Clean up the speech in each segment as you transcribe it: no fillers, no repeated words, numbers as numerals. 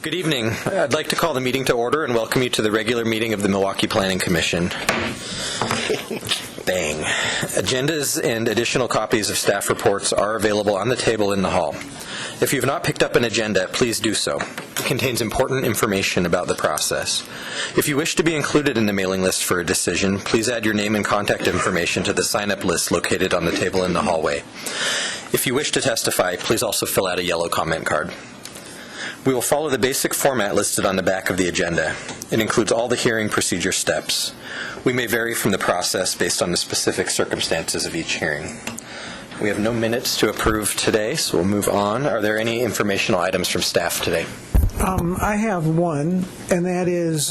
Good evening. I'd like to call the meeting to order and welcome you to the regular meeting of the Milwaukie Planning Commission. Bang. Agendas and additional copies of staff reports are available on the table in the hall. If you have not picked up an agenda, please do so. It contains important information about the process. If you wish to be included in the mailing list for a decision, please add your name and contact information to the sign-up list located on the table in the hallway. If you wish to testify, please also fill out a yellow comment card. We will follow the basic format listed on the back of the agenda. It includes all the hearing procedure steps. We may vary from the process based on the specific circumstances of each hearing. We have no minutes to approve today, so we'll move on. Are there any informational items from staff today? I have one, and that is,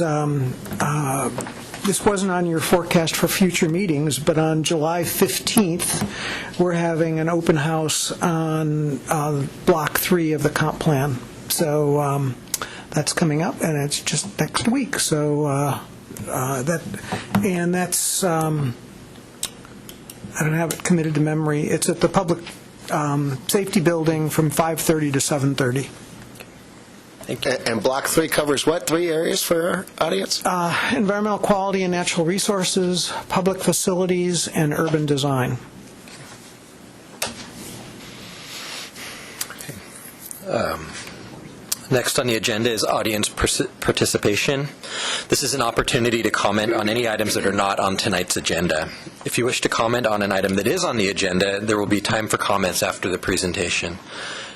this wasn't on your forecast for future meetings, but on July 15th, we're having an open house on Block 3 of the comp plan. So that's coming up, and it's just next week. So that's I don't have it committed to memory. It's at the Public Safety Building from 5:30 to 7:30. Thank you. And Block 3 covers what? 3 areas for our audience? Environmental quality and natural resources, public facilities, and urban design. Next on the agenda is audience participation. This is an opportunity to comment on any items that are not on tonight's agenda. If you wish to comment on an item that is on the agenda, there will be time for comments after the presentation.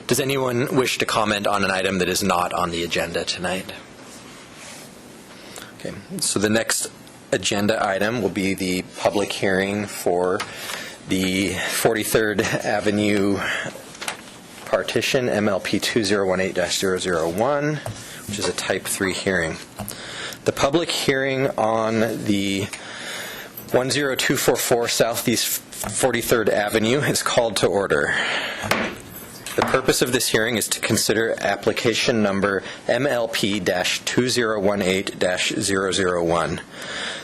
Does anyone wish to comment on an item that is not on the agenda tonight? Okay, so the next agenda item will be the public hearing for the 43rd Avenue partition, MLP 2018-001, which is a Type 3 hearing. The public hearing on the 10244 Southeast 43rd Avenue is called to order. The purpose of this hearing is to consider application number MLP-2018-001.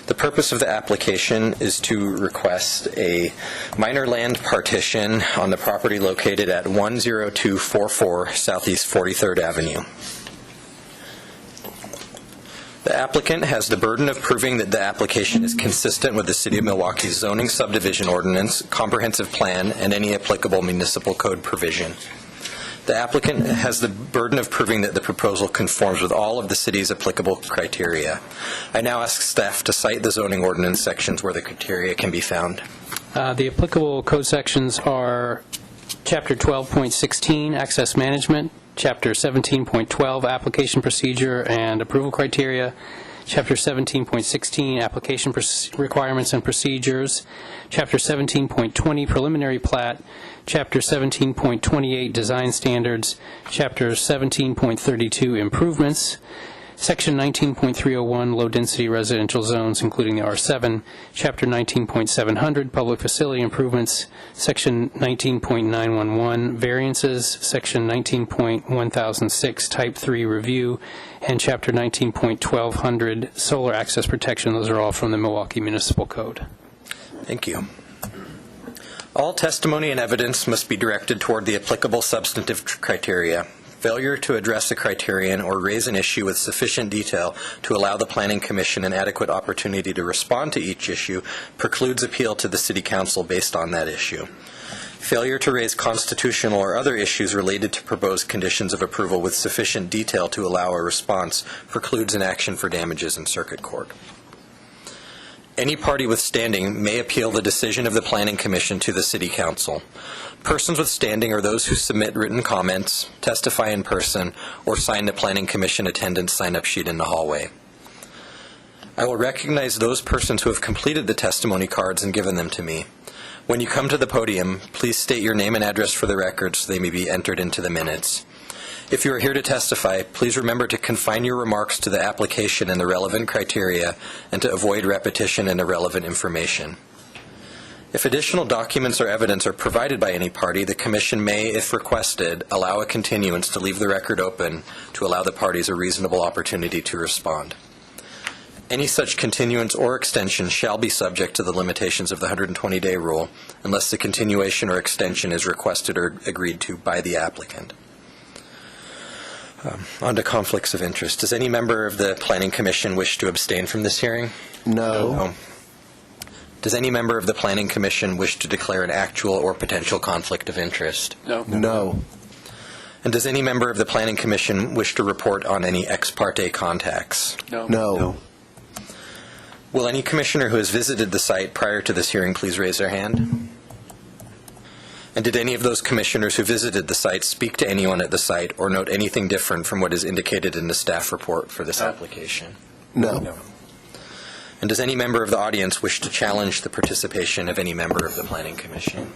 The purpose of the application is to request a minor land partition on the property located at 10244 Southeast 43rd Avenue. The applicant has the burden of proving that the application is consistent with the City of Milwaukee's zoning subdivision ordinance, comprehensive plan, and any applicable municipal code provision. The applicant has the burden of proving that the proposal conforms with all of the city's applicable criteria. I now ask staff to cite the zoning ordinance sections where the criteria can be found. The applicable code sections are Chapter 12.16, Access Management, Chapter 17.12, Application Procedure and Approval Criteria, Chapter 17.16, Application Requirements and Procedures, Chapter 17.20, Preliminary Plat, Chapter 17.28, Design Standards, Chapter 17.32, Improvements, Section 19.301, Low-Density Residential Zones, including the R7, Chapter 19.700, Public Facility Improvements, Section 19.911, Variances, Section 19.1006, Type 3 Review, and Chapter 19.1200, Solar Access Protection. Those are all from the Milwaukie Municipal Code. Thank you. All testimony and evidence must be directed toward the applicable substantive criteria. Failure to address a criterion or raise an issue with sufficient detail to allow the Planning Commission an adequate opportunity to respond to each issue precludes appeal to the City Council based on that issue. Failure to raise constitutional or other issues related to proposed conditions of approval with sufficient detail to allow a response precludes an action for damages in Circuit Court. Any party with standing may appeal the decision of the Planning Commission to the City Council. Persons with standing are those who submit written comments, testify in person, or sign the Planning Commission attendance sign-up sheet in the hallway. I will recognize those persons who have completed the testimony cards and given them to me. When you come to the podium, please state your name and address for the record so they may be entered into the minutes. If you are here to testify, please remember to confine your remarks to the application and the relevant criteria and to avoid repetition and irrelevant information. If additional documents or evidence are provided by any party, the Commission may, if requested, allow a continuance to leave the record open to allow the parties a reasonable opportunity to respond. Any such continuance or extension shall be subject to the limitations of the 120-day rule unless the continuation or extension is requested or agreed to by the applicant. On to conflicts of interest. Does any member of the Planning Commission wish to abstain from this hearing? No. Does any member of the Planning Commission wish to declare an actual or potential conflict of interest? No. And does any member of the Planning Commission wish to report on any ex parte contacts? No. Will any commissioner who has visited the site prior to this hearing please raise their hand? And did any of those commissioners who visited the site speak to anyone at the site or note anything different from what is indicated in the staff report for this application? No. And does any member of the audience wish to challenge the participation of any member of the Planning Commission?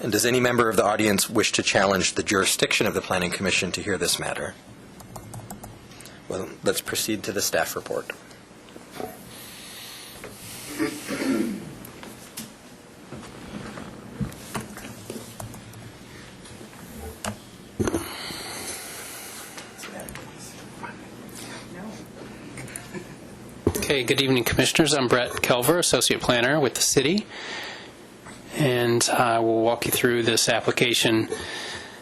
And does any member of the audience wish to challenge the jurisdiction of the Planning Commission to hear this matter? Well, let's proceed to the staff report. Okay, good evening, Commissioners. I'm Brett Kelver, Associate Planner with the City, and I will walk you through this application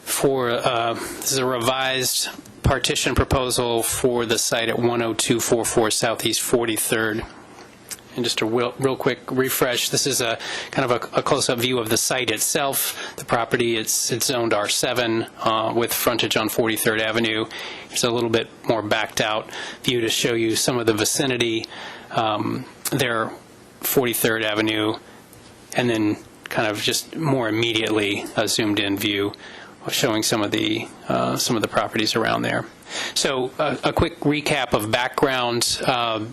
for, this is a revised partition proposal for the site at 10244 Southeast 43rd. And just a real quick refresh, this is a kind of a close-up view of the site itself. The property, it's zoned R7 with frontage on 43rd Avenue. It's a little bit more backed out view to show you some of the vicinity there, 43rd Avenue, and then kind of just more immediately a zoomed-in view showing some of the properties around there. So a quick recap of background.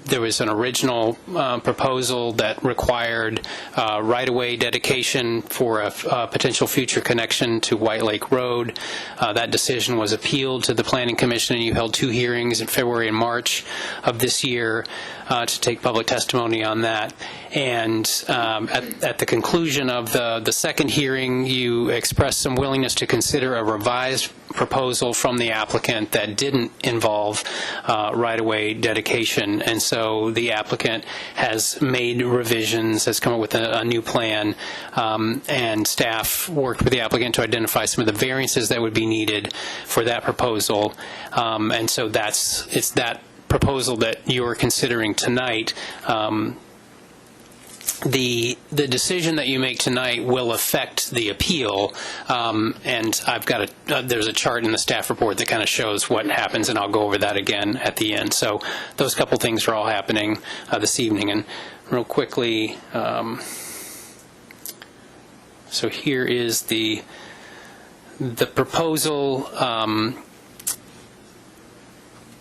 There was an original proposal that required right-of-way dedication for a potential future connection to White Lake Road. That decision was appealed to the Planning Commission, and you held 2 hearings in February and March of this year to take public testimony on that. And at the conclusion of the second hearing, you expressed some willingness to consider a revised proposal from the applicant that didn't involve right-of-way dedication. And so the applicant has made revisions, has come up with a new plan, and staff worked with the applicant to identify some of the variances that would be needed for that proposal. And so it's that proposal that you're considering tonight. The decision that you make tonight will affect the appeal, and I've got there's a chart in the staff report that kind of shows what happens, and I'll go over that again at the end. So those couple things are all happening this evening. And real quickly, so here is the proposal.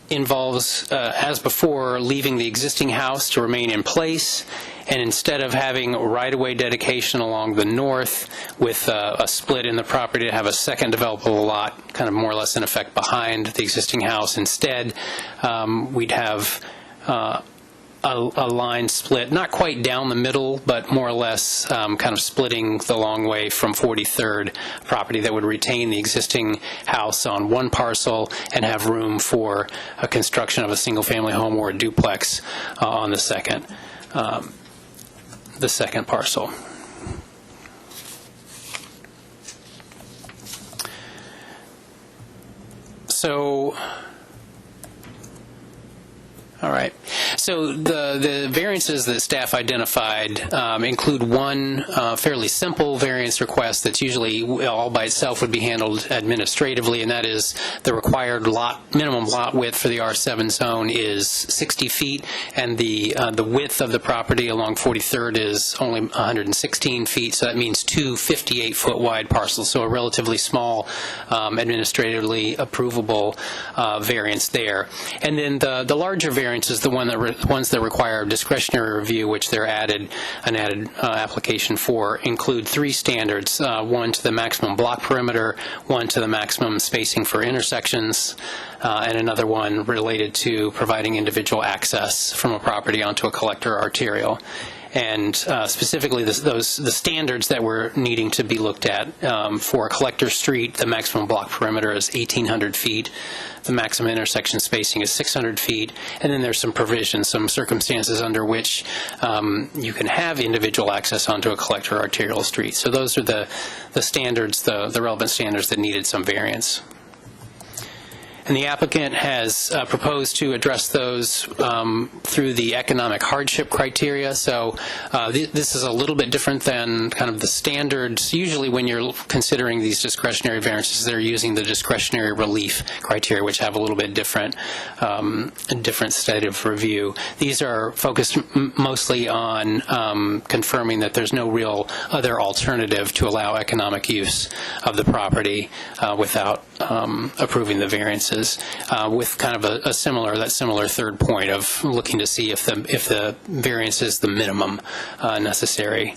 Involves, as before, leaving the existing house to remain in place, and instead of having right-of-way dedication along the north with a split in the property to have a second developable lot kind of more or less in effect behind the existing house, instead we'd have a line split, not quite down the middle, but more or less kind of splitting the long way from 43rd property that would retain the existing house on one parcel and have room for a construction of a single-family home or a duplex on the second parcel. So, all right. So the variances that staff identified include one fairly simple variance request that's usually all by itself would be handled administratively, and that is the required minimum lot width for the R7 zone is 60 feet, and the width of the property along 43rd is only 116 feet, so that means 2 58-foot wide parcels, so a relatively small administratively approvable variance there. And then the larger variance is the ones that require discretionary review, which they're an added application for, include 3 standards, one to the maximum block perimeter, one to the maximum spacing for intersections, and another one related to providing individual access from a property onto a collector arterial. And specifically, the standards that we're needing to be looked at for a collector street, the maximum block perimeter is 1,800 feet. The maximum intersection spacing is 600 feet. And then there's some provisions, some circumstances under which you can have individual access onto a collector arterial street. So those are the standards, the relevant standards that needed some variance. And the applicant has proposed to address those through the economic hardship criteria. So this is a little bit different than kind of the standards. Usually when you're considering these discretionary variances, they're using the discretionary relief criteria, which have a little bit different state of review. These are focused mostly on confirming that there's no real other alternative to allow economic use of the property without approving the variances, with kind of a similar third point of looking to see if the variance is the minimum necessary.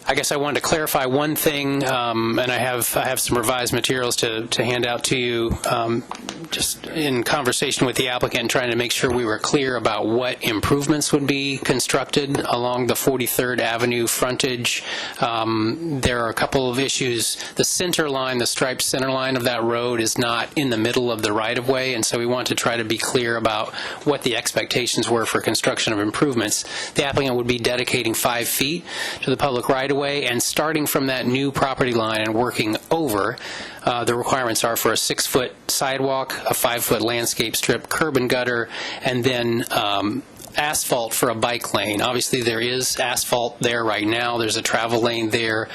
I guess I wanted to clarify one thing, and I have some revised materials to hand out to you, just in conversation with the applicant, trying to make sure we were clear about what improvements would be constructed along the 43rd Avenue frontage. There are a couple of issues. The center line, the striped center line of that road is not in the middle of the right-of-way, and so we want to try to be clear about what the expectations were for construction of improvements. The applicant would be dedicating 5 feet to the public right-of-way, and starting from that new property line and working over, the requirements are for a 6-foot sidewalk, a 5-foot landscape strip, curb and gutter, and then asphalt for a bike lane. Obviously, there is asphalt there right now. There's a travel lane there.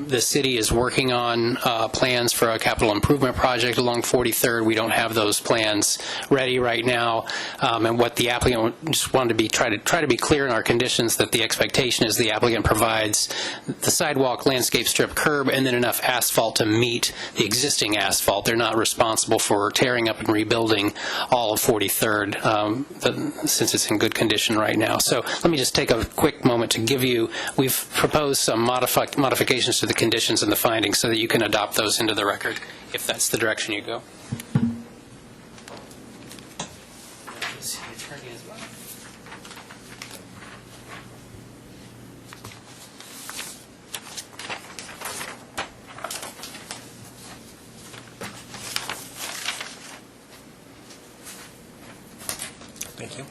The city is working on plans for a capital improvement project along 43rd. We don't have those plans ready right now. And what the applicant just wanted to try to be clear in our conditions that the expectation is the applicant provides the sidewalk, landscape strip, curb, and then enough asphalt to meet the existing asphalt. They're not responsible for tearing up and rebuilding all of 43rd since it's in good condition right now. So let me just take a quick moment to give you, we've proposed some modifications to the conditions and the findings so that you can adopt those into the record if that's the direction you go. Thank you.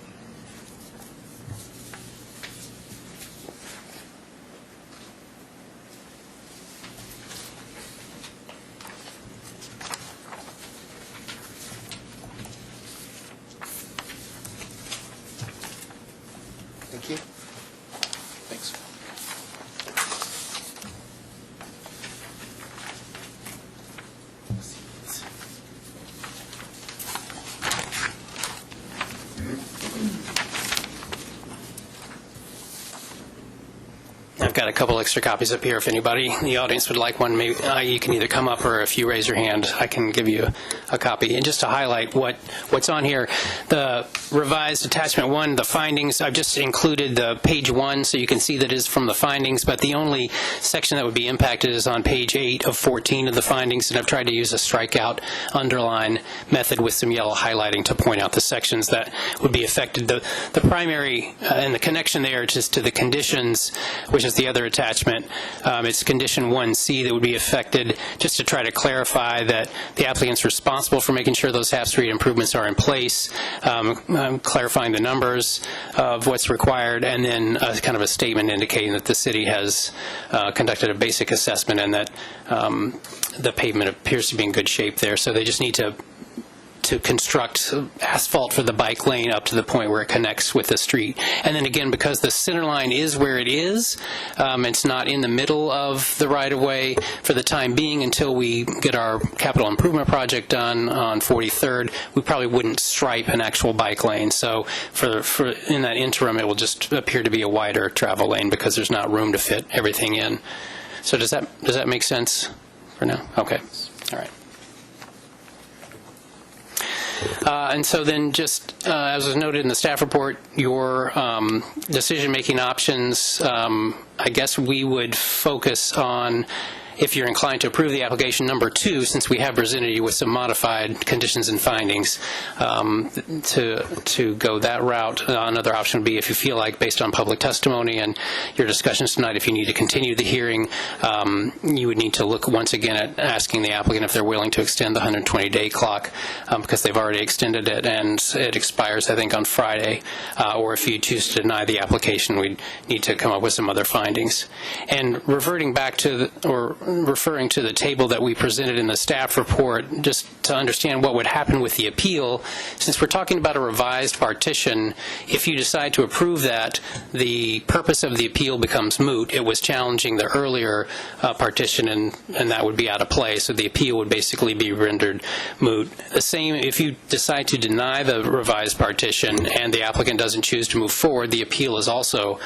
Thank you. Thanks. I've got a couple extra copies up here if anybody in the audience would like one. Maybe you can either come up, or if you raise your hand, I can give you a copy. And just to highlight what's on here, the revised attachment 1, the findings, I've just included the page 1 so you can see that is from the findings, but the only section that would be impacted is on page 8 of 14 of the findings, and I've tried to use a strikeout underline method with some yellow highlighting to point out the sections that would be affected. The primary and the connection there just to the conditions, which is the other attachment. It's condition 1C that would be affected, just to try to clarify that the applicant's responsible for making sure those half-street improvements are in place, clarifying the numbers of what's required, and then kind of a statement indicating that the city has conducted a basic assessment and that the pavement appears to be in good shape there. So they just need to construct asphalt for the bike lane up to the point where it connects with the street. And then again, because the center line is where it is, it's not in the middle of the right-of-way for the time being until we get our capital improvement project done on 43rd. We probably wouldn't stripe an actual bike lane. So for in that interim, it will just appear to be a wider travel lane because there's not room to fit everything in. So does that make sense for now? Okay. All right. And so then just, as was noted in the staff report, your decision-making options, I guess we would focus on, if you're inclined to approve the application, number 2, since we have presented you with some modified conditions and findings, to go that route. Another option would be, if you feel like, based on public testimony and your discussions tonight, if you need to continue the hearing, you would need to look once again at asking the applicant if they're willing to extend the 120-day clock, because they've already extended it and it expires, I think, on Friday. Or if you choose to deny the application, we'd need to come up with some other findings. And reverting back to referring to the table that we presented in the staff report, just to understand what would happen with the appeal. Since we're talking about a revised partition, if you decide to approve that, the purpose of the appeal becomes moot. It was challenging the earlier partition, and that would be out of play, so the appeal would basically be rendered moot. The same if you decide to deny the revised partition and the applicant doesn't choose to move forward, the appeal is also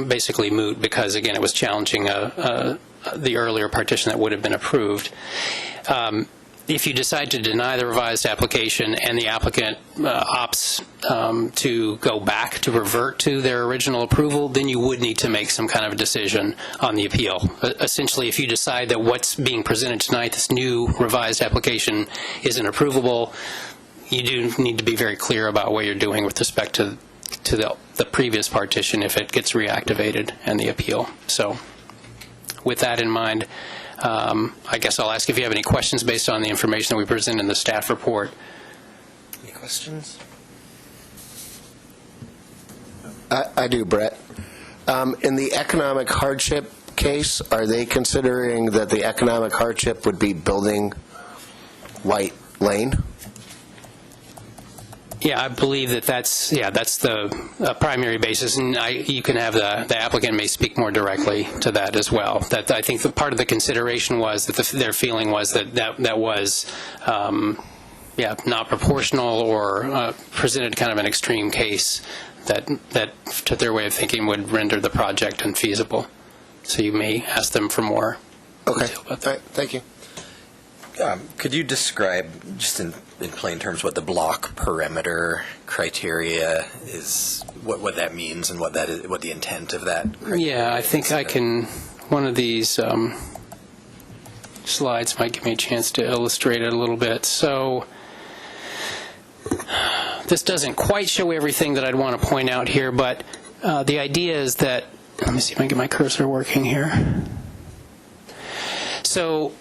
basically moot because, again, it was challenging the earlier partition that would have been approved. If you decide to deny the revised application and the applicant opts to go back to revert to their original approval, then you would need to make some kind of decision on the appeal. Essentially, if you decide that what's being presented tonight, this new revised application, isn't approvable, you do need to be very clear about what you're doing with respect to the previous partition if it gets reactivated and the appeal. So with that in mind, I guess I'll ask if you have any questions based on the information that we present in the staff report. Any questions? I do, Brett. In the economic hardship case, are they considering that the economic hardship would be building White Lane? Yeah, I believe that's the primary basis, and you can have the applicant may speak more directly to that as well. That I think part of the consideration was that their feeling was that was not proportional or presented kind of an extreme case that to their way of thinking would render the project unfeasible. So you may ask them for more detail about that. All right, thank you. Could you describe, just in plain terms, what the block perimeter criteria is, what that means, and what the intent of that criteria Yeah, I think I can. One of these slides might give me a chance to illustrate it a little bit. So this doesn't quite show everything that I'd want to point out here, but the idea is that, let me see if I can get my cursor working here. So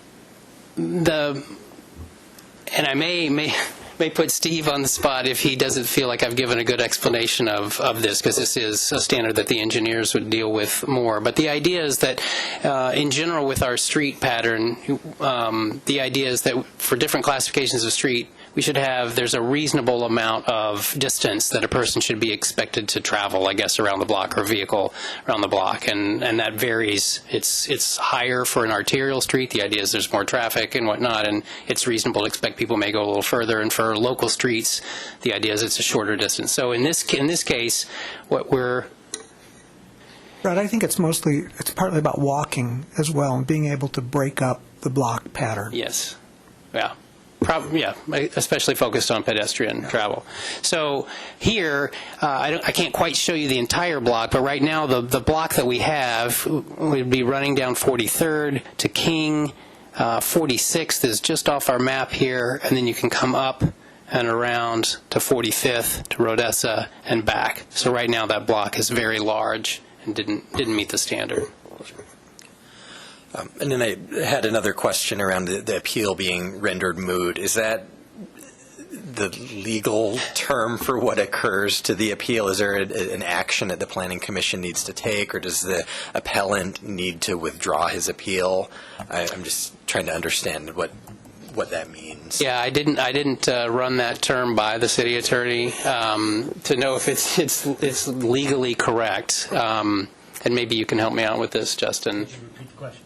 and I may put Steve on the spot if he doesn't feel like I've given a good explanation of this, because this is a standard that the engineers would deal with more. But the idea is that, in general, with our street pattern, the idea is that for different classifications of street, there's a reasonable amount of distance that a person should be expected to travel, I guess, around the block, or vehicle around the block, and that varies. It's higher for an arterial street. The idea is there's more traffic and whatnot, and it's reasonable to expect people may go a little further. And for local streets, the idea is it's a shorter distance. So in this case, what we're Brad, I think it's partly about walking as well and being able to break up the block pattern. Yes. Yeah. Especially focused on pedestrian travel. So here, I can't quite show you the entire block, but right now the block that we have would be running down 43rd to King. 46th is just off our map here, and then you can come up and around to 45th to Rodessa and back. So right now that block is very large and didn't meet the standard. And then I had another question around the appeal being rendered moot. Is that the legal term for what occurs to the appeal? Is there an action that the Planning Commission needs to take, or does the appellant need to withdraw his appeal? I'm just trying to understand what that means. Yeah, I didn't run that term by the city attorney to know if it's legally correct. And maybe you can help me out with this, Justin. Could you repeat the question?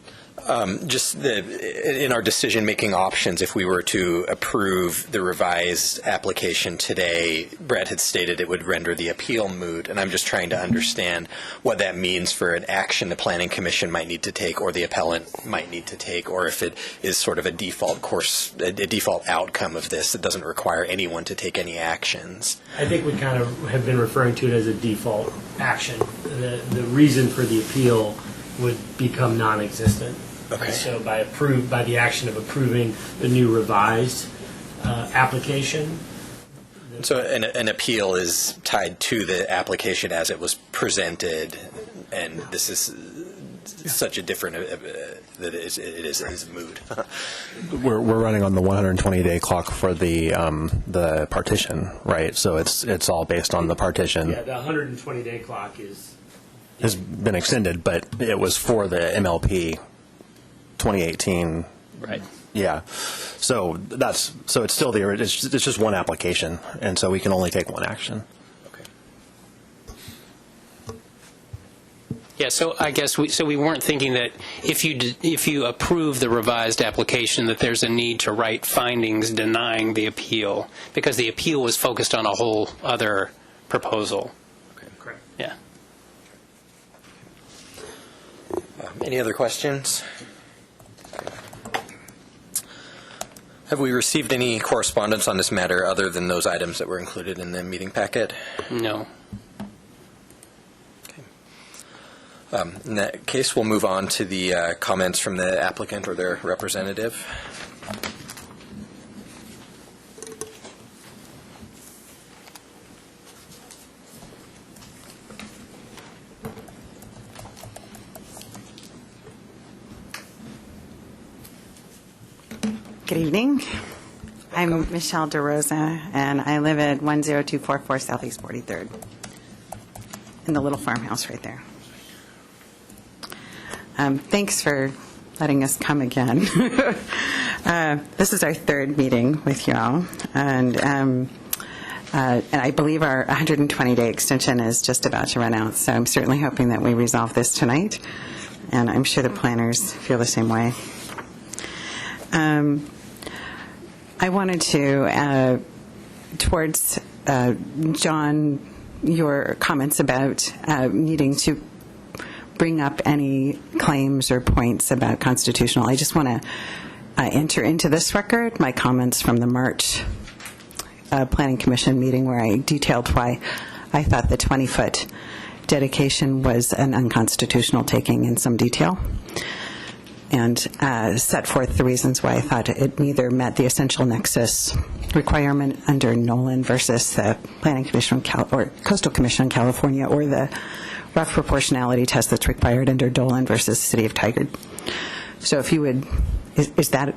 Just in our decision-making options, if we were to approve the revised application today, Brett had stated it would render the appeal moot, and I'm just trying to understand what that means for an action the Planning Commission might need to take, or the appellant might need to take, or if it is sort of a default course, a default outcome of this that doesn't require anyone to take any actions. I think we kind of have been referring to it as a default action. The reason for the appeal would become non-existent. Okay. So by the action of approving the new revised application. So an appeal is tied to the application as it was presented, and this is such a different that it is moot. We're running on the 120-day clock for the partition, right? So it's all based on the partition. Yeah, the 120-day clock has been extended, but it was for the MLP 2018. Right. Yeah. So it's still it's just one application, and so we can only take one action. Yeah, so I guess we weren't thinking that if you approve the revised application that there's a need to write findings denying the appeal, because the appeal was focused on a whole other proposal. Okay. Correct. Yeah. Any other questions? Have we received any correspondence on this matter other than those items that were included in the meeting packet? No. In that case, we'll move on to the comments from the applicant or their representative. Good evening. I'm Michelle DeRosa, and I live at 10244 Southeast 43rd, in the little farmhouse right there. Thanks for letting us come again. This is our third meeting with you all, and I believe our 120-day extension is just about to run out, so I'm certainly hoping that we resolve this tonight, and I'm sure the planners feel the same way. I wanted to, towards John, your comments about needing to bring up any claims or points about constitutional. I just want to enter into this record my comments from the March Planning Commission meeting where I detailed why I thought the 20-foot dedication was an unconstitutional taking in some detail, and set forth the reasons why I thought it neither met the essential nexus requirement under Nolan versus the Planning Commission or Coastal Commission in California, or the rough proportionality test that's required under Dolan versus the City of Tigard. So if you would, is that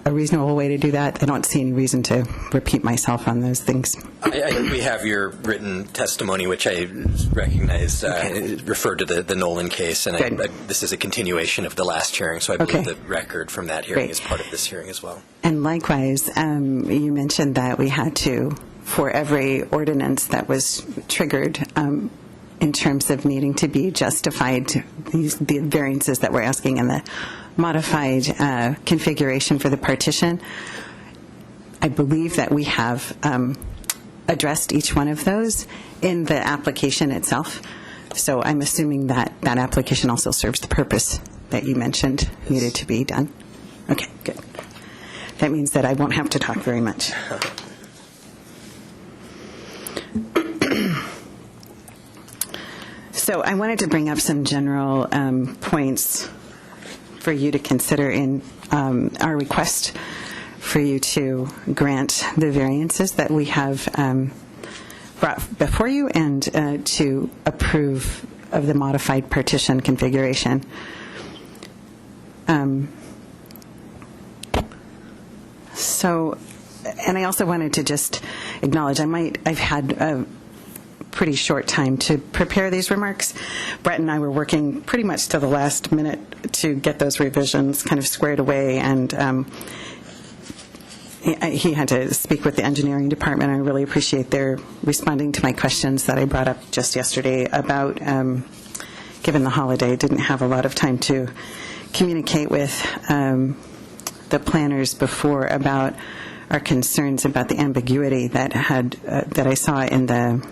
a reasonable way to do that? I don't see any reason to repeat myself on those things. We have your written testimony, which I recognize referred to the Nolan case, and this is a continuation of the last hearing, so I believe the record from that hearing is part of this hearing as well. And likewise, you mentioned that we had to, for every ordinance that was triggered, in terms of needing to be justified, the variances that we're asking in the modified configuration for the partition, I believe that we have addressed each one of those in the application itself. So I'm assuming that that application also serves the purpose that you mentioned needed to be done. Okay, good. That means that I won't have to talk very much. So I wanted to bring up some general points for you to consider in our request for you to grant the variances that we have brought before you, and to approve of the modified partition configuration. So, and I also wanted to just acknowledge, I've had a pretty short time to prepare these remarks. Brett and I were working pretty much to the last minute to get those revisions kind of squared away, and he had to speak with the engineering department. I really appreciate their responding to my questions that I brought up just yesterday about, given the holiday, didn't have a lot of time to communicate with the planners before about our concerns about the ambiguity that I saw in the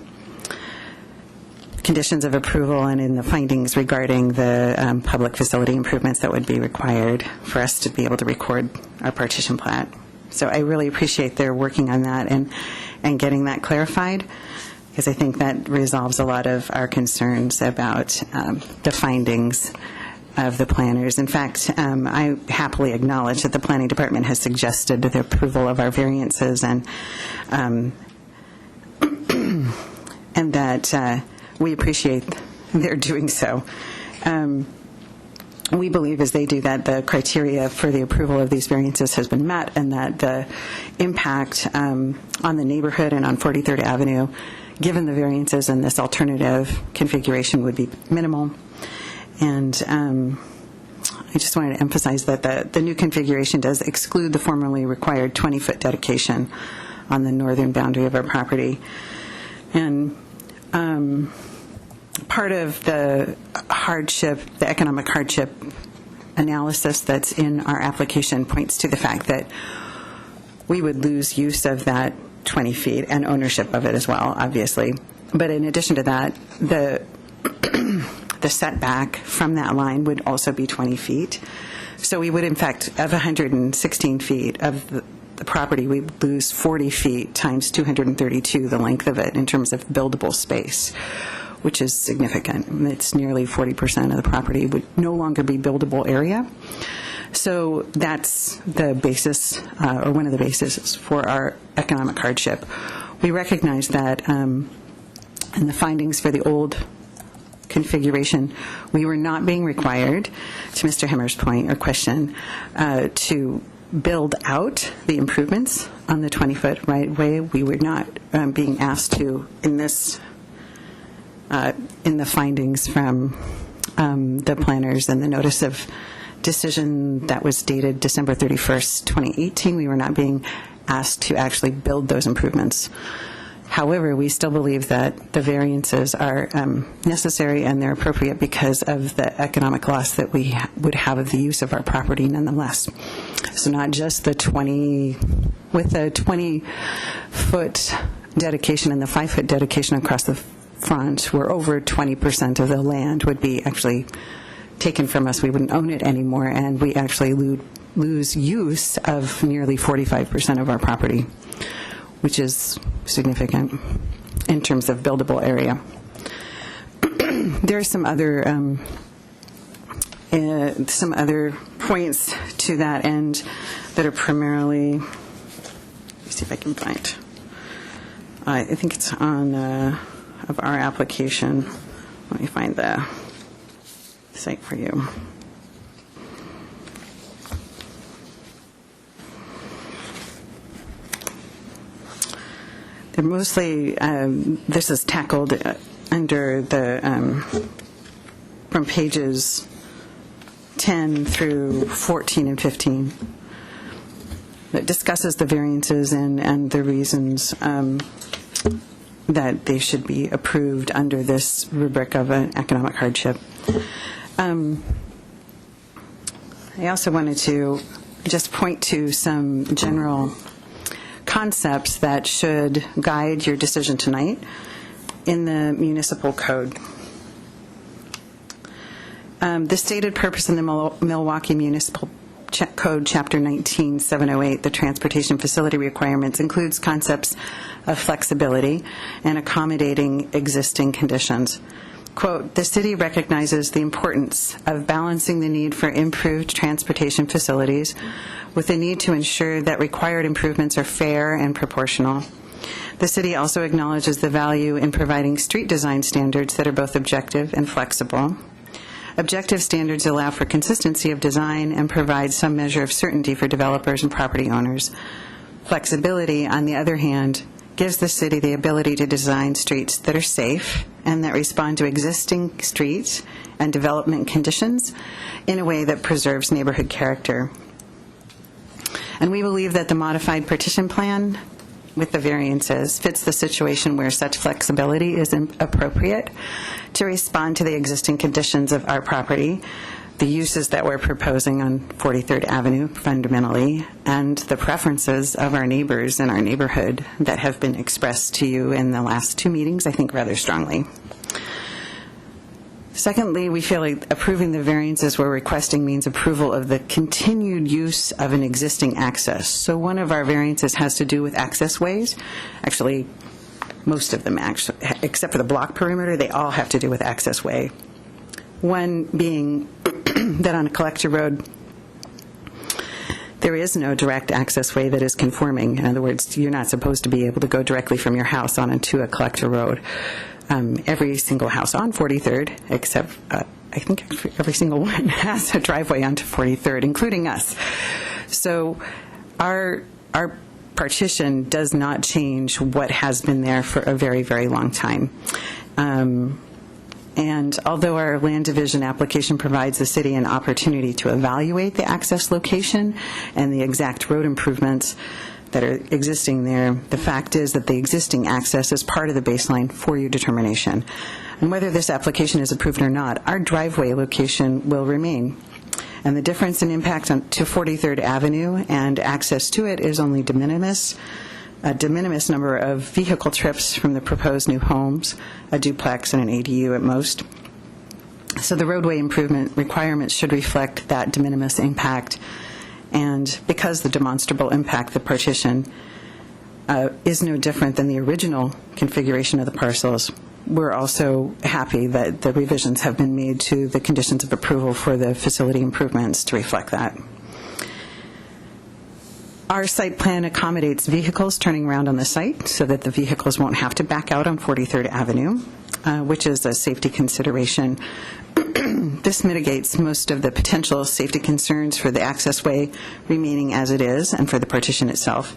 conditions of approval and in the findings regarding the public facility improvements that would be required for us to be able to record our partition plat. So I really appreciate their working on that and getting that clarified, because I think that resolves a lot of our concerns about the findings of the planners. In fact, I happily acknowledge that the planning department has suggested the approval of our variances, and that we appreciate their doing so. We believe as they do that the criteria for the approval of these variances has been met, and that the impact on the neighborhood and on 43rd Avenue, given the variances and this alternative configuration, would be minimal. And I just wanted to emphasize that the new configuration does exclude the formerly required 20-foot dedication on the northern boundary of our property. And part of the hardship, the economic hardship analysis that's in our application points to the fact that we would lose use of that 20 feet and ownership of it as well, obviously. But in addition to that, the setback from that line would also be 20 feet. So we would, in fact, of 116 feet of the property, we would lose 40 feet times 232, the length of it, in terms of buildable space, which is significant. It's nearly 40% of the property would no longer be buildable area. So that's the basis, or one of the bases for our economic hardship. We recognize that in the findings for the old configuration, we were not being required, to Mr. Hemmer's point or question, to build out the improvements on the 20-foot right-of-way. We were not being asked to, in the findings from the planners and the notice of decision that was dated December 31st, 2018, we were not being asked to actually build those improvements. However, we still believe that the variances are necessary and they're appropriate because of the economic loss that we would have of the use of our property nonetheless. So not just the 20, with the 20-foot dedication and the 5-foot dedication across the front, where over 20% of the land would be actually taken from us. We wouldn't own it anymore, and we actually lose use of nearly 45% of our property, which is significant in terms of buildable area. There are some other points to that end that are primarily, let me see if I can find. I think it's on of our application. Let me find the site for you. They're mostly, this is tackled under the, from pages 10 through 14 and 15. That discusses the variances and the reasons that they should be approved under this rubric of an economic hardship. I also wanted to just point to some general concepts that should guide your decision tonight in the municipal code. The stated purpose in the Milwaukie Municipal Code, Chapter 19, 708, the transportation facility requirements, includes concepts of flexibility and accommodating existing conditions. Quote, the city recognizes the importance of balancing the need for improved transportation facilities with the need to ensure that required improvements are fair and proportional. The city also acknowledges the value in providing street design standards that are both objective and flexible. Objective standards allow for consistency of design and provide some measure of certainty for developers and property owners. Flexibility, on the other hand, gives the city the ability to design streets that are safe and that respond to existing streets and development conditions in a way that preserves neighborhood character. And we believe that the modified partition plan with the variances fits the situation where such flexibility is appropriate to respond to the existing conditions of our property, the uses that we're proposing on 43rd Avenue fundamentally, and the preferences of our neighbors in our neighborhood that have been expressed to you in the last two meetings, I think, rather strongly. Secondly, we feel like approving the variances we're requesting means approval of the continued use of an existing access. So one of our variances has to do with access ways. Actually, most of them, except for the block perimeter, they all have to do with access way. One being that on a collector road, there is no direct access way that is conforming. In other words, you're not supposed to be able to go directly from your house onto a collector road. Every single house on 43rd, except I think every single one has a driveway onto 43rd, including us. So our partition does not change what has been there for a very, very long time. And although our land division application provides the city an opportunity to evaluate the access location and the exact road improvements that are existing there, the fact is that the existing access is part of the baseline for your determination. And whether this application is approved or not, our driveway location will remain. And the difference in impact to 43rd Avenue and access to it is only de minimis. A de minimis number of vehicle trips from the proposed new homes, a duplex and an ADU at most. So the roadway improvement requirements should reflect that de minimis impact. And because the demonstrable impact, the partition, is no different than the original configuration of the parcels, we're also happy that the revisions have been made to the conditions of approval for the facility improvements to reflect that. Our site plan accommodates vehicles turning around on the site so that the vehicles won't have to back out on 43rd Avenue, which is a safety consideration. This mitigates most of the potential safety concerns for the access way remaining as it is and for the partition itself,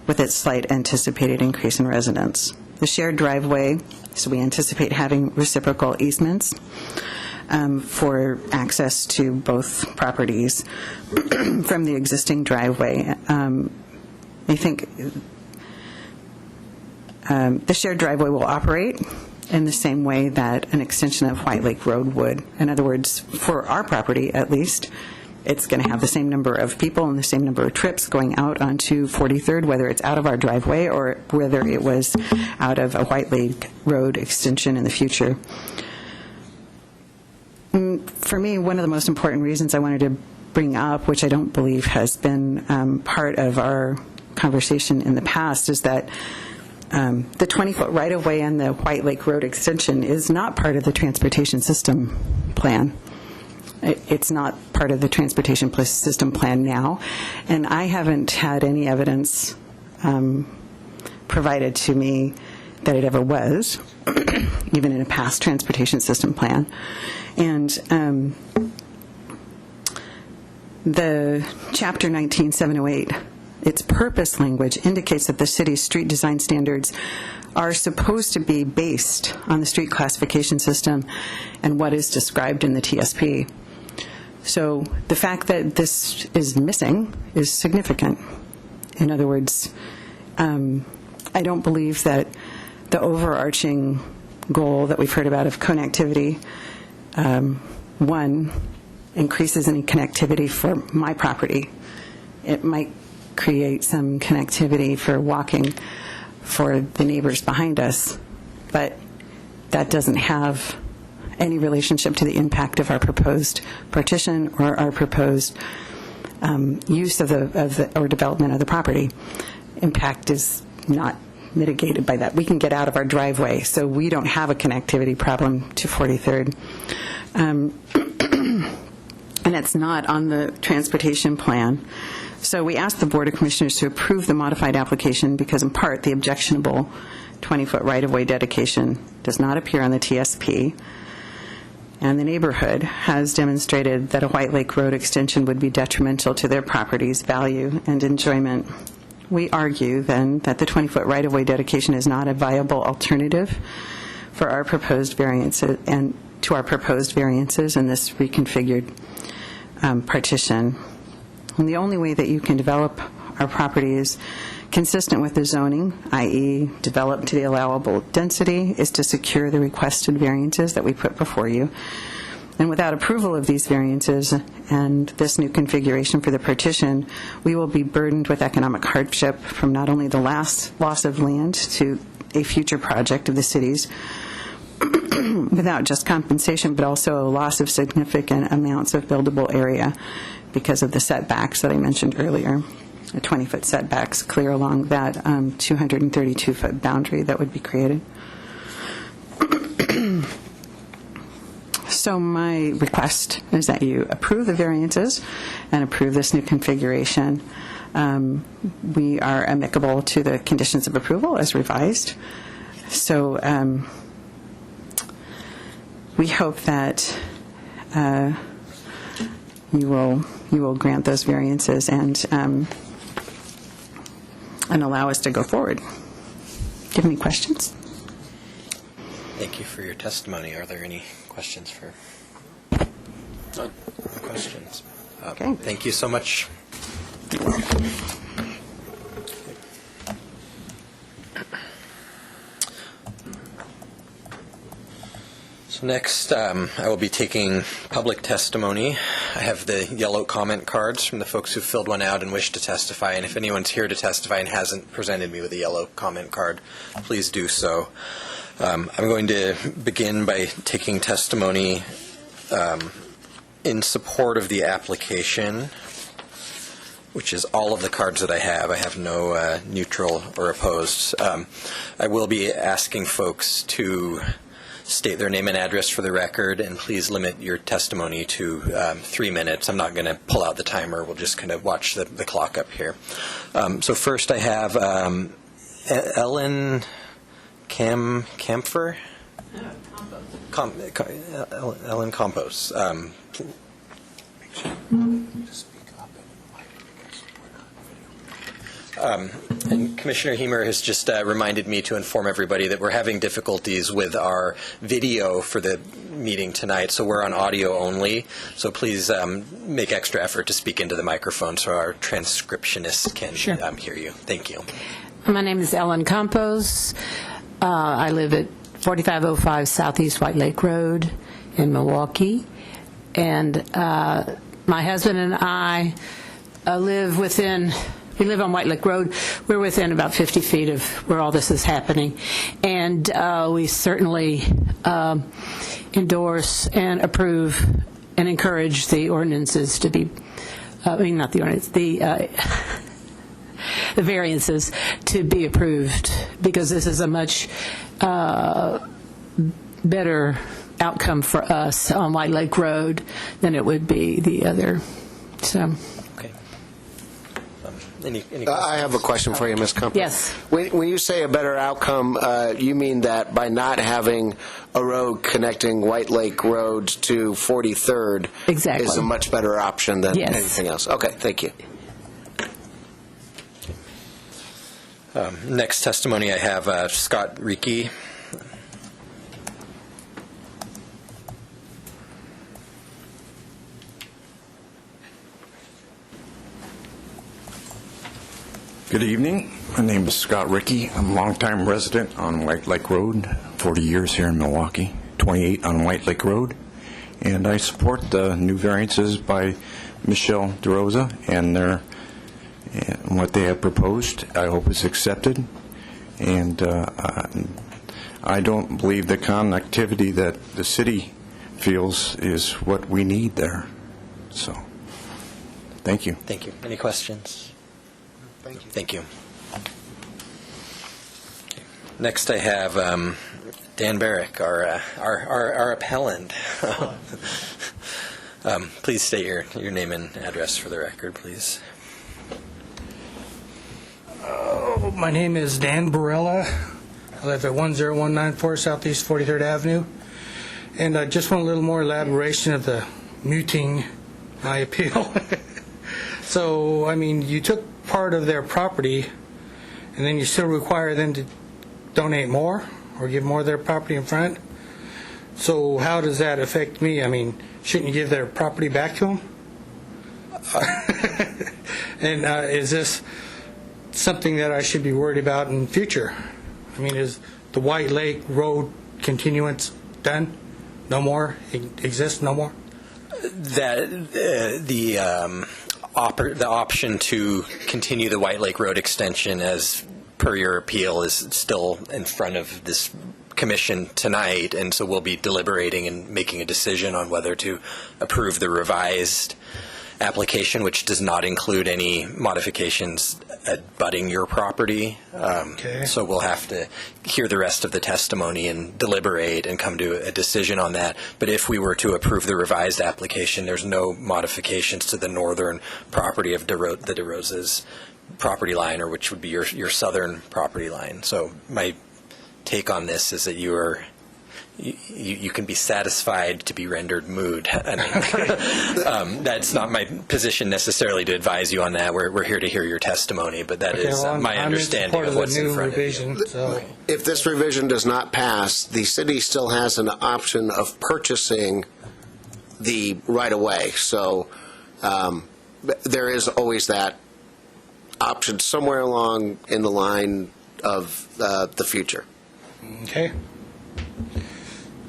with its slight anticipated increase in residents. The shared driveway, so we anticipate having reciprocal easements for access to both properties from the existing driveway. I think the shared driveway will operate in the same way that an extension of White Lake Road would. In other words, for our property at least, it's going to have the same number of people and the same number of trips going out onto 43rd, whether it's out of our driveway or whether it was out of a White Lake Road extension in the future. For me, one of the most important reasons I wanted to bring up, which I don't believe has been part of our conversation in the past, is that the 20-foot right-of-way and the White Lake Road extension is not part of the transportation system plan. It's not part of the transportation system plan now, and I haven't had any evidence provided to me that it ever was, even in a past transportation system plan. And the Chapter 19708, its purpose language indicates that the city's street design standards are supposed to be based on the street classification system and what is described in the TSP. So the fact that this is missing is significant. In other words, I don't believe that the overarching goal that we've heard about of connectivity, one, increases any connectivity for my property. It might create some connectivity for walking for the neighbors behind us, but that doesn't have any relationship to the impact of our proposed partition or our proposed use of the or development of the property. Impact is not mitigated by that. We can get out of our driveway, so we don't have a connectivity problem to 43rd. And it's not on the transportation plan. So we asked the Board of Commissioners to approve the modified application because, in part, the objectionable 20-foot right-of-way dedication does not appear on the TSP, and the neighborhood has demonstrated that a White Lake Road extension would be detrimental to their property's value and enjoyment. We argue, then, that the 20-foot right-of-way dedication is not a viable alternative for our proposed variances and to our proposed variances in this reconfigured partition. And the only way that you can develop our property is consistent with the zoning, i.e. develop to the allowable density, is to secure the requested variances that we put before you. And without approval of these variances and this new configuration for the partition, we will be burdened with economic hardship from not only the loss of land to a future project of the city's without just compensation, but also a loss of significant amounts of buildable area because of the setbacks that I mentioned earlier, the 20-foot setbacks clear along that 232-foot boundary that would be created. So my request is that you approve the variances and approve this new configuration. We are amicable to the conditions of approval as revised. So we hope that you will grant those variances and allow us to go forward. Do you have any questions? Thank you for your testimony. Are there any questions for? No questions. Okay. Thank you so much. So next, I will be taking public testimony. I have the yellow comment cards from the folks who filled one out and wish to testify. And if anyone's here to testify and hasn't presented me with a yellow comment card, please do so. I'm going to begin by taking testimony in support of the application, which is all of the cards that I have. I have no neutral or opposed. I will be asking folks to state their name and address for the record, and please limit your testimony to 3 minutes. I'm not going to pull out the timer. We'll just kind of watch the clock up here. So first I have Ellen Kampfer? Ellen Campos. And Commissioner Hemer has just reminded me to inform everybody that we're having difficulties with our video for the meeting tonight, so we're on audio only. So please make extra effort to speak into the microphone so our transcriptionist can hear you. Thank you. My name is Ellen Campos. I live at 4505 Southeast White Lake Road in Milwaukie. And my husband and I we live on White Lake Road. We're within about 50 feet of where all this is happening. And we certainly endorse and approve and encourage the ordinances to be, not the ordinance, the variances to be approved, because this is a much better outcome for us on White Lake Road than it would be the other. So. Okay. Any I have a question for you, Ms. Campos. Yes. When you say a better outcome, you mean that by not having a road connecting White Lake Road to 43rd Exactly. is a much better option than Yes. anything else? Okay, thank you. Next testimony I have Scott Rieke. Good evening. My name is Scott Rieke. I'm a longtime resident on White Lake Road, 40 years here in Milwaukie, 28 on White Lake Road. And I support the new variances by Michelle DeRosa and what they have proposed. I hope it's accepted. And I don't believe the connectivity that the city feels is what we need there. So, thank you. Thank you. Any questions? Thank you. Next, I have Dan Barrick, our appellant. Please state your name and address for the record, please. My name is Dan Barella. I live at 10194 Southeast 43rd Avenue. And I just want a little more elaboration of the muting my appeal. So, I mean, you took part of their property, and then you still require them to donate more or give more of their property in front. So how does that affect me? I mean, shouldn't you give their property back to them? And is this something that I should be worried about in future? I mean, is the White Lake Road continuance done? No more? It exists no more? That the option to continue the White Lake Road extension as per your appeal is still in front of this commission tonight, and so we'll be deliberating and making a decision on whether to approve the revised application, which does not include any modifications abutting your property. Okay. So we'll have to hear the rest of the testimony and deliberate and come to a decision on that. But if we were to approve the revised application, there's no modifications to the northern property of the DeRosa's property line, or which would be your southern property line. So my take on this is that you are you can be satisfied to be rendered moot. I mean, that's not my position necessarily to advise you on that. We're here to hear your testimony, but that is my understanding of what's in front of you. So. If this revision does not pass, the city still has an option of purchasing the right-of-way. So there is always that option somewhere along in the line of the future. Okay.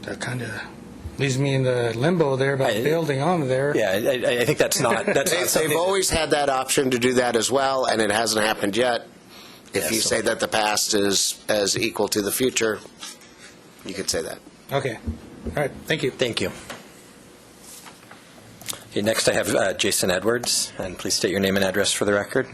That kind of leaves me in the limbo there about building on there. Yeah, I think that's not something. They've always had that option to do that as well, and it hasn't happened yet. If you say that the past is as equal to the future, you could say that. Okay. All right. Thank you. Thank you. Okay, next I have Jason Edwards, and please state your name and address for the record.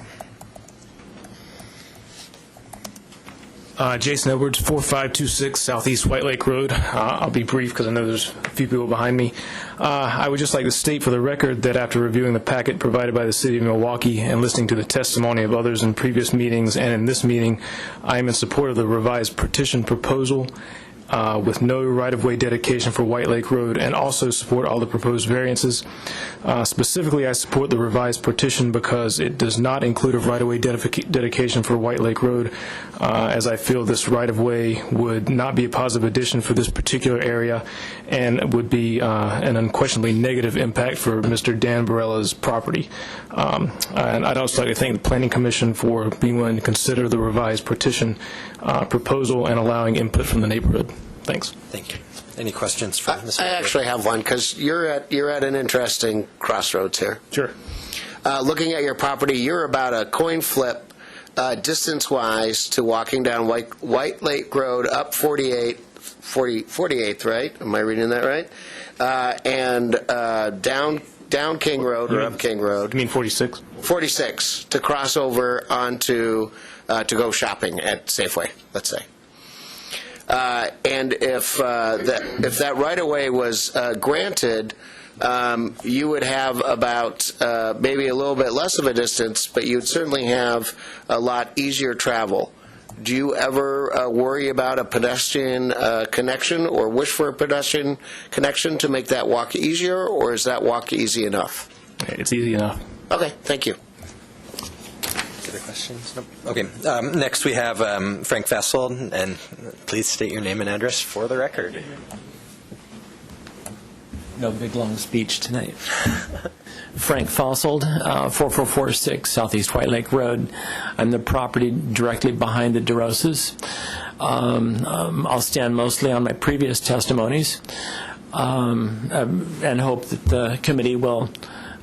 Jason Edwards, 4526 Southeast White Lake Road. I'll be brief because I know there's a few people behind me. I would just like to state for the record that after reviewing the packet provided by the City of Milwaukee and listening to the testimony of others in previous meetings and in this meeting, I am in support of the revised petition proposal with no right-of-way dedication for White Lake Road, and also support all the proposed variances. Specifically, I support the revised petition because it does not include a right-of-way dedication for White Lake Road, as I feel this right-of-way would not be a positive addition for this particular area and would be an unquestionably negative impact for Mr. Dan Barella's property. And I'd also like to thank the Planning Commission for being willing to consider the revised petition proposal and allowing input from the neighborhood. Thanks. Thank you. Any questions for Mr. I actually have one, because you're at an interesting crossroads here. Sure. Looking at your property, you're about a coin flip distance-wise to walking down White Lake Road up 48th, right? Am I reading that right? And down King Road or up King Road. You mean 46? 46 to cross over onto to go shopping at Safeway, let's say. And if that right-of-way was granted, you would have about maybe a little bit less of a distance, but you'd certainly have a lot easier travel. Do you ever worry about a pedestrian connection or wish for a pedestrian connection to make that walk easier, or is that walk easy enough? It's easy enough. Okay, thank you. Other questions? Nope. Okay. Next we have Frank Fessel, and please state your name and address for the record. No big long speech tonight. Frank Fossold, 4446 Southeast White Lake Road. I'm the property directly behind the DeRosas. I'll stand mostly on my previous testimonies and hope that the committee will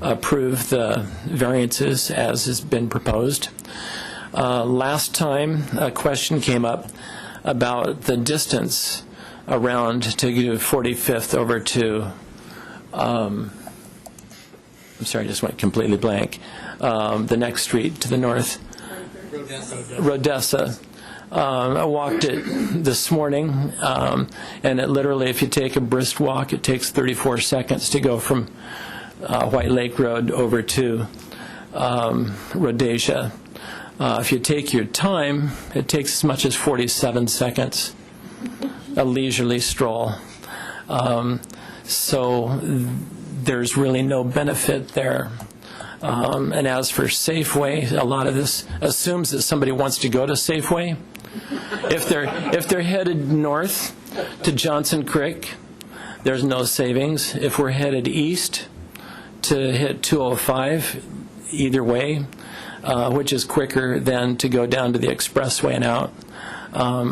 approve the variances as has been proposed. Last time a question came up about the distance around to go 45th over to I'm sorry, I just went completely blank. The next street to the north, Rodessa. I walked it this morning, and it literally, if you take a brisk walk, it takes 34 seconds to go from White Lake Road over to Rhodesia. If you take your time, it takes as much as 47 seconds, a leisurely stroll. So there's really no benefit there. And as for Safeway, a lot of this assumes that somebody wants to go to Safeway. If they're headed north to Johnson Creek, there's no savings. If we're headed east to hit 205, either way, which is quicker than to go down to the expressway and out,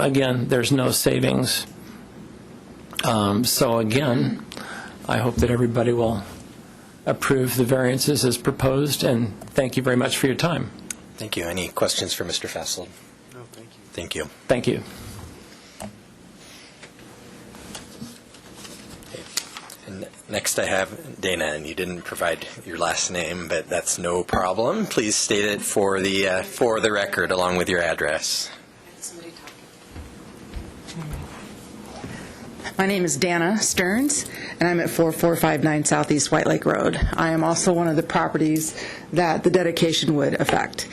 again, there's no savings. So again, I hope that everybody will approve the variances as proposed, and thank you very much for your time. Thank you. Any questions for Mr. Fessel? No, thank you. Thank you. Thank you. Okay. And next I have Dana, and you didn't provide your last name, but that's no problem. Please state it for the record along with your address. My name is Dana Stearns, and I'm at 4459 Southeast White Lake Road. I am also one of the properties that the dedication would affect.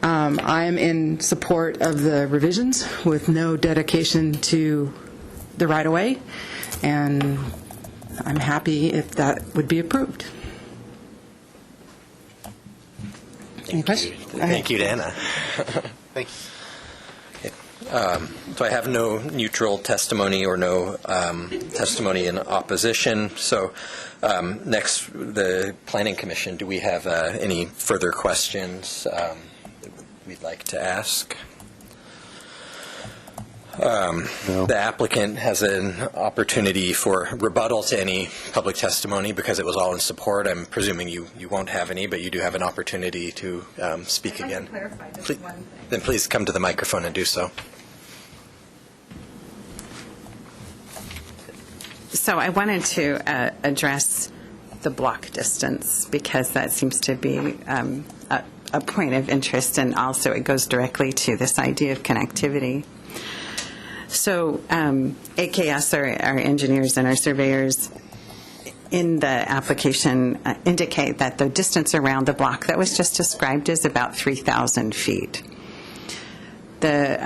I am in support of the revisions with no dedication to the right-of-way, and I'm happy if that would be approved. Any questions? Thank you, Dana. Thank you. So I have no neutral testimony or no testimony in opposition. So next, the Planning Commission. Do we have any further questions that we'd like to ask? The applicant has an opportunity for rebuttal to any public testimony because it was all in support. I'm presuming you won't have any, but you do have an opportunity to speak again. Then please come to the microphone and do so. So I wanted to address the block distance because that seems to be a point of interest, and also it goes directly to this idea of connectivity. So AKS, our engineers and our surveyors in the application indicate that the distance around the block that was just described is about 3,000 feet. The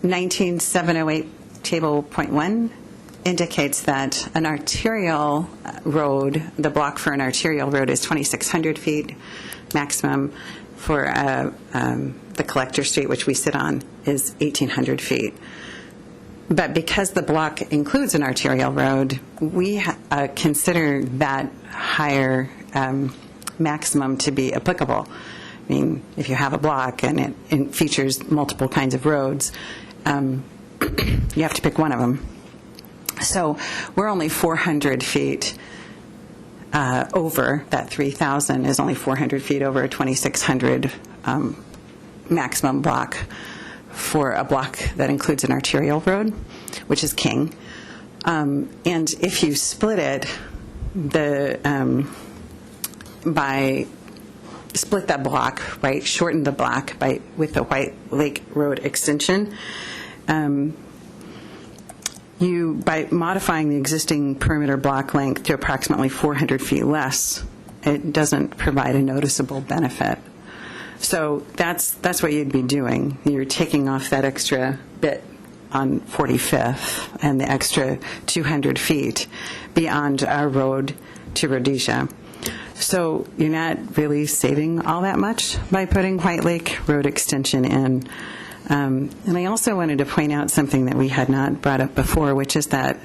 19708 table .1 indicates that an arterial road, the block for an arterial road is 2,600 feet maximum. For the collector street, which we sit on, is 1,800 feet. But because the block includes an arterial road, we consider that higher maximum to be applicable. I mean, if you have a block and it features multiple kinds of roads, you have to pick one of them. So we're only 400 feet over that 3,000 is only 400 feet over a 2,600 maximum block for a block that includes an arterial road, which is king. And if you split it, split that block, right, shorten the block with the White Lake Road extension, by modifying the existing perimeter block length to approximately 400 feet less, it doesn't provide a noticeable benefit. So that's what you'd be doing. You're taking off that extra bit on 45th and the extra 200 feet beyond our road to Rhodesia. So you're not really saving all that much by putting White Lake Road extension in. And I also wanted to point out something that we had not brought up before, which is that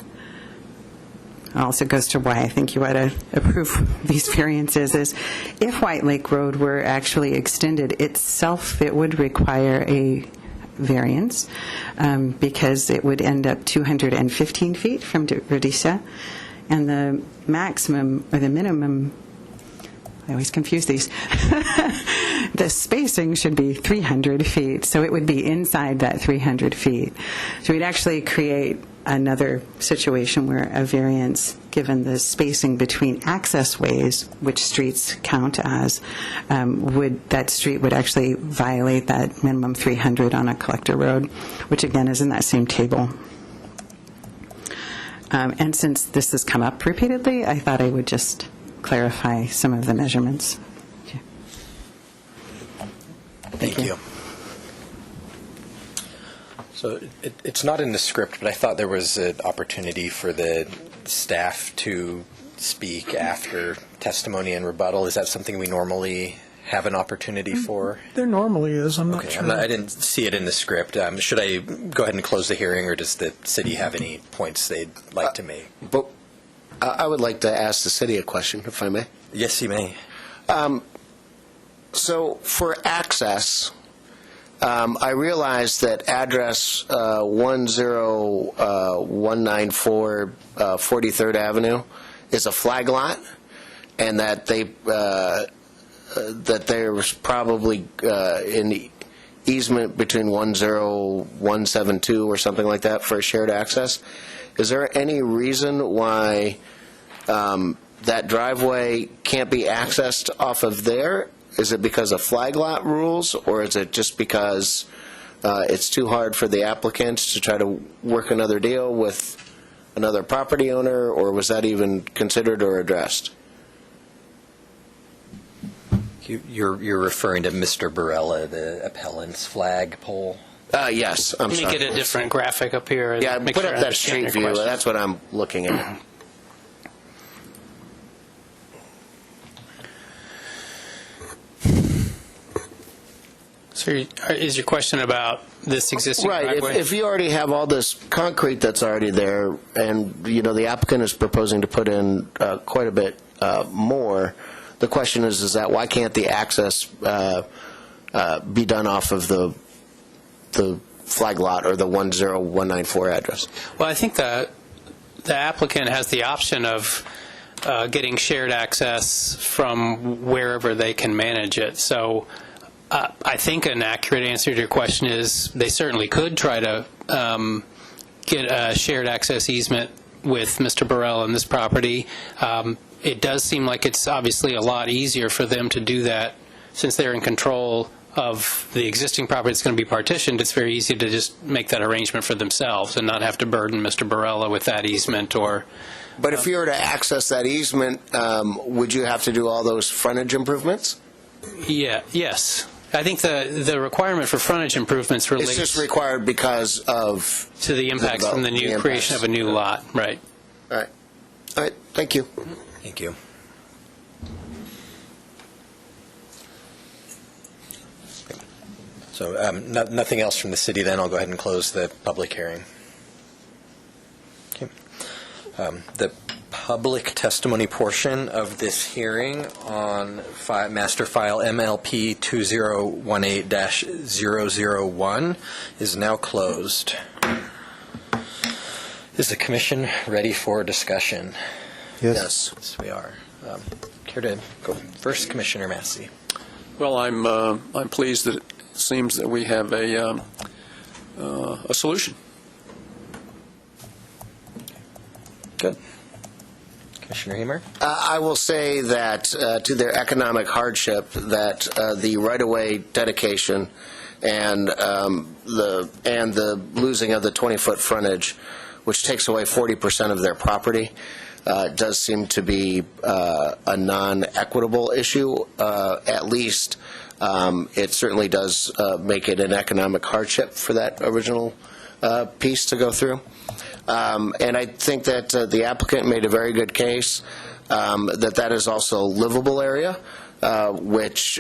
also goes to why I think you ought to approve these variances, is if White Lake Road were actually extended itself, it would require a variance because it would end up 215 feet from Rhodesia, and the maximum or the minimum, I always confuse these, the spacing should be 300 feet, so it would be inside that 300 feet. So we'd actually create another situation where a variance, given the spacing between access ways, which streets count as, that street would actually violate that minimum 300 on a collector road, which again is in that same table. And since this has come up repeatedly, I thought I would just clarify some of the measurements. Okay. Thank you. So it's not in the script, but I thought there was an opportunity for the staff to speak after testimony and rebuttal. Is that something we normally have an opportunity for? There normally is. I'm not sure. I didn't see it in the script. Should I go ahead and close the hearing, or does the city have any points they'd like to make? But I would like to ask the city a question, if I may. Yes, you may. So for access, I realize that address 10194 43rd Avenue is a flag lot, and that that there's probably an easement between 10172 or something like that for shared access. Is there any reason why that driveway can't be accessed off of there? Is it because of flag lot rules, or is it just because it's too hard for the applicants to try to work another deal with another property owner, or was that even considered or addressed? You're referring to Mr. Barella, the appellant's flag pole? Yes, I'm Let me sorry. get a different graphic up here. and Yeah, make put sure I up that understand street your view. question. That's what I'm looking at. So is your question about this existing Right. driveway? If you already have all this concrete that's already there, and the applicant is proposing to put in quite a bit more, the question is that why can't the access be done off of the flag lot or the 10194 address? Well, I think the applicant has the option of getting shared access from wherever they can manage it. So I think an accurate answer to your question is they certainly could try to get a shared access easement with Mr. Burrell on this property. It does seem like it's obviously a lot easier for them to do that since they're in control of the existing property that's going to be partitioned. It's very easy to just make that arrangement for themselves and not have to burden Mr. Burrell with that easement or... But if you were to access that easement, would you have to do all those frontage improvements? Yes. I think the requirement for frontage improvements relates... It's just required because of... to the impacts from the new creation of a new lot, right. All right. All right, thank you. Thank you. So nothing else from the city then. I'll go ahead and close the public hearing. Okay. The public testimony portion of this hearing on Master File MLP 2018-001 is now closed. Is the commission ready for discussion? Yes. Yes, we are. Care to go first, Commissioner Massey? Well, I'm pleased that it seems that we have a solution. Good. Commissioner Hemer? I will say that to their economic hardship, that the right-of-way dedication and the losing of the 20-foot frontage, which takes away 40% of their property, does seem to be a non-equitable issue. At least it certainly does make it an economic hardship for that original piece to go through. And I think that the applicant made a very good case that is also a livable area, which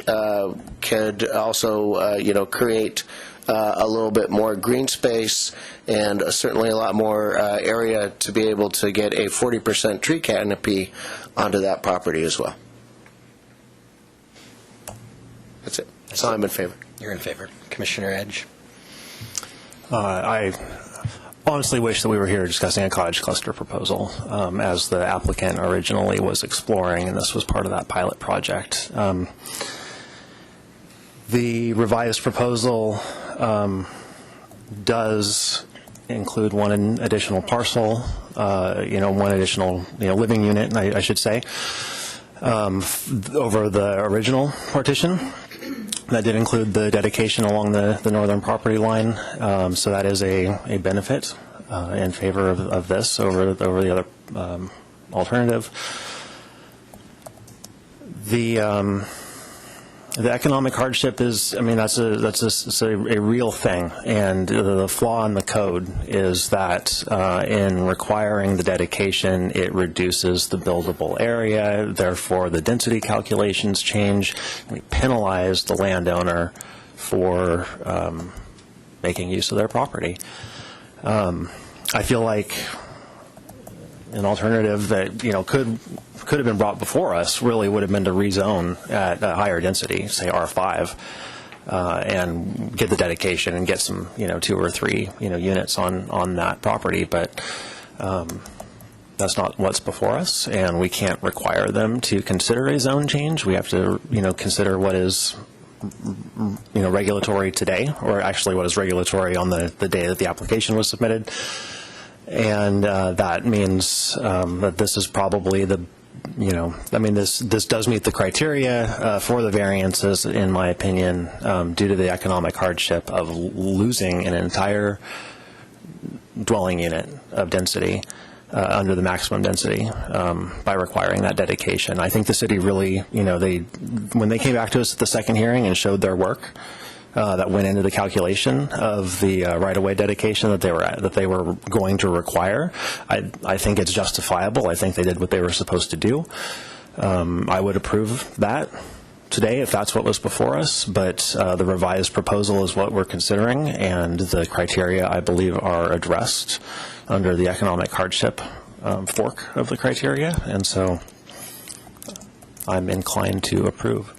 could also, create a little bit more green space and certainly a lot more area to be able to get a 40% tree canopy onto that property as well. That's it. So I'm in favor. You're in favor. Commissioner Edge? I honestly wish that we were here discussing a cottage cluster proposal, as the applicant originally was exploring, and this was part of that pilot project. The revised proposal does include one additional parcel, one additional living unit, I should say, over the original partition. That did include the dedication along the northern property line, so that is a benefit in favor of this over the other alternative. The economic hardship is, that's a real thing, and the flaw in the code is that in requiring the dedication, it reduces the buildable area, therefore the density calculations change, and we penalize the landowner for making use of their property. I feel like an alternative that could have been brought before us really would have been to rezone at a higher density, say R5, and get the dedication and get some 2 or 3 units on that property. But that's not what's before us, and we can't require them to consider a zone change. We have to consider what is regulatory today, or actually what is regulatory on the day that the application was submitted. And that means that this is probably this does meet the criteria for the variances, in my opinion, due to the economic hardship of losing an entire dwelling unit of density under the maximum density by requiring that dedication. I think the city really, when they came back to us at the second hearing and showed their work, that went into the calculation of the right-of-way dedication that they were going to require. I think it's justifiable. I think they did what they were supposed to do. I would approve that today if that's what was before us, but the revised proposal is what we're considering, and the criteria, I believe, are addressed under the economic hardship fork of the criteria, and so I'm inclined to approve.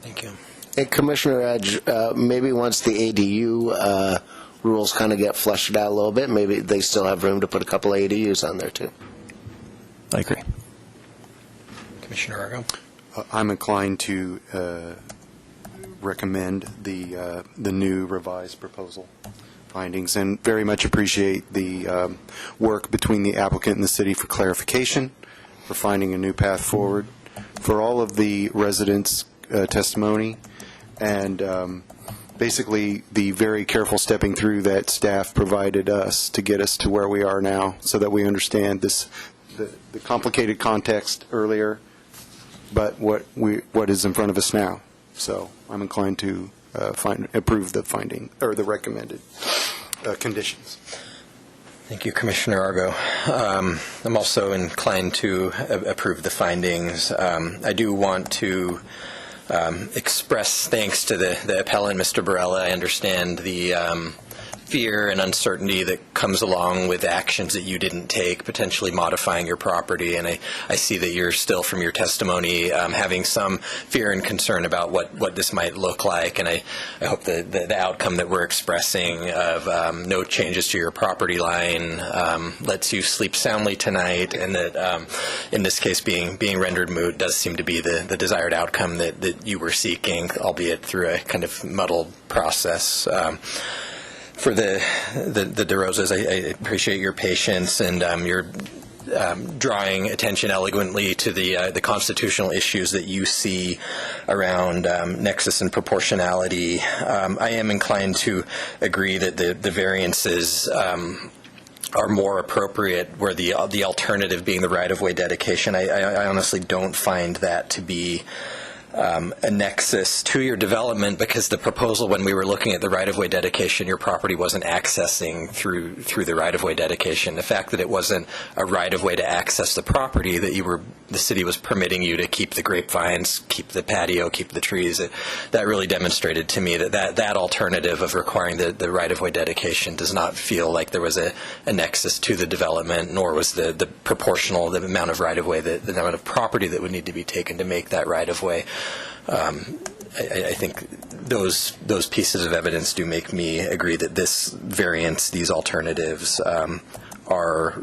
Thank you. Hey, Commissioner Edge, maybe once the ADU rules kind of get fleshed out a little bit, maybe they still have room to put a couple of ADUs on there, too. I agree. Commissioner Argo? I'm inclined to recommend the new revised proposal findings, and very much appreciate the work between the applicant and the city for clarification, for finding a new path forward, for all of the residents' testimony, and basically the very careful stepping through that staff provided us to get us to where we are now, so that we understand the complicated context earlier, but what is in front of us now. So I'm inclined to approve the finding, or the recommended conditions. Thank you, Commissioner Argo. I'm also inclined to approve the findings. I do want to express thanks to the appellant, Mr. Barella. I understand the fear and uncertainty that comes along with actions that you didn't take, potentially modifying your property, and I see that you're still, from your testimony, having some fear and concern about what this might look like, and I hope that the outcome that we're expressing of no changes to your property line lets you sleep soundly tonight, and that in this case being rendered moot does seem to be the desired outcome that you were seeking, albeit through a kind of muddled process. For the DeRosas, I appreciate your patience and your drawing attention eloquently to the constitutional issues that you see around nexus and proportionality. I am inclined to agree that the variances are more appropriate, where the alternative being the right-of-way dedication. I honestly don't find that to be a nexus to your development, because the proposal, when we were looking at the right-of-way dedication, your property wasn't accessing through the right-of-way dedication. The fact that it wasn't a right-of-way to access the property, that the city was permitting you to keep the grapevines, keep the patio, keep the trees, that really demonstrated to me that alternative of requiring the right-of-way dedication does not feel like there was a nexus to the development, nor was the proportional, the amount of right-of-way, the amount of property that would need to be taken to make that right-of-way. I think those pieces of evidence do make me agree that this variance, these alternatives, are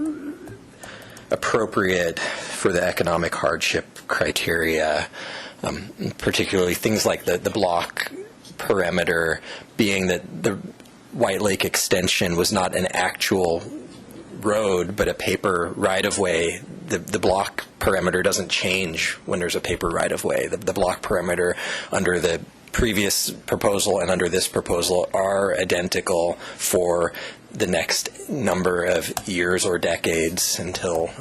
appropriate for the economic hardship criteria, particularly things like the block perimeter, being that the White Lake extension was not an actual road but a paper right-of-way. The block perimeter doesn't change when there's a paper right-of-way. The block perimeter under the previous proposal and under this proposal are identical for the next number of years or decades until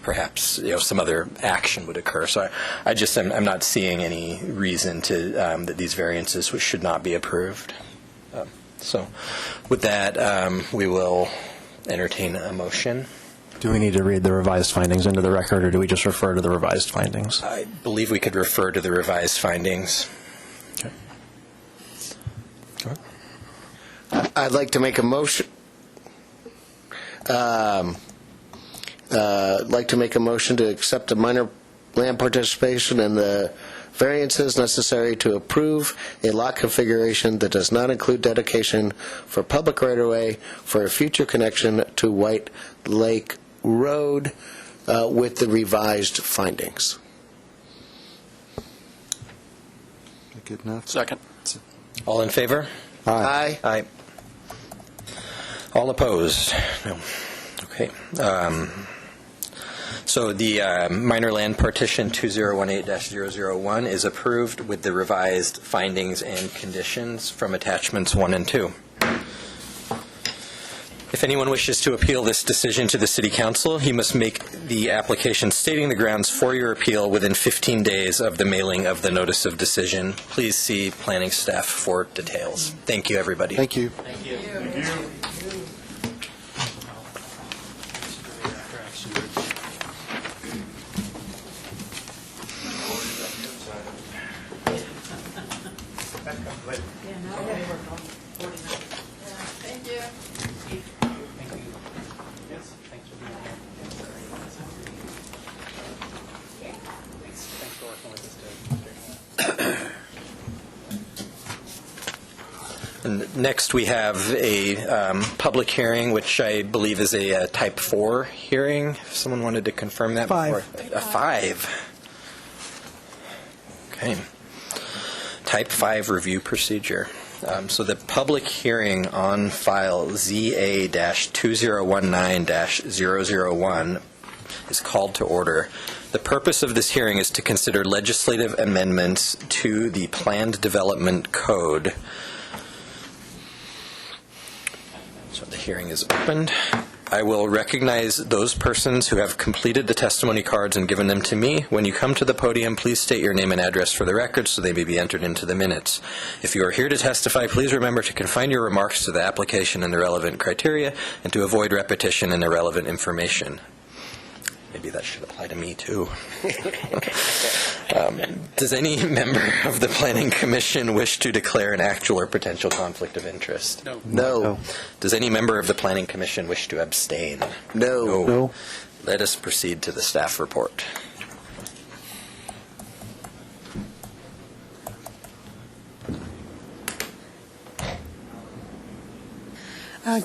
perhaps some other action would occur. So I'm not seeing any reason to that these variances should not be approved. So with that, we will entertain a motion. Do we need to read the revised findings into the record, or do we just refer to the revised findings? I believe we could refer to the revised findings. Okay. I'd like to make a motion. To accept a minor land participation and the variances necessary to approve a lot configuration that does not include dedication for public right-of-way for a future connection to White Lake Road with the revised findings. Good enough? Second. All in favor? Aye. Aye. All opposed? No. Okay. So the minor land partition 2018-001 is approved with the revised findings and conditions from attachments 1 and 2. If anyone wishes to appeal this decision to the City Council, you must make the application stating the grounds for your appeal within 15 days of the mailing of the notice of decision. Please see planning staff for details. Thank you, everybody. Thank you. And next, we have a public hearing, which I believe is a type 4 hearing. If someone wanted to confirm that before. 5. Okay. Type 5 review procedure. So the public hearing on file ZA-2019-001 is called to order. The purpose of this hearing is to consider legislative amendments to the Planned Development Code. So the hearing is opened. I will recognize those persons who have completed the testimony cards and given them to me. When you come to the podium, please state your name and address for the record so they may be entered into the minutes. If you are here to testify, please remember to confine your remarks to the application and the relevant criteria and to avoid repetition and irrelevant information. Maybe that should apply to me, too. Does any member of the Planning Commission wish to declare an actual or potential conflict of interest? No. No. Does any member of the Planning Commission wish to abstain? No. No. Let us proceed to the staff report.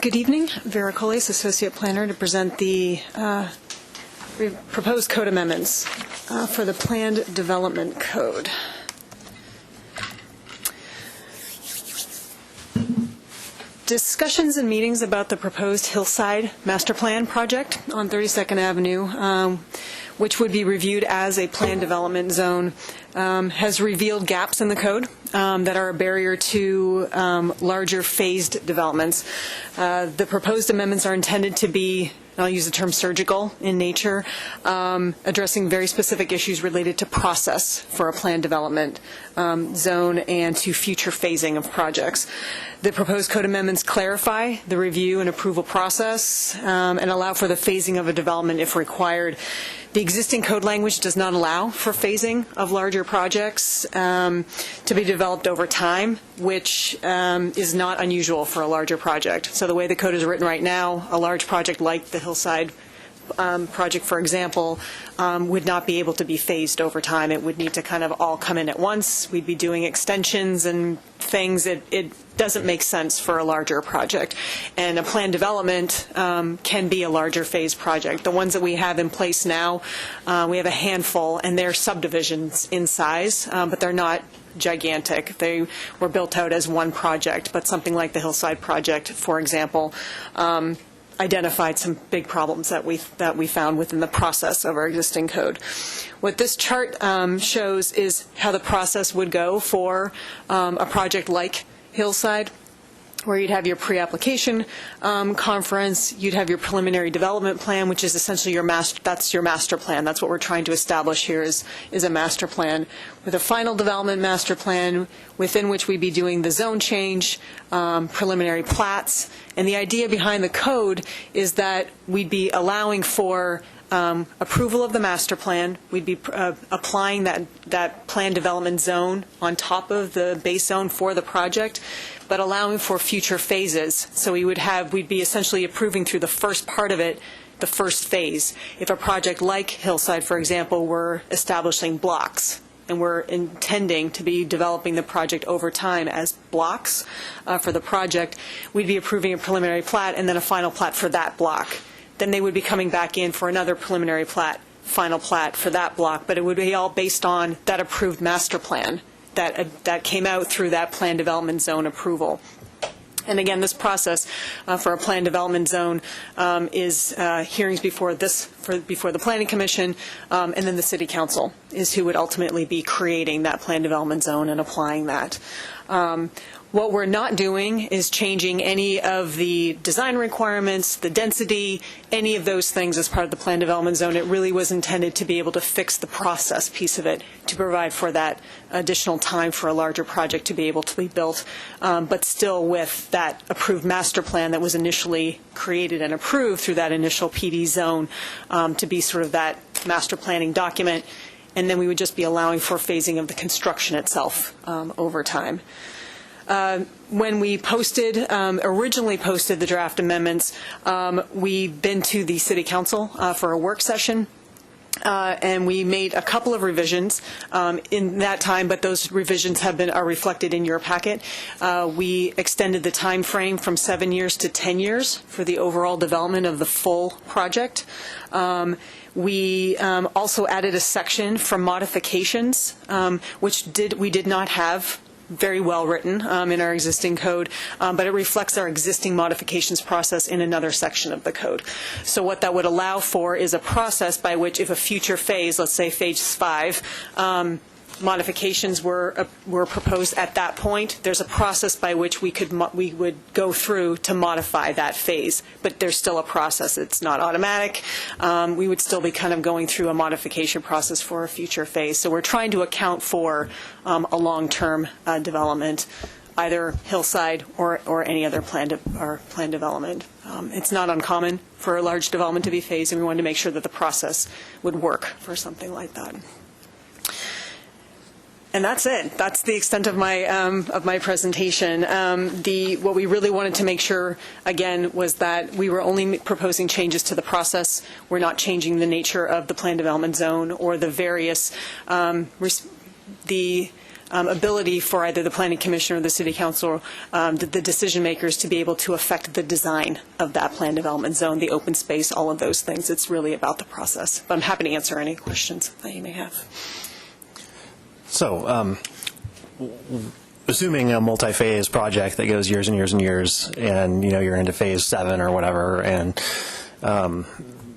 Good evening. Vera Coles, Associate Planner, to present the proposed code amendments for the Planned Development Code. Discussions and meetings about the proposed Hillside Master Plan project on 32nd Avenue, which would be reviewed as a planned development zone, has revealed gaps in the code that are a barrier to larger phased developments. The proposed amendments are intended to be, I'll use the term surgical in nature, addressing very specific issues related to process for a planned development zone and to future phasing of projects. The proposed code amendments clarify the review and approval process and allow for the phasing of a development if required. The existing code language does not allow for phasing of larger projects to be developed over time, which is not unusual for a larger project. So the way the code is written right now, a large project like the Hillside project, for example, would not be able to be phased over time. It would need to kind of all come in at once. We'd be doing extensions and things. It doesn't make sense for a larger project. And a planned development can be a larger phase project. The ones that we have in place now, we have a handful, and they're subdivisions in size, but they're not gigantic. They were built out as one project, but something like the Hillside project, for example, identified some big problems that we found within the process of our existing code. What this chart shows is how the process would go for a project like Hillside, where you'd have your pre-application conference, you'd have your preliminary development plan, which is essentially your master plan. That's what we're trying to establish here is a master plan, with a final development master plan within which we'd be doing the zone change, preliminary plats. And the idea behind the code is that we'd be allowing for approval of the master plan. We'd be applying that plan development zone on top of the base zone for the project, but allowing for future phases. So we'd be essentially approving through the first part of it, the first phase. If a project like Hillside, for example, were establishing blocks, and we're intending to be developing the project over time as blocks for the project, we'd be approving a preliminary plat and then a final plat for that block. Then they would be coming back in for another preliminary plat, final plat for that block, but it would be all based on that approved master plan that came out through that plan development zone approval. And again, this process for a plan development zone is hearings before the Planning Commission, and then the City Council is who would ultimately be creating that plan development zone and applying that. What we're not doing is changing any of the design requirements, the density, any of those things as part of the plan development zone. It really was intended to be able to fix the process piece of it, to provide for that additional time for a larger project to be able to be built, but still with that approved master plan that was initially created and approved through that initial PD zone to be sort of that master planning document. And then we would just be allowing for phasing of the construction itself over time. When we originally posted the draft amendments, we've been to the City Council for a work session, and we made a couple of revisions in that time, but those revisions are reflected in your packet. We extended the time frame from 7 years to 10 years for the overall development of the full project. We also added a section for modifications, which we did not have very well written in our existing code, but it reflects our existing modifications process in another section of the code. So what that would allow for is a process by which, if a future phase, let's say phase 5, modifications were proposed at that point, there's a process by which we would go through to modify that phase. But there's still a process. It's not automatic. We would still be kind of going through a modification process for a future phase. So we're trying to account for a long-term development, either hillside or any other plan development. It's not uncommon for a large development to be phased, and we wanted to make sure that the process would work for something like that. And that's it. That's the extent of my presentation. What we really wanted to make sure, again, was that we were only proposing changes to the process. We're not changing the nature of the plan development zone or the various ability for either the planning commission or the city council, the decision makers, to be able to affect the design of that plan development zone, the open space, all of those things. It's really about the process. But I'm happy to answer any questions that you may have. So, assuming a multi-phase project that goes years and years and years, and you're into phase 7 or whatever, and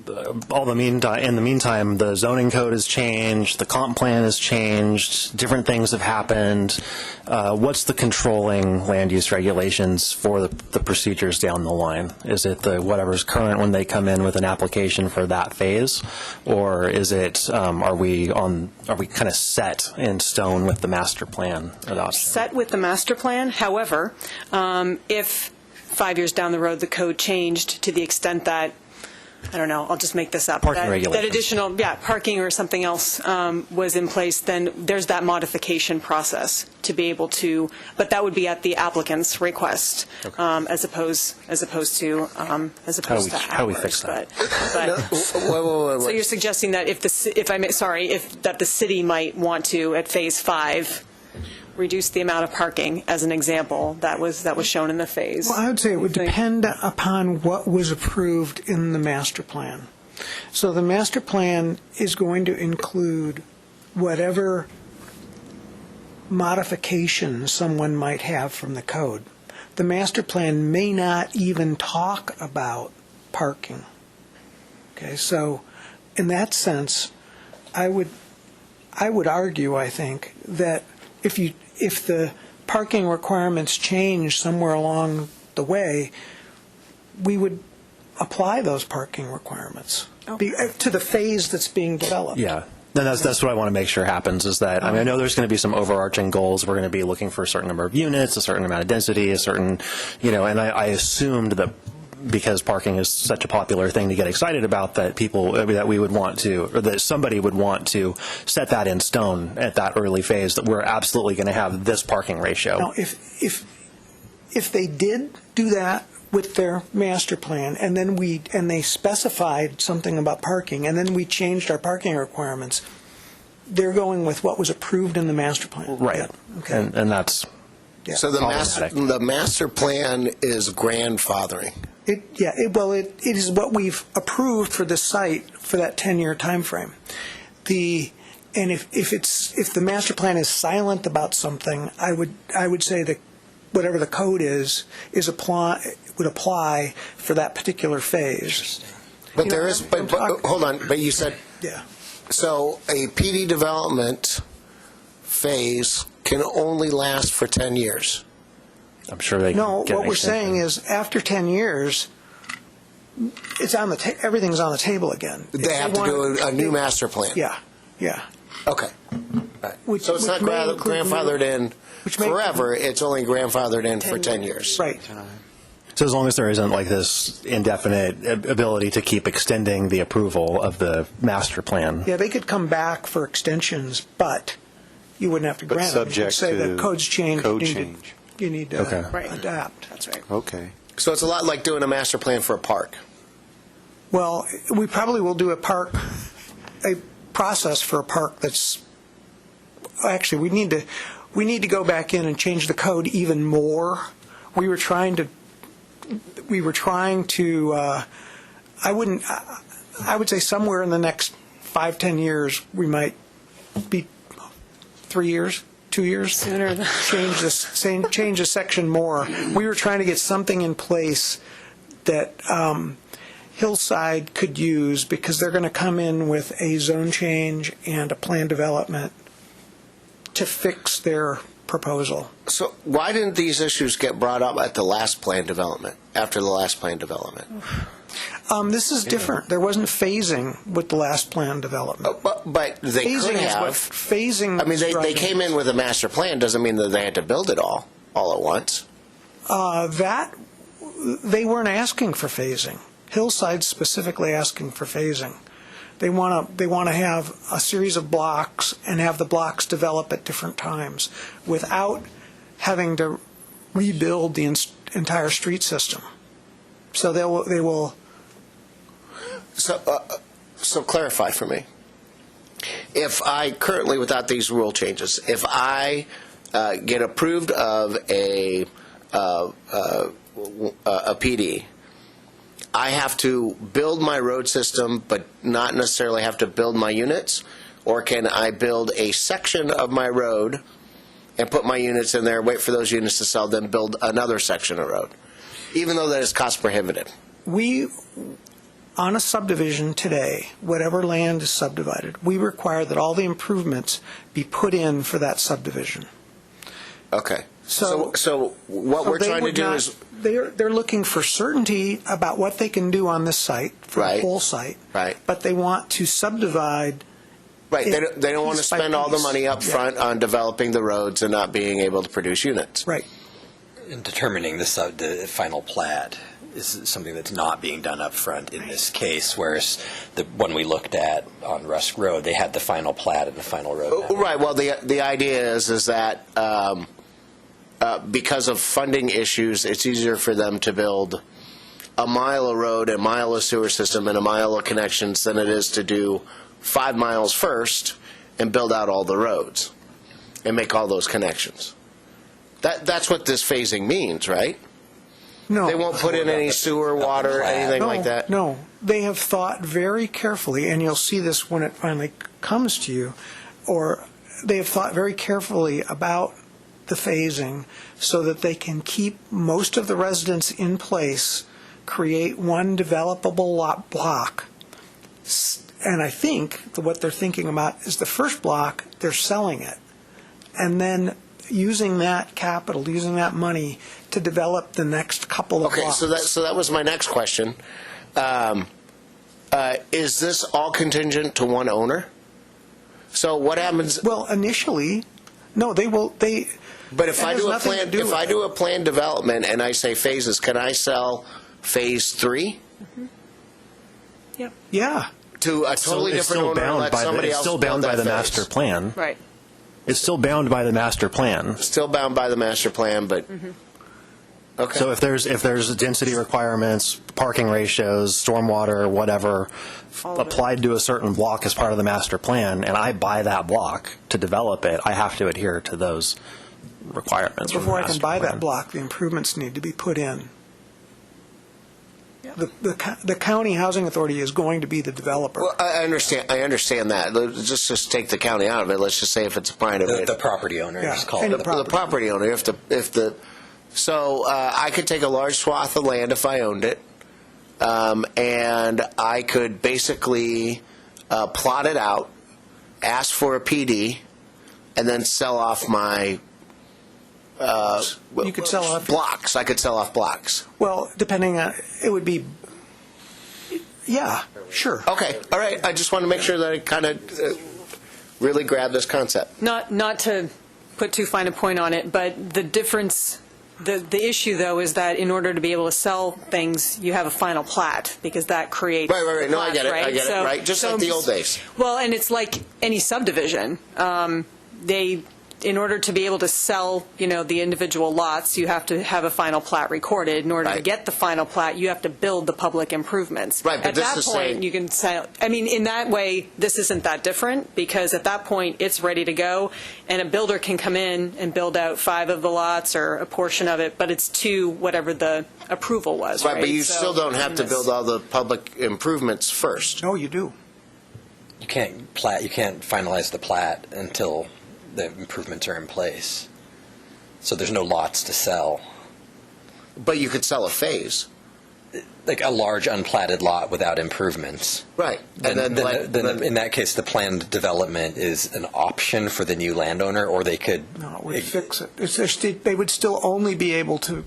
in the meantime, the zoning code has changed, the comp plan has changed, different things have happened. What's the controlling land use regulations for the procedures down the line? Is it whatever's current when they come in with an application for that phase, or is it are we kind of set in stone with the master plan adoption? Set with the master plan. However, if 5 years down the road the code changed to the extent that, I don't know, I'll just make this up. Parking regulations. That additional, parking or something else was in place, then there's that modification process to be able to, but that would be at the applicant's request, okay, as opposed to how we fix that. Wait. So you're suggesting that if the city might want to, at phase 5, reduce the amount of parking, as an example, that was shown in the phase. Well, I would say it would depend upon what was approved in the master plan. So the master plan is going to include whatever modifications someone might have from the code. The master plan may not even talk about parking. Okay, so in that sense, I would argue, I think, that if the parking requirements change somewhere along the way, we would apply those parking requirements to the phase that's being developed. Yeah. And that's what I want to make sure happens, is that, I know there's going to be some overarching goals. We're going to be looking for a certain number of units, a certain amount of density, a certain, and I assumed that because parking is such a popular thing to get excited about, that we would want to, or that somebody would want to set that in stone at that early phase, that we're absolutely going to have this parking ratio. Now, if they did do that with their master plan, and then they specified something about parking, and then we changed our parking requirements, they're going with what was approved in the master plan. Right. Yeah. Okay. And that's so the master plan is grandfathering. It is what we've approved for the site for that 10-year time frame. And if the master plan is silent about something, I would say that whatever the code would apply for that particular phase. But hold on. But you said, yeah. So a PD development phase can only last for 10 years. I'm sure they No, can get what an we're extension. saying is, after 10 years, it's on the everything's on the table again. They have to do a new master plan. Yeah, yeah. Okay. Which- So it's not which may include grandfathered in which may forever, it's only grandfathered in for 10 years. Right. So as long as there isn't like this indefinite ability to keep extending the approval of the master plan. Yeah, they could come back for extensions, but you wouldn't have to But grant them. You could subject say to the code's changed. code you need to- change. You need to Okay. adapt. That's right. Okay. So it's a lot like doing a master plan for a park. Well, we probably will do a process for a park that's, actually, we need to go back in and change the code even more. We were trying to, I would say somewhere in the next 5-10 years, we might be 3 years, 2 years, Sooner than- change the section more. We were trying to get something in place that Hillside could use, because they're going to come in with a zone change and a plan development to fix their proposal. So why didn't these issues get brought up at the last plan development, after the last plan development? This is different. There wasn't phasing with the last plan development. But they Phasing could is what have. phasing. I mean, is they driving. came in with a master plan, doesn't mean that they had to build it all at once. They weren't asking for phasing. Hillside's specifically asking for phasing. They want to have a series of blocks and have the blocks develop at different times without having to rebuild the entire street system. So they will. So clarify for me. If I currently, without these rule changes, if I get approved of a PD, I have to build my road system, but not necessarily have to build my units? Or can I build a section of my road and put my units in there, wait for those units to sell, then build another section of road, even though that is cost prohibitive? On a subdivision today, whatever land is subdivided, we require that all the improvements be put in for that subdivision. Okay. So what we're they trying to would do not- is... They're looking for certainty about what they can do on this site, for the whole site. Right. But they want to subdivide. Right, they don't want to piece by spend all the piece. money up Yeah. front on developing the roads and not being able to produce units. Right. In determining the final plat is something that's not being done up front in this case, whereas the one we looked at on Rusk Road, they had the final plat and the final road map. Right, well, the idea is that because of funding issues, it's easier for them to build a mile of road, a mile of sewer system, and a mile of connections than it is to do 5 miles first and build out all the roads and make all those connections. That's what this phasing means, right? No. They won't put in any sewer, water, anything like that? No. They have thought very carefully, and you'll see this when it finally comes to you, or they have thought very carefully about the phasing so that they can keep most of the residents in place, create one developable lot block. And I think what they're thinking about is the first block, they're selling it. And then using that capital, using that money to develop the next couple of blocks. So that was my next question. Is this all contingent to one owner? So what happens? Well, initially, no. They will. But if I do a plan development and I say phases, can I sell phase 3? Yep. Yeah. To a totally different owner and let somebody else It's still build bound by that the phase? master plan. Right. It's still bound by the master plan. Still bound by the master plan, but okay. So if there's density requirements, parking ratios, stormwater, whatever, applied to a certain block as part of the master plan, and I buy that block to develop it, I have to adhere to those requirements. from the Before I can master buy plan. that block, the improvements need to be put in. The county housing authority is going to be the developer. Well, I understand that. Let's just take the county out of it. Let's just say if it's a private. The property owner is called. The property owner. So I could take a large swath of land if I owned it, and I could basically plot it out, ask for a PD, and then sell off my You could sell off blocks. I could sell off blocks. Well, depending on, it would be, yeah, sure. Okay, all right. I just want to make sure that I kind of really grab this concept. Not to put too fine a point on it, but the difference, the issue, though, is that in order to be able to sell things, you have a final plat, because that creates Right. No, I get it. right? I get it. Right, just like the old days. Well, and it's like any subdivision. In order to be able to sell, the individual lots, you have to have a final plat recorded. In order to get the final plat, you have to build the public improvements. Right, but at this that is point, saying- you can sell. I mean, in that way, this isn't that different, because at that point, it's ready to go, and a builder can come in and build out 5 of the lots or a portion of it, but it's to whatever the approval was. Right, but you So, still don't have to in build this- all the public improvements first. No, you do. You can't finalize the plat until the improvements are in place. So there's no lots to sell. But you could sell a phase. Like a large unplatted lot without improvements. Right. Then in that case, the planned development is an option for the new landowner, or they could... No, it would fix it. They would still only be able to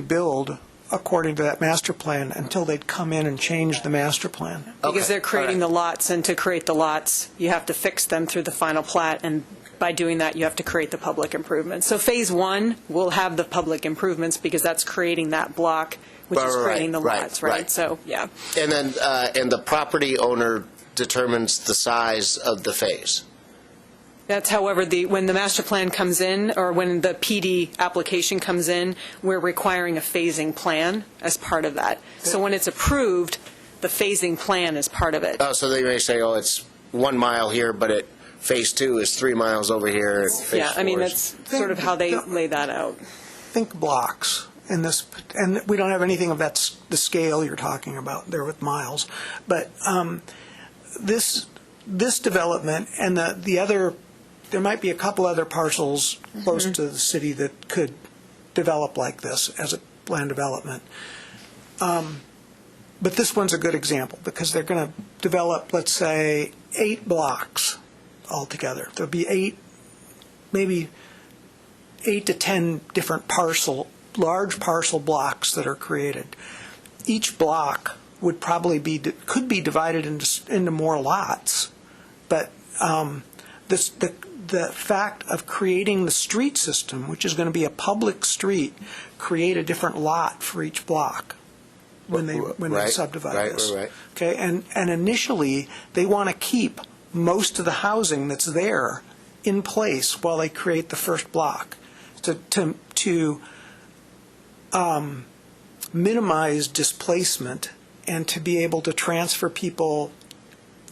build according to that master plan until they'd come in and change the master plan. Because they're creating the lots, and to create the lots, you have to fix them through the final plat, and by doing that, you have to create the public improvements. So Phase 1 will have the public improvements, because that's creating that block, which is creating the lots, right? So, yeah. And then, and the property owner determines the size of the phase. That's however, when the master plan comes in, or when the PD application comes in, we're requiring a phasing plan as part of that. So when it's approved, the phasing plan is part of it. Oh, so they may say, it's 1 mile here, but Phase 2 is 3 miles over here. Yeah, I mean, that's sort of how they lay that out. Think blocks in this, and we don't have anything of the scale you're talking about there with miles, but this development and the other, there might be a couple other parcels close to the city that could develop like this as a land development. But this one's a good example, because they're going to develop, let's say, 8 blocks altogether. There'll be maybe 8 to 10 different large parcel blocks that are created. Each block would probably could be divided into more lots, but the fact of creating the street system, which is going to be a public street, create a different lot for each block when they subdivide this. Right. Okay, and initially they want to keep most of the housing that's there in place while they create the first block to minimize displacement and to be able to transfer people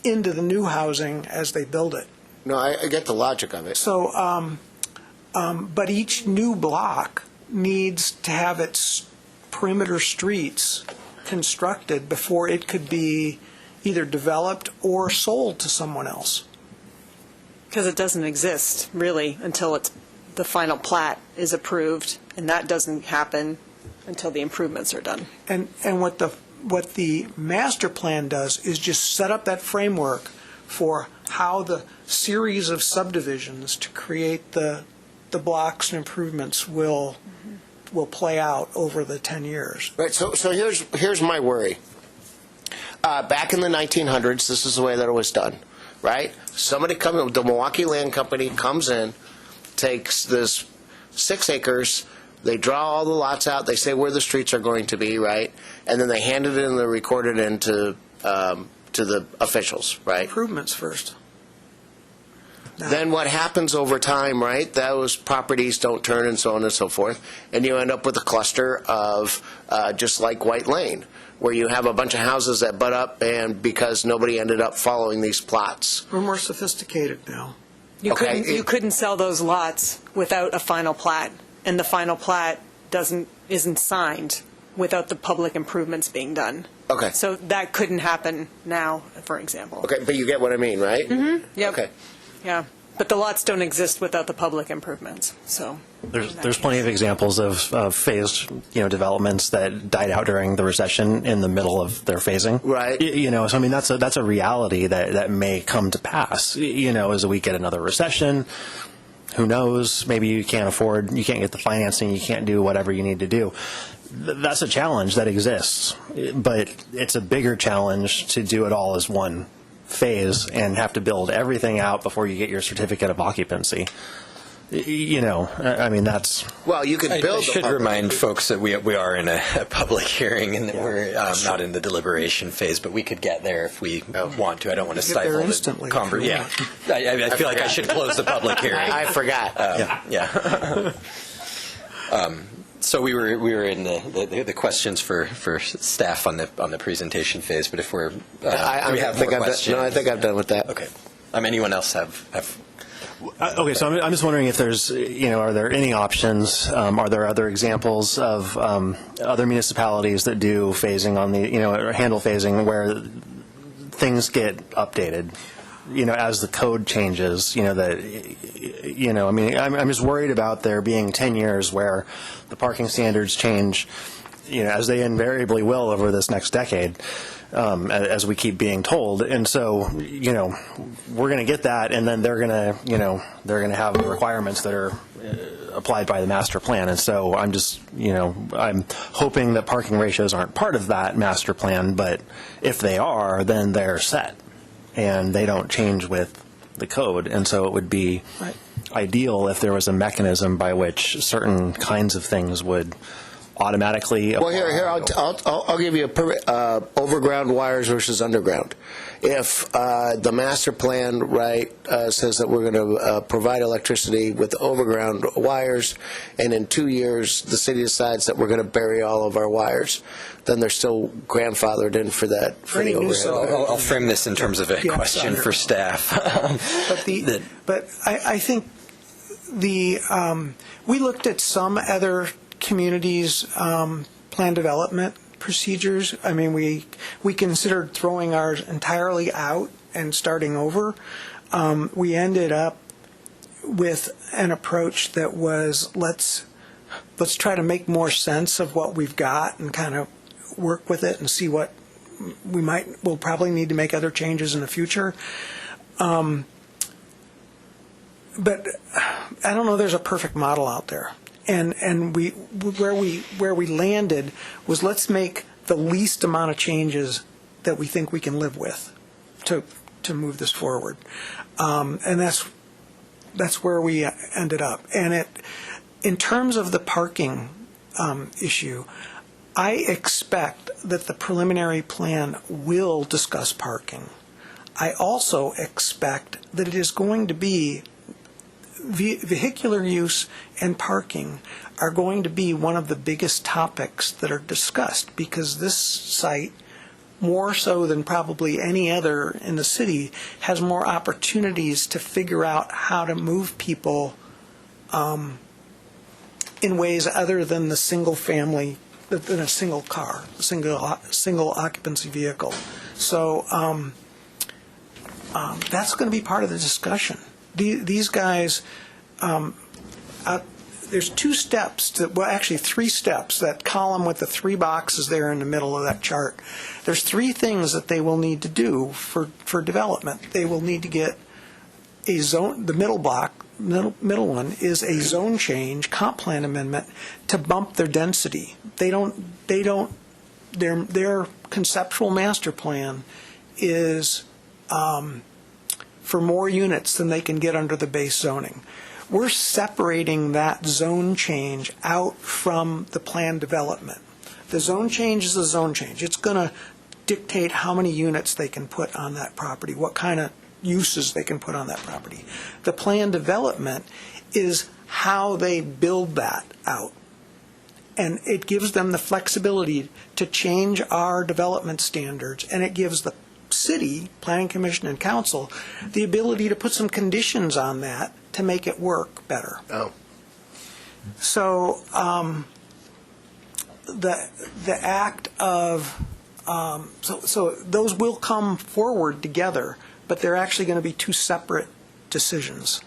into the new housing as they build it. No, I get the logic of it. So, but each new block needs to have its perimeter streets constructed before it could be either developed or sold to someone else. Because it doesn't exist, really, until the final plat is approved, and that doesn't happen until the improvements are done. And what the master plan does is just set up that framework for how the series of subdivisions to create the blocks and improvements will play out over the 10 years. Right. So here's my worry. Back in the 1900s, this is the way that it was done, right? Somebody the Milwaukie Land Company comes in, takes this 6 acres, they draw all the lots out, they say where the streets are going to be, right? And then they hand it in, they record it into to the officials, right? Improvements first. Then what happens over time, right? Those properties don't turn and so on and so forth, and you end up with a cluster of just like White Lane, where you have a bunch of houses that butt up, and because nobody ended up following these plots. We're more sophisticated now. You couldn't sell those lots without a final plat, and the final plat isn't signed without the public improvements being done. Okay. So that couldn't happen now, for example. Okay, but you get what I mean, right? Mm-hmm. Yep. Okay. Yeah. But the lots don't exist without the public improvements. So there's plenty of examples of phased developments that died out during the recession in the middle of their phasing. Right. So I mean that's a reality that may come to pass. As we get another recession, Who knows? Maybe you can't get the financing, you can't do whatever you need to do. That's a challenge that exists, but it's a bigger challenge to do it all as one phase and have to build everything out before you get your certificate of occupancy. I mean, that's... Well, you can build... I should remind folks that we are in a public hearing and that we're not in the deliberation phase, but we could get there if we want to. I don't want to stifle the conversation. Yeah. I feel like I should close the public hearing. I forgot. So we were in the questions for staff on the presentation phase, but if we're do we have more questions? I think I've done with that. Okay. Anyone else have? Okay, so I'm just wondering if there's, are there any options? Are there other examples of other municipalities that do phasing on the, or handle phasing where things get updated, as the code changes, I'm just worried about there being 10 years where the parking standards change, as they invariably will over this next decade. As we keep being told, and so we're going to get that, and then they're going to have requirements that are applied by the master plan, and so I'm just I'm hoping that parking ratios aren't part of that master plan, but if they are, then they're set, and they don't change with the code, and so it would be ideal if there was a mechanism by which certain kinds of things would automatically apply. Well, here I'll give you overground wires versus underground. If the master plan says that we're going to provide electricity with overground wires, and in 2 years the city decides that we're going to bury all of our wires, then they're still grandfathered in for that for the overground. I'll frame this in terms of a question for staff. But I think we looked at some other communities' plan development procedures. I mean, we considered throwing ours entirely out and starting over. We ended up with an approach that was let's try to make more sense of what we've got and kind of work with it and see what we'll probably need to make other changes in the future. But I don't know there's a perfect model out there. And where we landed was let's make the least amount of changes that we think we can live with to move this forward, and that's where we ended up. And in terms of the parking issue, I expect that the preliminary plan will discuss parking. I also expect that it is going to be vehicular use and parking are going to be one of the biggest topics that are discussed because this site, more so than probably any other in the city, has more opportunities to figure out how to move people in ways other than the single family, than a single car, single occupancy vehicle. So that's going to be part of the discussion. These guys, there's 2 steps, actually 3 steps, that column with the 3 boxes there in the middle of that chart. There's 3 things that they will need to do for development. They will need to get a zone, the middle one is a zone change, comp plan amendment to bump their density. Their conceptual master plan is for more units than they can get under the base zoning. We're separating that zone change out from the plan development. The zone change is a zone change. It's going to dictate how many units they can put on that property, what kind of uses they can put on that property. The plan development is how they build that out. And it gives them the flexibility to change our development standards, and it gives the city, planning commission, and council the ability to put some conditions on that to make it work better. So the act of so those will come forward together, but they're actually going to be 2 separate decisions.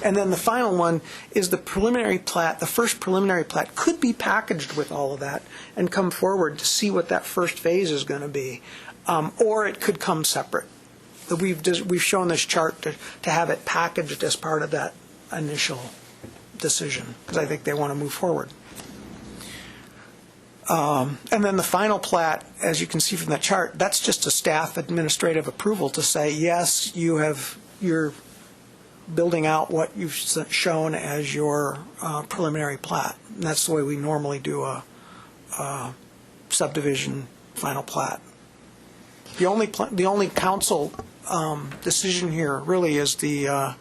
And then the final one is the preliminary plat. The first preliminary plat could be packaged with all of that and come forward to see what that first phase is going to be. Or it could come separate. We've shown this chart to have it packaged as part of that initial decision, because I think they want to move forward. And then the final plat, as you can see from that chart, that's just a staff administrative approval to say, yes, you're building out what you've shown as your preliminary plat. And that's the way we normally do a subdivision final plat. The only council decision here really is the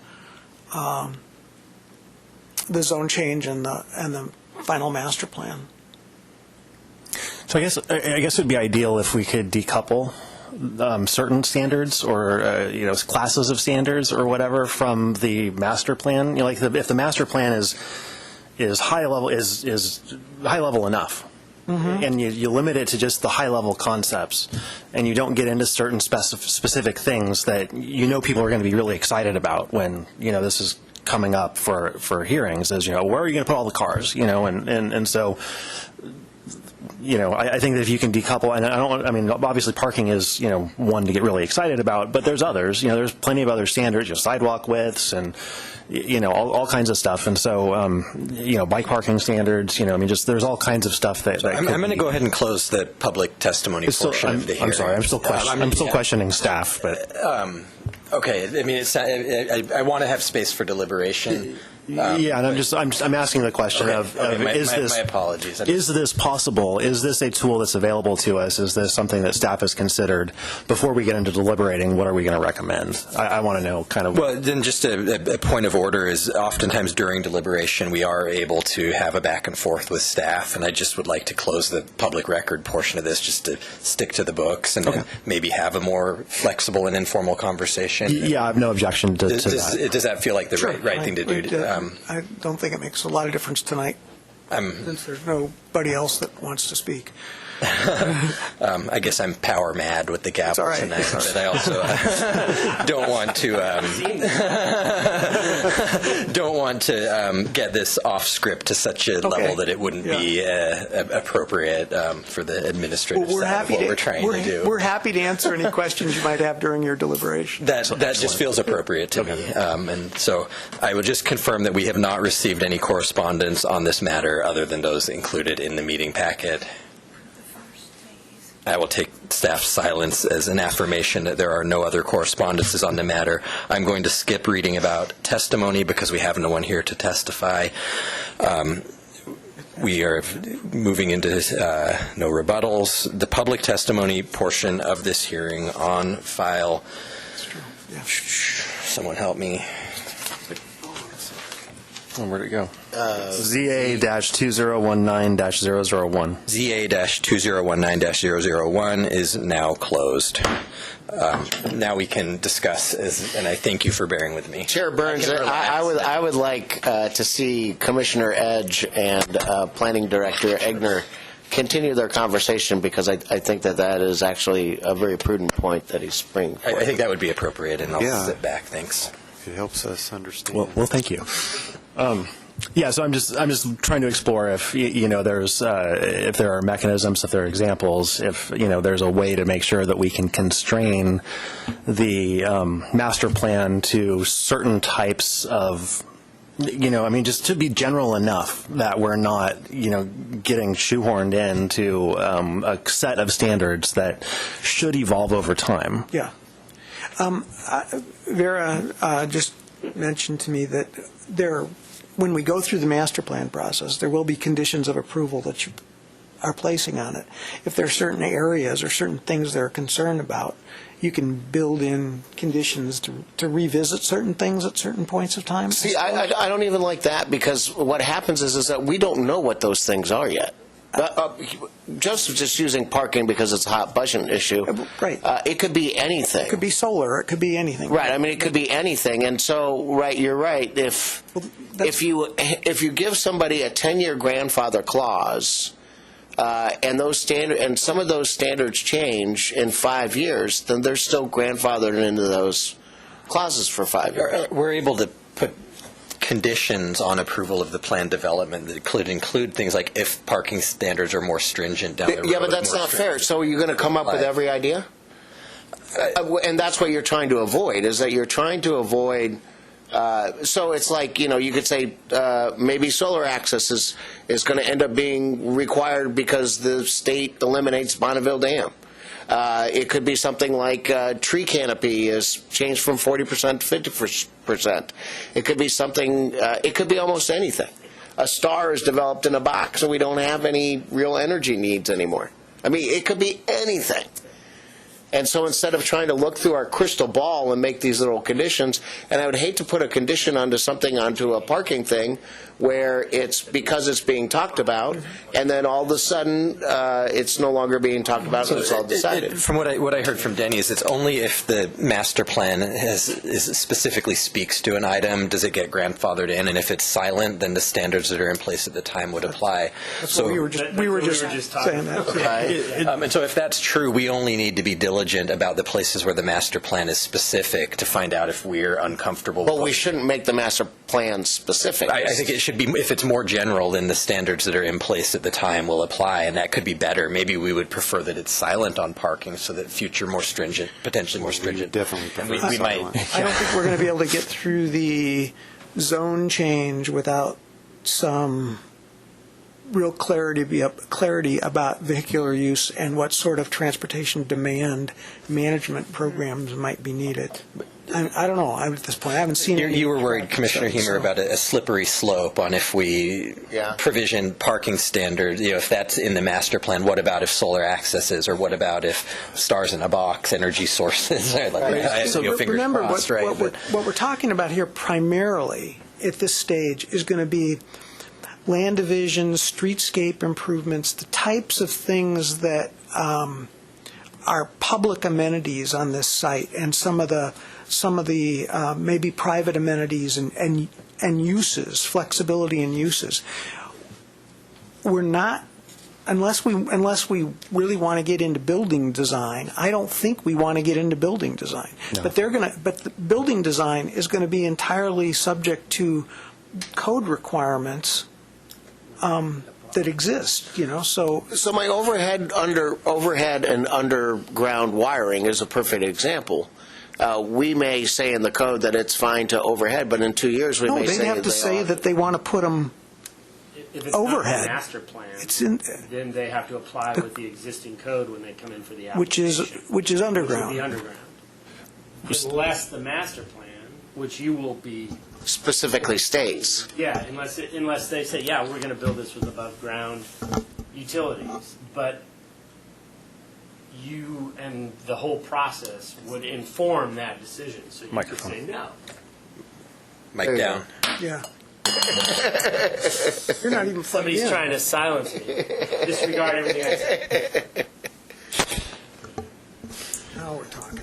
zone change and the final master plan. So I guess it would be ideal if we could decouple certain standards or classes of standards or whatever from the master plan. Like if the master plan is high level is high level enough. Mm-hmm. And you limit it to just the high-level concepts, and you don't get into certain specific things that people are going to be really excited about when this is coming up for hearings. As where are you going to put all the cars? And so. I think that if you can decouple, and obviously parking is, one to get really excited about, but there's others, there's plenty of other standards, sidewalk widths and, all kinds of stuff. And so, bike parking standards, there's all kinds of stuff that I'm going to go ahead and close the public testimony portion of the hearing. I'm sorry, I'm still questioning staff, but. Okay, I want to have space for deliberation. And I'm asking the question my apologies. Is this possible? Is this a tool that's available to us? Is this something that staff has considered? Before we get into deliberating, what are we going to recommend? I want to know kind of. Well, then just a point of order is oftentimes during deliberation we are able to have a back and forth with staff, and I just would like to close the public record portion of this just to stick to the books and maybe have a more flexible and informal conversation. Yeah, I have no objection to that. Does that feel like the right thing to do? I don't think it makes a lot of difference tonight, since there's nobody else that wants to speak. I guess I'm power mad with the gavel tonight, but I also don't want to get this off script to such a level that it wouldn't be appropriate for the administrative side of what we're trying to do. We're happy to answer any questions you might have during your deliberation. That just feels appropriate to me. And so I will just confirm that we have not received any correspondence on this matter other than those included in the meeting packet. I will take staff's silence as an affirmation that there are no other correspondences on the matter. I'm going to skip reading about testimony because we have no one here to testify. We are moving into no rebuttals. The public testimony portion of this hearing on file. That's true. Yeah. Someone help me. Where'd it go? ZA-2019-001. ZA-2019-001 is now closed. Now we can discuss, and I thank you for bearing with me. Chair Burns, I would like to see Commissioner Edge and Planning Director Egner continue their conversation because I think that is actually a very prudent point that he's bringing forward. I think that would be appropriate, and I'll sit back. Thanks. It helps us understand. Well, thank you. So I'm just trying to explore if there's if there are mechanisms, if there are examples, if there's a way to make sure that we can constrain the master plan to certain types of just to be general enough that we're not getting shoehorned into a set of standards that should evolve over time. Yeah. Vera just mentioned to me that when we go through the master plan process, there will be conditions of approval that you are placing on it. If there are certain areas or certain things they're concerned about, you can build in conditions to revisit certain things at certain points of time. See, I don't even like that because what happens is that we don't know what those things are yet. Just using parking because it's a hot button issue. Right. It could be anything. It could be solar. It could be anything. Right. I mean, it could be anything. And so, you're right. If you give somebody a 10-year grandfather clause, and some of those standards change in 5 years, then they're still grandfathered into those clauses for 5 years. We're able to put conditions on approval of the plan development that could include things like if parking standards are more stringent down the road. Yeah, but that's not fair. So you're going to come up with every idea? And that's what you're trying to avoid, is that you're trying to avoid So it's like, you could say maybe solar access is going to end up being required because the state eliminates Bonneville Dam. It could be something like tree canopy is changed from 40% to 50%. It could be something, it could be almost anything. A star is developed in a box and we don't have any real energy needs anymore. I mean, it could be anything. And so instead of trying to look through our crystal ball and make these little conditions, and I would hate to put a condition onto a parking thing where it's because it's being talked about, and then all of a sudden it's no longer being talked about and it's all decided. From what I heard from Denny is it's only if the master plan specifically speaks to an item does it get grandfathered in, and if it's silent, then the standards that are in place at the time would apply. That's what we were just saying that. Right. And so if that's true, we only need to be diligent about the places where the master plan is specific to find out if we're uncomfortable. But we shouldn't make the master plan specific. I think it should be, if it's more general, then the standards that are in place at the time will apply, and that could be better. Maybe we would prefer that it's silent on parking so that future more stringent, potentially more stringent. Definitely prefer we might. I don't think we're going to be able to get through the zone change without some real clarity about vehicular use and what sort of transportation demand management programs might be needed. I don't know. At this point, I haven't seen any. You were worried, Commissioner Hemer, about a slippery slope on if we provision parking standards. If that's in the master plan, what about if solar access is, or what about if stars in a box, energy sources? Remember, what we're talking about here primarily at this stage is going to be land division, streetscape improvements, the types of things that are public amenities on this site, and some of the maybe private amenities and uses, flexibility in uses. We're not, unless we really want to get into building design. I don't think we want to get into building design. No. But the building design is going to be entirely subject to code requirements that exist, So my overhead and underground wiring is a perfect example. We may say in the code that it's fine to overhead, but in 2 years we may say they'd have to say that they want to put them if it's overhead. Not the master plan, then they have to apply with the existing code when they come in for the application. Which is underground. Which would be underground. Unless the master plan, which you will be specifically states. Yeah, unless they say, we're going to build this with above ground utilities, but you and the whole process would inform that decision. So you Microphone. could say no. Mic down. Yeah. You're not even Somebody's trying to silence me. Disregard everything I say. Now we're talking.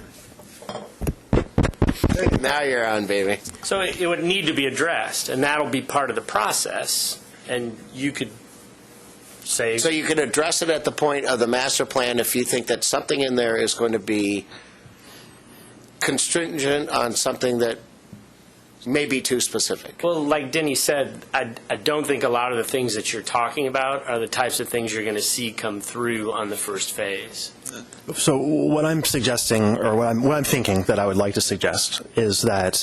Now you're on, baby. So it would need to be addressed, and that'll be part of the process. And you could say... So you could address it at the point of the master plan if you think that something in there is going to be constringent on something that may be too specific. Well, like Denny said, I don't think a lot of the things that you're talking about are the types of things you're going to see come through on the first phase. So what I'm suggesting, or what I'm thinking that I would like to suggest, is that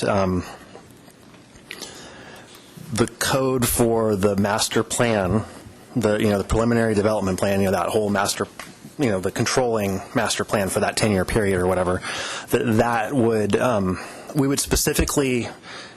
the code for the master plan, the preliminary development plan, that whole master, the controlling master plan for that 10-year period or whatever, that would we would specifically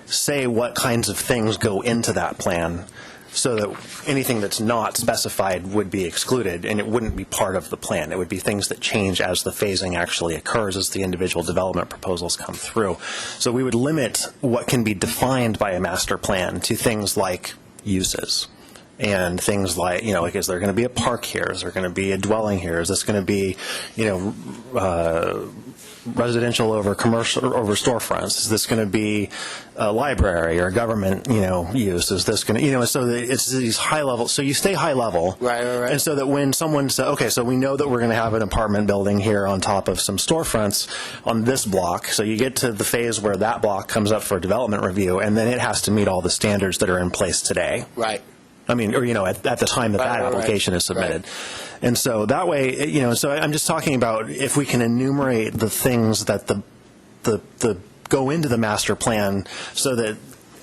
say what kinds of things go into that plan, so that anything that's not specified would be excluded, and it wouldn't be part of the plan. It would be things that change as the phasing actually occurs, as the individual development proposals come through. So we would limit what can be defined by a master plan to things like uses, and things like, is there going to be a park here? Is there going to be a dwelling here? Is this going to be, residential over commercial or over storefronts? Is this going to be a library or a government, use? Is this going to, so it's these high level. So you stay high level, right. And so that when someone says, okay, so we know that we're going to have an apartment building here on top of some storefronts on this block. So you get to the phase where that block comes up for development review, and then it has to meet all the standards that are in place today. Right. I mean, or, at the time that application is submitted. Right. And so that way, so I'm just talking about if we can enumerate the things that the go into the master plan so that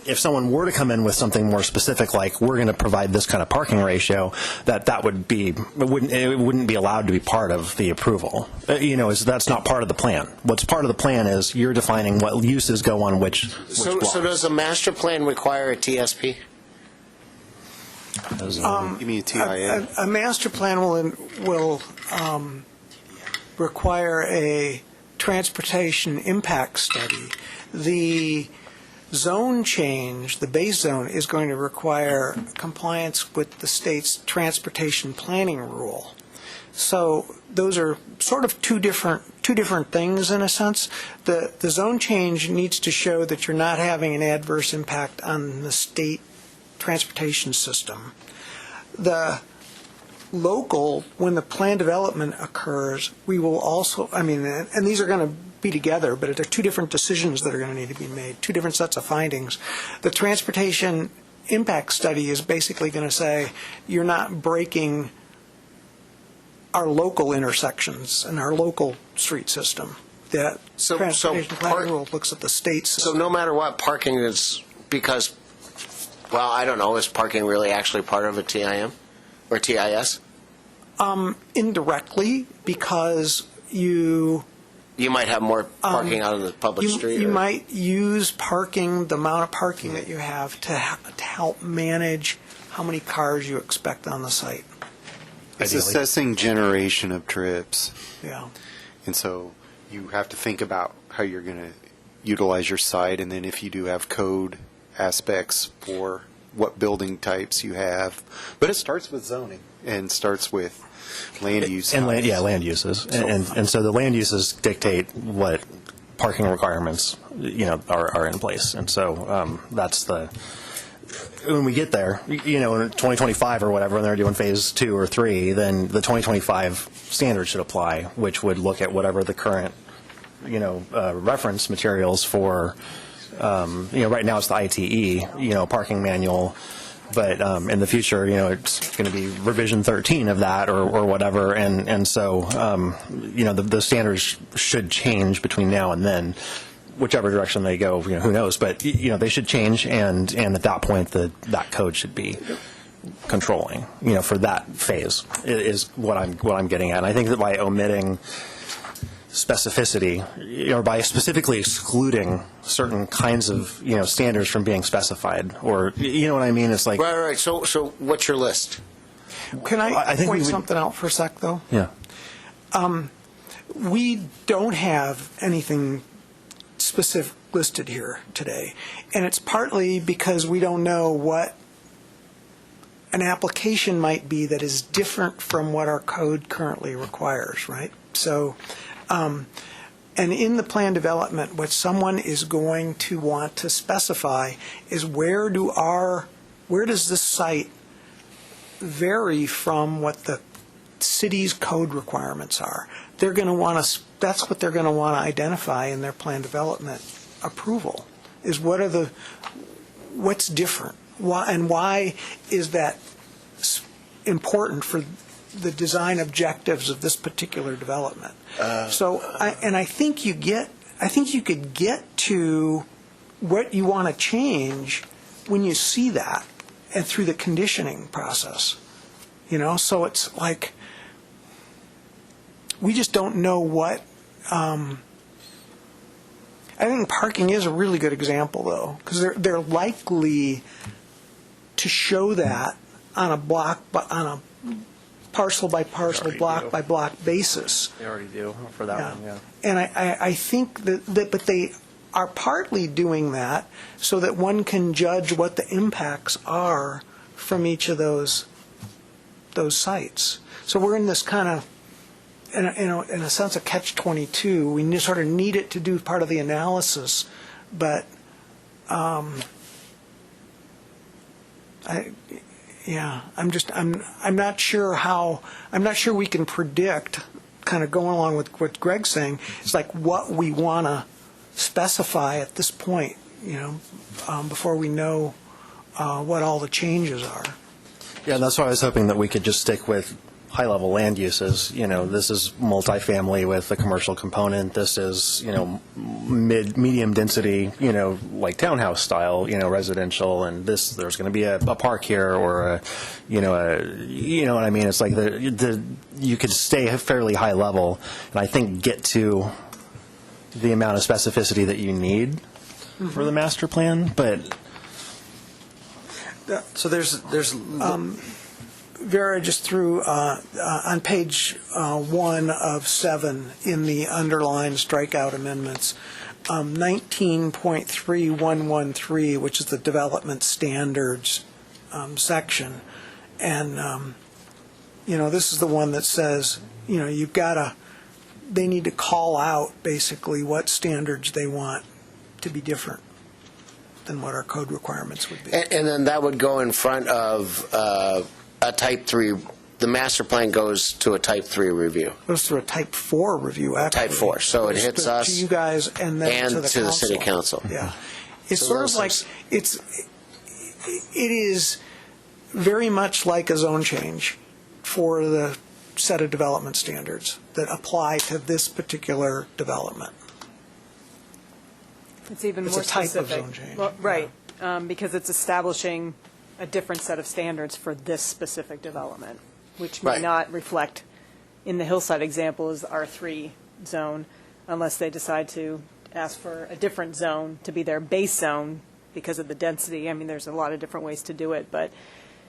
if someone were to come in with something more specific, like we're going to provide this kind of parking ratio, that would be, it wouldn't be allowed to be part of the approval. That's not part of the plan. What's part of the plan is you're defining what uses go on which So does a master plan require a TSP? You mean a TIA? A master plan will require a transportation impact study. The zone change, the base zone, is going to require compliance with the state's transportation planning rule. So those are sort of two different things in a sense. The zone change needs to show that you're not having an adverse impact on the state transportation system. The local, when the plan development occurs, we will also, and these are going to be together, but they're two different decisions that are going to need to be made, two different sets of findings. The transportation impact study is basically going to say you're not breaking our local intersections and our local street system. That transportation planning rule looks at the state's system. So no matter what, parking is, because, well, I don't know, is parking really actually part of a TIM or TIS? Indirectly, because you might have more parking out on the public street. You might use parking, the amount of parking that you have, to help manage how many cars you expect on the site. It's assessing generation of trips. Yeah. And so you have to think about how you're going to utilize your site, and then if you do have code aspects for what building types you have. But it starts with zoning and starts with land use. Land uses. And so the land uses dictate what parking requirements, are in place. And so that's when we get there, in 2025 or whatever, when they're doing phase 2 or 3, then the 2025 standards should apply, which would look at whatever the current, reference materials for, right now it's the ITE, parking manual. But in the future, it's going to be revision 13 of that or whatever, and so the standards should change between now and then, whichever direction they go. Who knows? But they should change, and at that point, that code should be controlling. For that phase is what I'm getting at. And I think that by omitting specificity, or by specifically excluding certain kinds of standards from being specified, or what I mean? It's like right. So what's your list? Can I point something out for a sec, though? Yeah. We don't have anything specific listed here today, and it's partly because we don't know what an application might be that is different from what our code currently requires, right? So. And in the plan development, what someone is going to want to specify is where does this site vary from what the city's code requirements are? They're going to want to. That's what they're going to want to identify in their plan development approval. Is what's different? Why is that important for the design objectives of this particular development? I think you could get to what you want to change when you see that, and through the conditioning process. So it's like we just don't know what. I think parking is a really good example, though, because they're likely to show that on a parcel by parcel, block by block basis. They already do for that one, yeah. And I think but they are partly doing that so that one can judge what the impacts are from each of those sites. So we're in this kind of, in a sense, a catch-22. We sort of need it to do part of the analysis, but I'm not sure we can predict, kind of going along with what Greg's saying. It's like what we want to specify at this point, before we know what all the changes are. Yeah, and that's why I was hoping that we could just stick with high-level land uses. This is multifamily with a commercial component. This is, medium density, like townhouse style, residential. And there's going to be a park here, or you know what I mean? It's like you could stay fairly high level, and I think get to the amount of specificity that you need for the master plan. But So there's Vera just threw on page 1 of 7 in the underlined strikeout amendments, 19.3113, which is the development standards section. And, this is the one that says, they need to call out basically what standards they want to be different than what our code requirements would be. And then that would go in front of a Type 3, the master plan goes to a Type 3 review. Goes through a Type 4 review, actually. Type 4, so it hits us. To you guys and then and to the council. the city council. Yeah. It's So sort those of like, it is very much like a zone change for the set of development standards that apply to this particular development. It's even It's more a type of specific. zone change. Well, right, because it's establishing a different set of standards for this specific development, which may Right. not reflect, in the hillside example, is the R3 zone, unless they decide to ask for a different zone to be their base zone because of the density. I mean, there's a lot of different ways to do it, but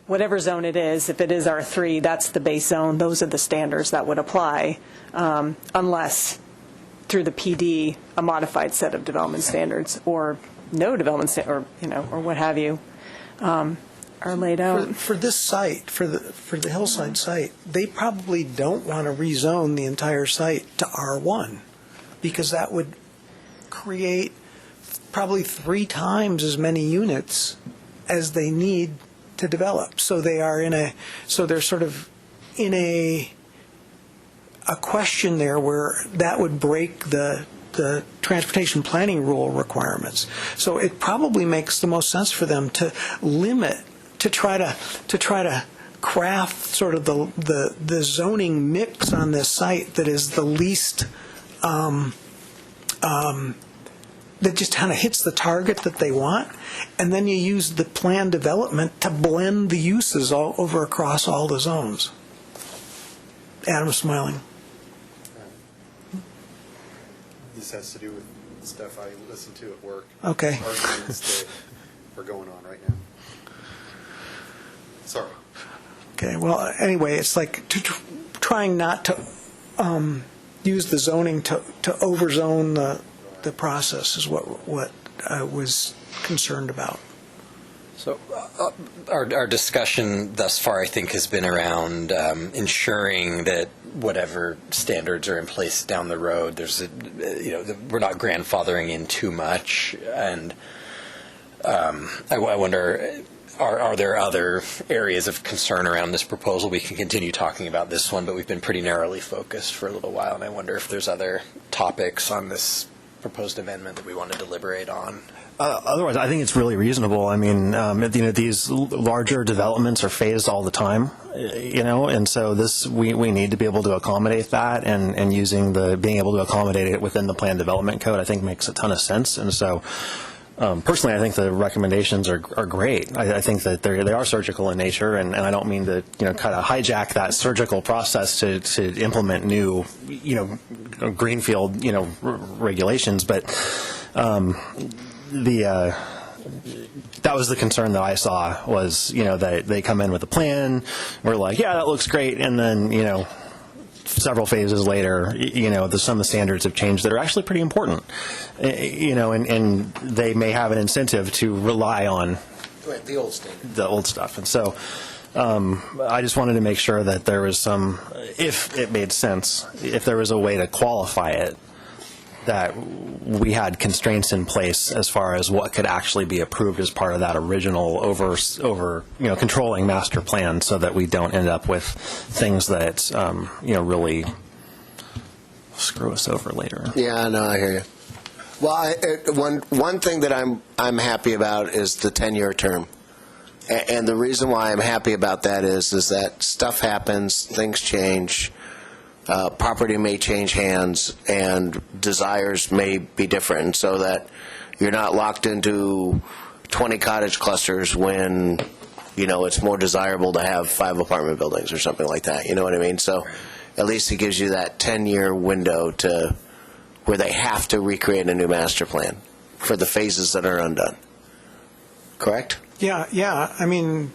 whatever zone it is, if it is R3, that's the base zone. Those are the standards that would apply, unless through the PD, a modified set of development standards, or no development or what have you, are laid out. For this site, for the hillside site, they probably don't want to rezone the entire site to R1, because that would create probably 3 times as many units as they need to develop. So they're sort of in a question there where that would break the transportation planning rule requirements. So it probably makes the most sense for them to limit, to try to craft sort of the zoning mix on this site that is the least that just kind of hits the target that they want, and then you use the plan development to blend the uses all over across all the zones. Adam's smiling. This has to do with stuff I listen to at work. Okay. Arguments that are going on right now. Sorry. Okay, well, anyway, it's like trying not to use the zoning to overzone the process is what I was concerned about. So our discussion thus far, I think, has been around ensuring that whatever standards are in place down the road, we're not grandfathering in too much. And I wonder, are there other areas of concern around this proposal? We can continue talking about this one, but we've been pretty narrowly focused for a little while, and I wonder if there's other topics on this proposed amendment that we want to deliberate on. Otherwise, I think it's really reasonable. I mean, these larger developments are phased all the time, and so we need to be able to accommodate that, and being able to accommodate it within the plan development code, I think makes a ton of sense. And so, personally, I think the recommendations are great. I think that they are surgical in nature, and I don't mean to kind of hijack that surgical process to implement new greenfield regulations, but that was the concern that I saw was that they come in with a plan, we're like, yeah, that looks great, and then several phases later, some of the standards have changed that are actually pretty important, and they may have an incentive to rely on the old standard, the old stuff. And so I just wanted to make sure that there was if it made sense, if there was a way to qualify it, that we had constraints in place as far as what could actually be approved as part of that original over controlling master plan, so that we don't end up with things that really screw us over later. Yeah, no, I hear you. Well, one thing that I'm happy about is the 10-year term. And the reason why I'm happy about that is that stuff happens, things change, property may change hands, and desires may be different, so that you're not locked into 20 cottage clusters when, it's more desirable to have 5 apartment buildings or something like that. You know what I mean? So at least it gives you that 10-year window to where they have to recreate a new master plan for the phases that are undone. Correct? Yeah. I mean,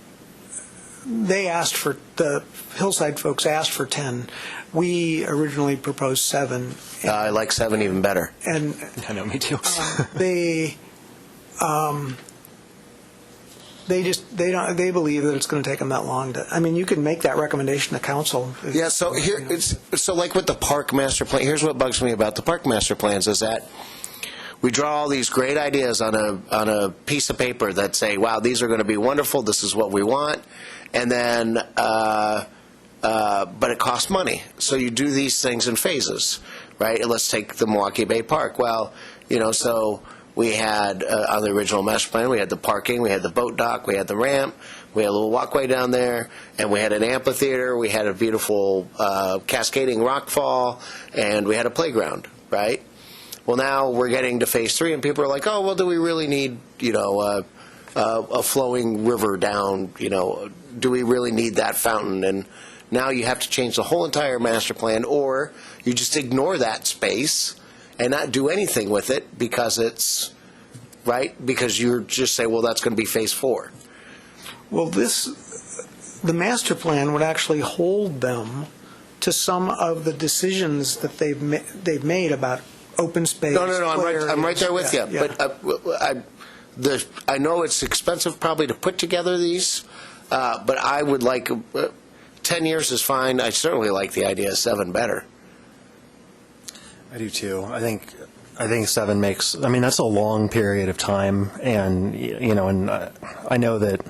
the Hillside folks asked for 10. We originally proposed 7. I like 7 even better. And I know, me too. They believe that it's going to take them that long to. I mean, you can make that recommendation to council. Yeah. So so like with the park master plan. Here's what bugs me about the park master plans is that we draw all these great ideas on a piece of paper that say, "Wow, these are going to be wonderful. This is what we want," and then. But it costs money. So you do these things in phases, right? And let's take the Milwaukie Bay Park. Well, so we had, on the original master plan, we had the parking, we had the boat dock, we had the ramp, we had a little walkway down there, and we had an amphitheater, we had a beautiful cascading rock fall, and we had a playground, right? Well, now we're getting to phase 3, and people are like, oh, well, do we really need, a flowing river down, do we really need that fountain? And now you have to change the whole entire master plan, or you just ignore that space and not do anything with it because it's, right? Because you just say, well, that's going to be phase 4. Well, the master plan would actually hold them to some of the decisions that they've made about open space. No, I'm right there with you. Yeah. But I know it's expensive probably to put together these, but I would like 10 years is fine. I certainly like the idea of 7 better. I do too. I think 7 makes. I mean, that's a long period of time, and and I know that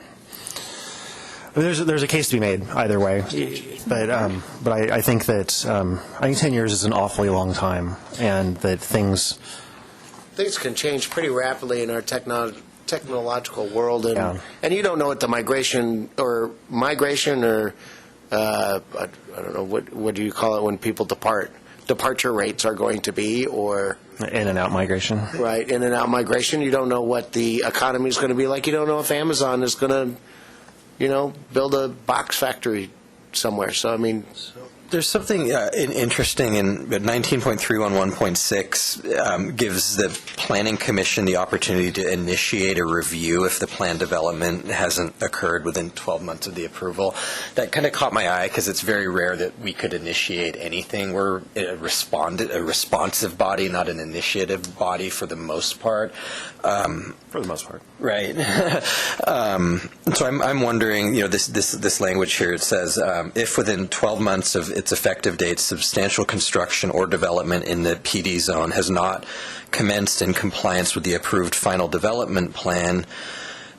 there's a case to be made either way. But I think that I think 10 years is an awfully long time, and that things can change pretty rapidly in our technological world, and you don't know what the migration or I don't know what do you call it when people departure rates are going to be, or in and out migration. Right, in and out migration. You don't know what the economy is going to be like. You don't know if Amazon is going to, build a box factory somewhere. So I mean. There's something interesting in 19.311.6 gives the Planning Commission the opportunity to initiate a review if the plan development hasn't occurred within 12 months of the approval. That kind of caught my eye because it's very rare that we could initiate anything. We're a responsive body, not an initiative body for the most part. For the most part. Right. So I'm wondering, this language here, it says, if within 12 months of its effective date, substantial construction or development in the PD zone has not commenced in compliance with the approved final development plan,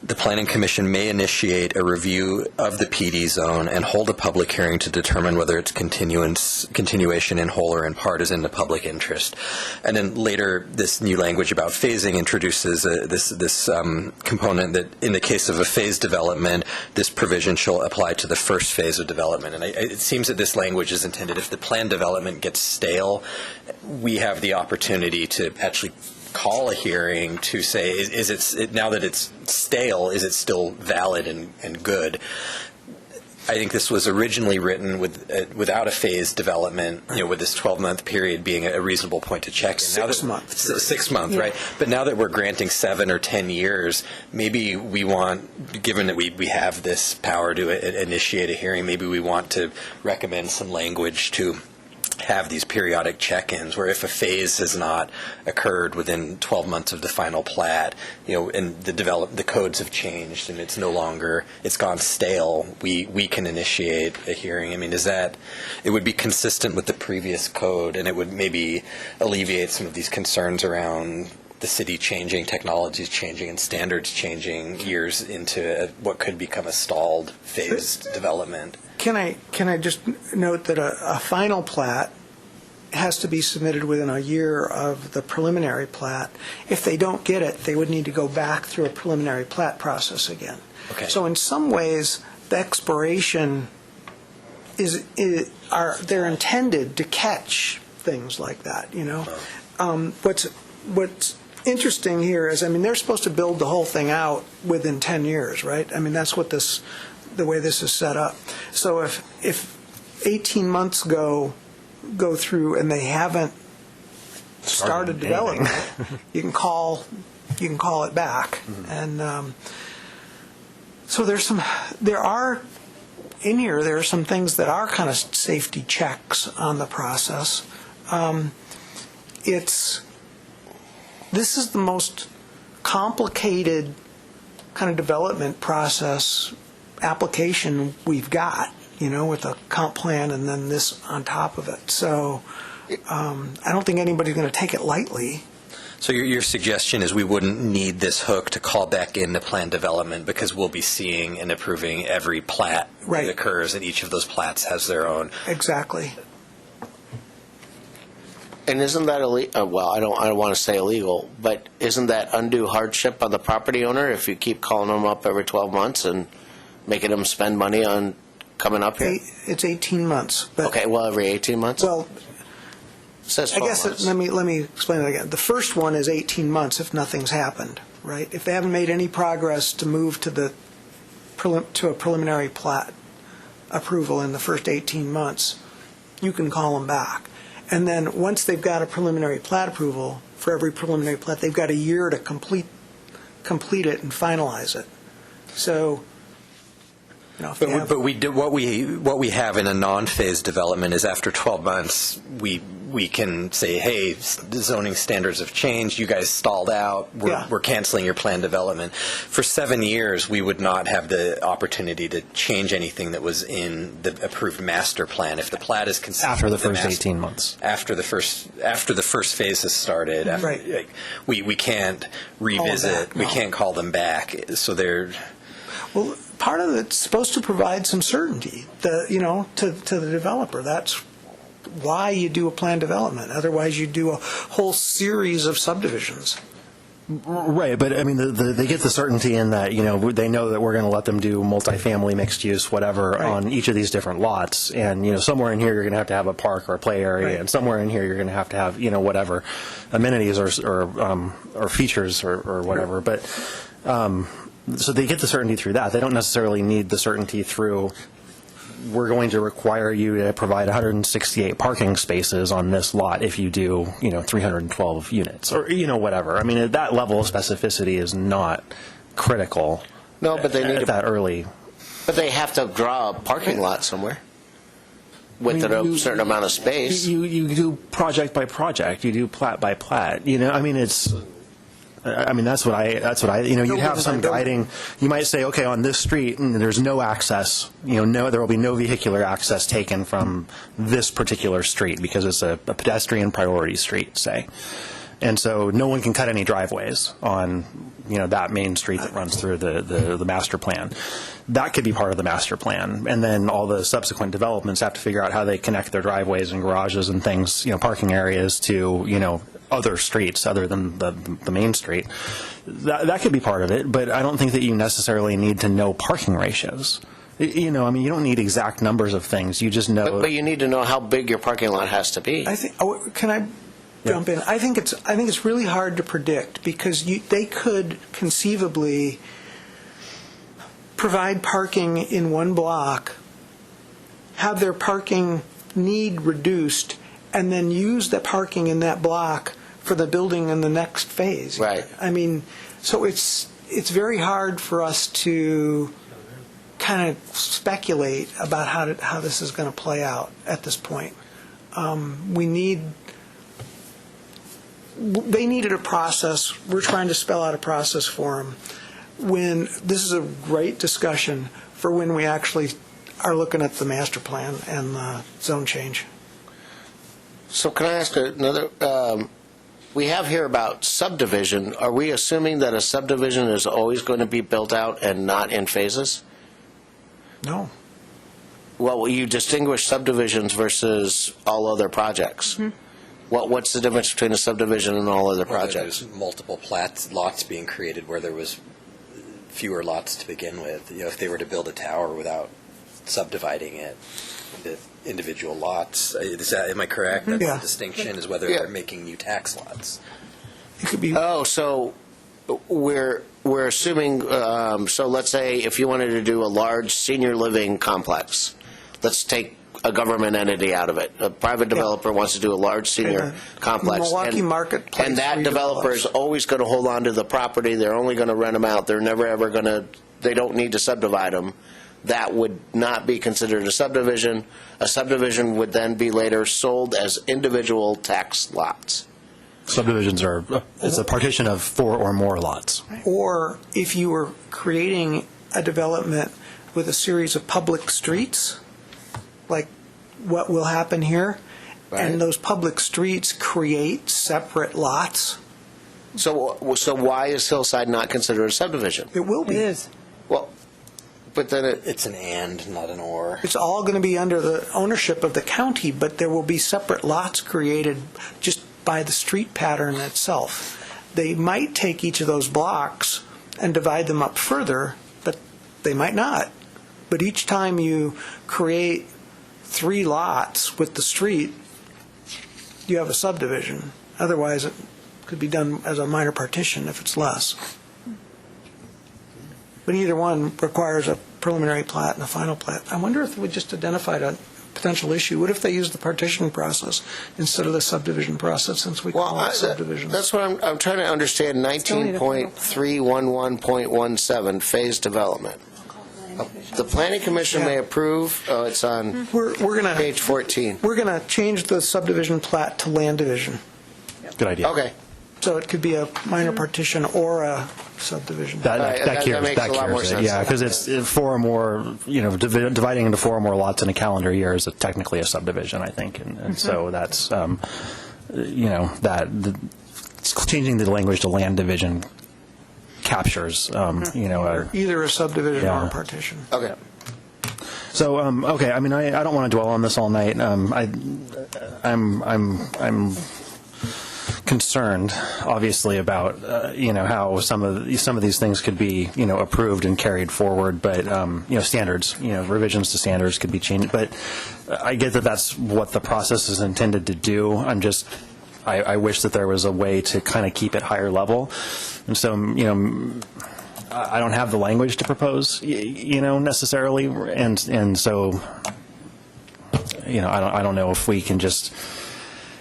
the Planning Commission may initiate a review of the PD zone and hold a public hearing to determine whether its continuation in whole or in part is in the public interest. And then later, this new language about phasing introduces this component that in the case of a phase development, this provision shall apply to the first phase of development. And it seems that this language is intended if the plan development gets stale, we have the opportunity to actually call a hearing to say, is it now that it's stale, is it still valid and good? I think this was originally written without a phased development, with this 12-month period being a reasonable point to check. 6 months. 6 months, yeah. Right? But now that we're granting 7 or 10 years, maybe we want, given that we have this power to initiate a hearing, maybe we want to recommend some language to have these periodic check-ins where if a phase has not occurred within 12 months of the final plat, and the codes have changed and it's gone stale, we can initiate a hearing. I mean, it would be consistent with the previous code, and it would maybe alleviate some of these concerns around the city changing, technologies changing, and standards changing years into what could become a stalled phased development. Can I just note that a final plat has to be submitted within a year of the preliminary plat. If they don't get it, they would need to go back through a preliminary plat process again. Okay. So in some ways, the expiration they're intended to catch things like that, you know. What's interesting here is, I mean, they're supposed to build the whole thing out within 10 years, right? I mean, that's what the way this is set up. So if 18 months go through and they haven't started development, you can call it back. And so there are some things that are kind of safety checks on the process. This is the most complicated kind of development process application we've got, you know, with a comp plan and then this on top of it. So I don't think anybody's going to take it lightly. So your suggestion is we wouldn't need this hook to call back into plan development because we'll be seeing and approving every plat that occurs, and each of those plats has their own. Exactly. And isn't that illegal? Well, I don't want to say illegal, but isn't that undue hardship on the property owner if you keep calling them up every 12 months and making them spend money on coming up here? It's 18 months. But, okay, well, every 18 months? Well, it says 12 I guess months. let me explain it again. The first one is 18 months if nothing's happened, right? If they haven't made any progress to move to a preliminary plat approval in the first 18 months, you can call them back. And then once they've got a preliminary plat approval, for every preliminary plat, they've got a year to complete it and finalize it. So, you know, but what we have in a non-phase development is after 12 months, we can say, hey, the zoning standards have changed. You guys stalled out. We're canceling your plan development. For 7 years, we would not have the opportunity to change anything that was in the approved master plan. If the plat is consistent After the with first 18 months. After the first phase has started, right. We can't revisit. We can't call them back. So they're. Well, part of it's supposed to provide some certainty, to the developer. That's why you do a plan development. Otherwise, you do a whole series of subdivisions. Right, but I mean, they get the certainty in that, you know, they know that we're going to let them do multifamily, mixed use, whatever, on each of these different lots. And, you know, somewhere in here you're going to have a park or a play area, and somewhere in here you're going to have, you know, whatever amenities or features or whatever. But so they get the certainty through that. They don't necessarily need the certainty through, we're going to require you to provide 168 parking spaces on this lot if you do, you know, 312 units or, you know, whatever. I mean, that level of specificity is not critical. No, but they need that early. But they have to draw a parking lot somewhere with a certain amount of space. You do project by project. You do plat by plat. You know, I mean, that's what I, you know, you have some guiding, you might say, okay, on this street, there's no access, you know, there will be no vehicular access taken from this particular street because it's a pedestrian priority street, say. And so no one can cut any driveways on, you know, that main street that runs through the master plan. That could be part of the master plan. And then all the subsequent developments have to figure out how they connect their driveways and garages and things, you know, parking areas to, you know, other streets other than the main street. That could be part of it, but I don't think that you necessarily need to know parking ratios. You know, I mean, you don't need exact numbers of things. You just know. But you need to know how big your parking lot has to be. I think. Can I jump in? I think it's really hard to predict because they could conceivably provide parking in one block, have their parking need reduced, and then use the parking in that block for the building in the next phase. Right. I mean, so it's very hard for us to kind of speculate about how this is going to play out at this point. They needed a process. We're trying to spell out a process for them. This is a great discussion for when we actually are looking at the master plan and the zone change. So can I ask another? We have here about subdivision. Are we assuming that a subdivision is always going to be built out and not in phases? No. Well, you distinguish subdivisions versus all other projects. What's the difference between a subdivision and all other projects? There's multiple lots being created where there was fewer lots to begin with. If they were to build a tower without subdividing it into individual lots, am I correct? That's Yeah. the distinction, is whether they're making new tax lots. It could be. Oh, so we're assuming, so let's say if you wanted to do a large senior living complex, let's take a government entity out of it. A private developer wants to do a large senior complex. Milwaukie Marketplace And that developer is redevelops. always going to hold on to the property. They're only going to rent them out. They're never ever going to, they don't need to subdivide them. That would not be considered a subdivision. A subdivision would then be later sold as individual tax lots. Subdivisions it's a partition of 4 or more lots. Or if you were creating a development with a series of public streets, like what will happen here, and those public streets create separate lots. So why is Hillside not considered a subdivision? It will be. It is. Well, but then It's an and, not an or. It's all going to be under the ownership of the county, but there will be separate lots created just by the street pattern itself. They might take each of those blocks and divide them up further, but they might not. But each time you create 3 lots with the street, you have a subdivision. Otherwise, it could be done as a minor partition if it's less. But either one requires a preliminary plat and a final plat. I wonder if we just identified a potential issue. What if they used the partition process instead of the subdivision process, since we call it subdivision? That's what I'm trying to understand. 19.311.17, phase development. The Planning Commission may approve, it's on We're gonna page 14. We're going to change the subdivision plat to land division. Good idea. Okay. So it could be a minor partition or a subdivision. That cures makes a lot more it. sense. Yeah, because it's 4 or more, dividing into 4 or more lots in a calendar year is technically a subdivision, I think. And so that's, changing the language to land division captures, Either a subdivision or a partition. Okay. So, okay, I mean, I don't want to dwell on this all night. I'm concerned, obviously, about how some of these things could be approved and carried forward, but standards, revisions to standards could be changed. But I get that that's what the process is intended to do. I wish that there was a way to kind of keep it higher level, and so I don't have the language to propose, necessarily, and so I don't know if we can just.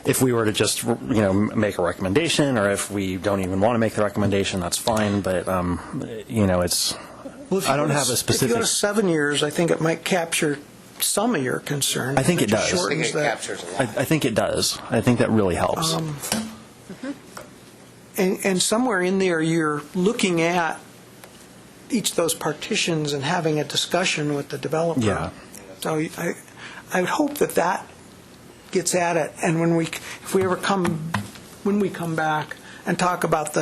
If we were to just, make a recommendation, or if we don't even want to make the recommendation, that's fine. But, it's. I don't have a specific. If you go to 7 years, I think it might capture some of your concern. I think it does. I think it captures a lot. I think it does. I think that really helps. And somewhere in there, you're looking at each of those partitions and having a discussion with the developer. Yeah. So I would hope that gets at it, and when we come back and talk about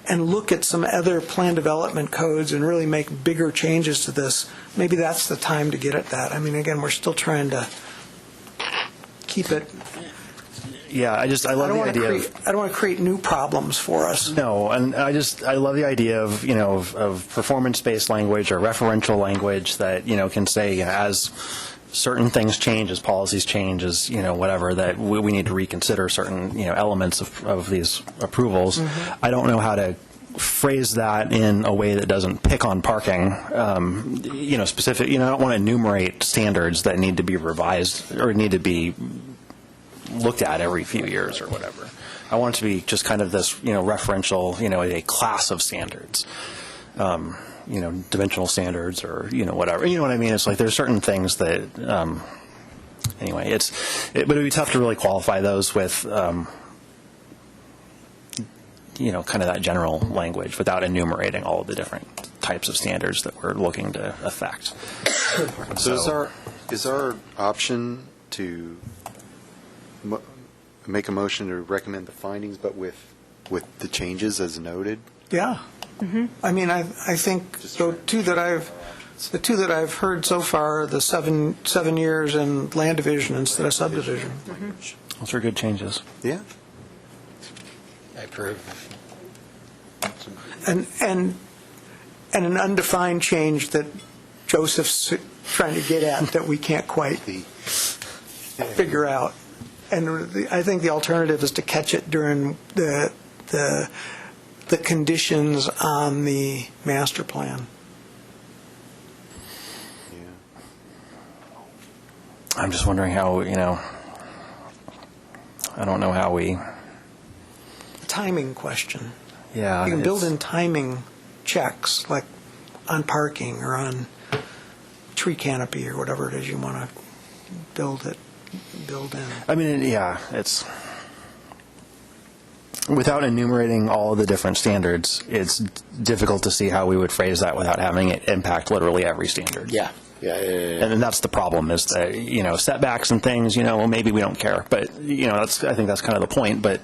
and look at some other plan development codes and really make bigger changes to this, maybe that's the time to get at that. I mean, again, we're still trying to keep it. Yeah, I love the idea of. I don't want to create new problems for us. No, and I love the idea of of performance-based language or referential language that can say as certain things change, as policies change, as whatever, that we need to reconsider certain elements of these approvals. I don't know how to phrase that in a way that doesn't pick on parking. Specific. I don't want to enumerate standards that need to be revised or need to be looked at every few years or whatever. I want it to be just kind of this referential, a class of standards. Dimensional standards or, whatever. You know what I mean? It's like there's certain things that, anyway, but it would be tough to really qualify those with, kind of that general language without enumerating all of the different types of standards that we're looking to affect. So is our option to make a motion to recommend the findings, but with the changes as noted? Yeah. I mean, I think the two that I've The two that I've heard so far are the 7 years and land division instead of subdivision. Those are good changes. Yeah. I approve. And an undefined change that Joseph's trying to get at that we can't quite figure out. And I think the alternative is to catch it during the conditions on the master plan. I'm just wondering how, I don't know how we... Timing question. Yeah. You can build in timing checks, like on parking or on tree canopy or whatever it is you want to build in. I mean, yeah, it's... Without enumerating all of the different standards, it's difficult to see how we would phrase that without having it impact literally every standard. Yeah. And then that's the problem is that, setbacks and things, well, maybe we don't care. But, I think that's kind of the point. But,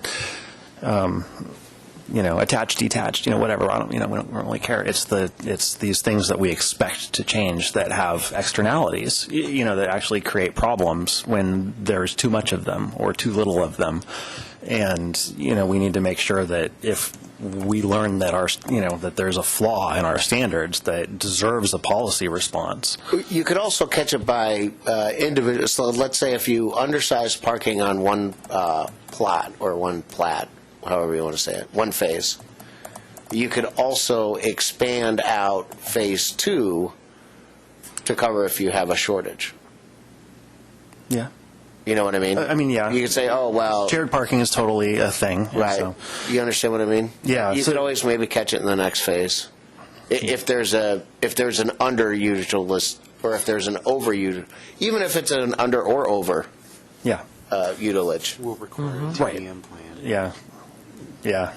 attached, detached, whatever, we don't really care. It's these things that we expect to change that have externalities, that actually create problems when there's too much of them or too little of them. And, we need to make sure that if we learn that that there's a flaw in our standards that deserves a policy response. You could also catch it by individual. So let's say if you undersize parking on one plot or one plat, however you want to say it, one phase, you could also expand out phase 2 to cover if you have a shortage. Yeah. You know what I mean? I mean, yeah. You could say, oh, well... Shared parking is totally a thing. Right. So. You understand what I mean? Yeah. You could always maybe catch it in the next phase. If there's an underutilized, or if there's an overutilized, even if it's an under or over utilage. Will require a Right. TM plan. Yeah. Yeah.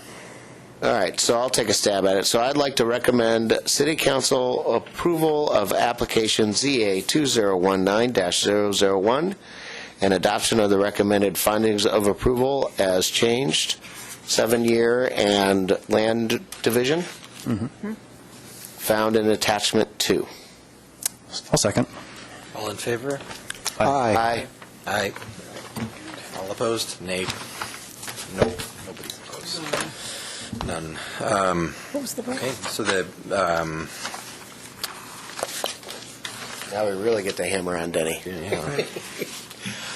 All right, so I'll take a stab at it. So I'd like to recommend City Council approval of application ZA 2019-001 and adoption of the recommended findings of approval as changed, 7-year and land division, found in attachment 2. I'll second. All in favor? Aye. Aye. All opposed? Nay. Nope. Nobody's opposed. None. What was the vote? Okay, so Now we really get to hammer on Denny. Yeah.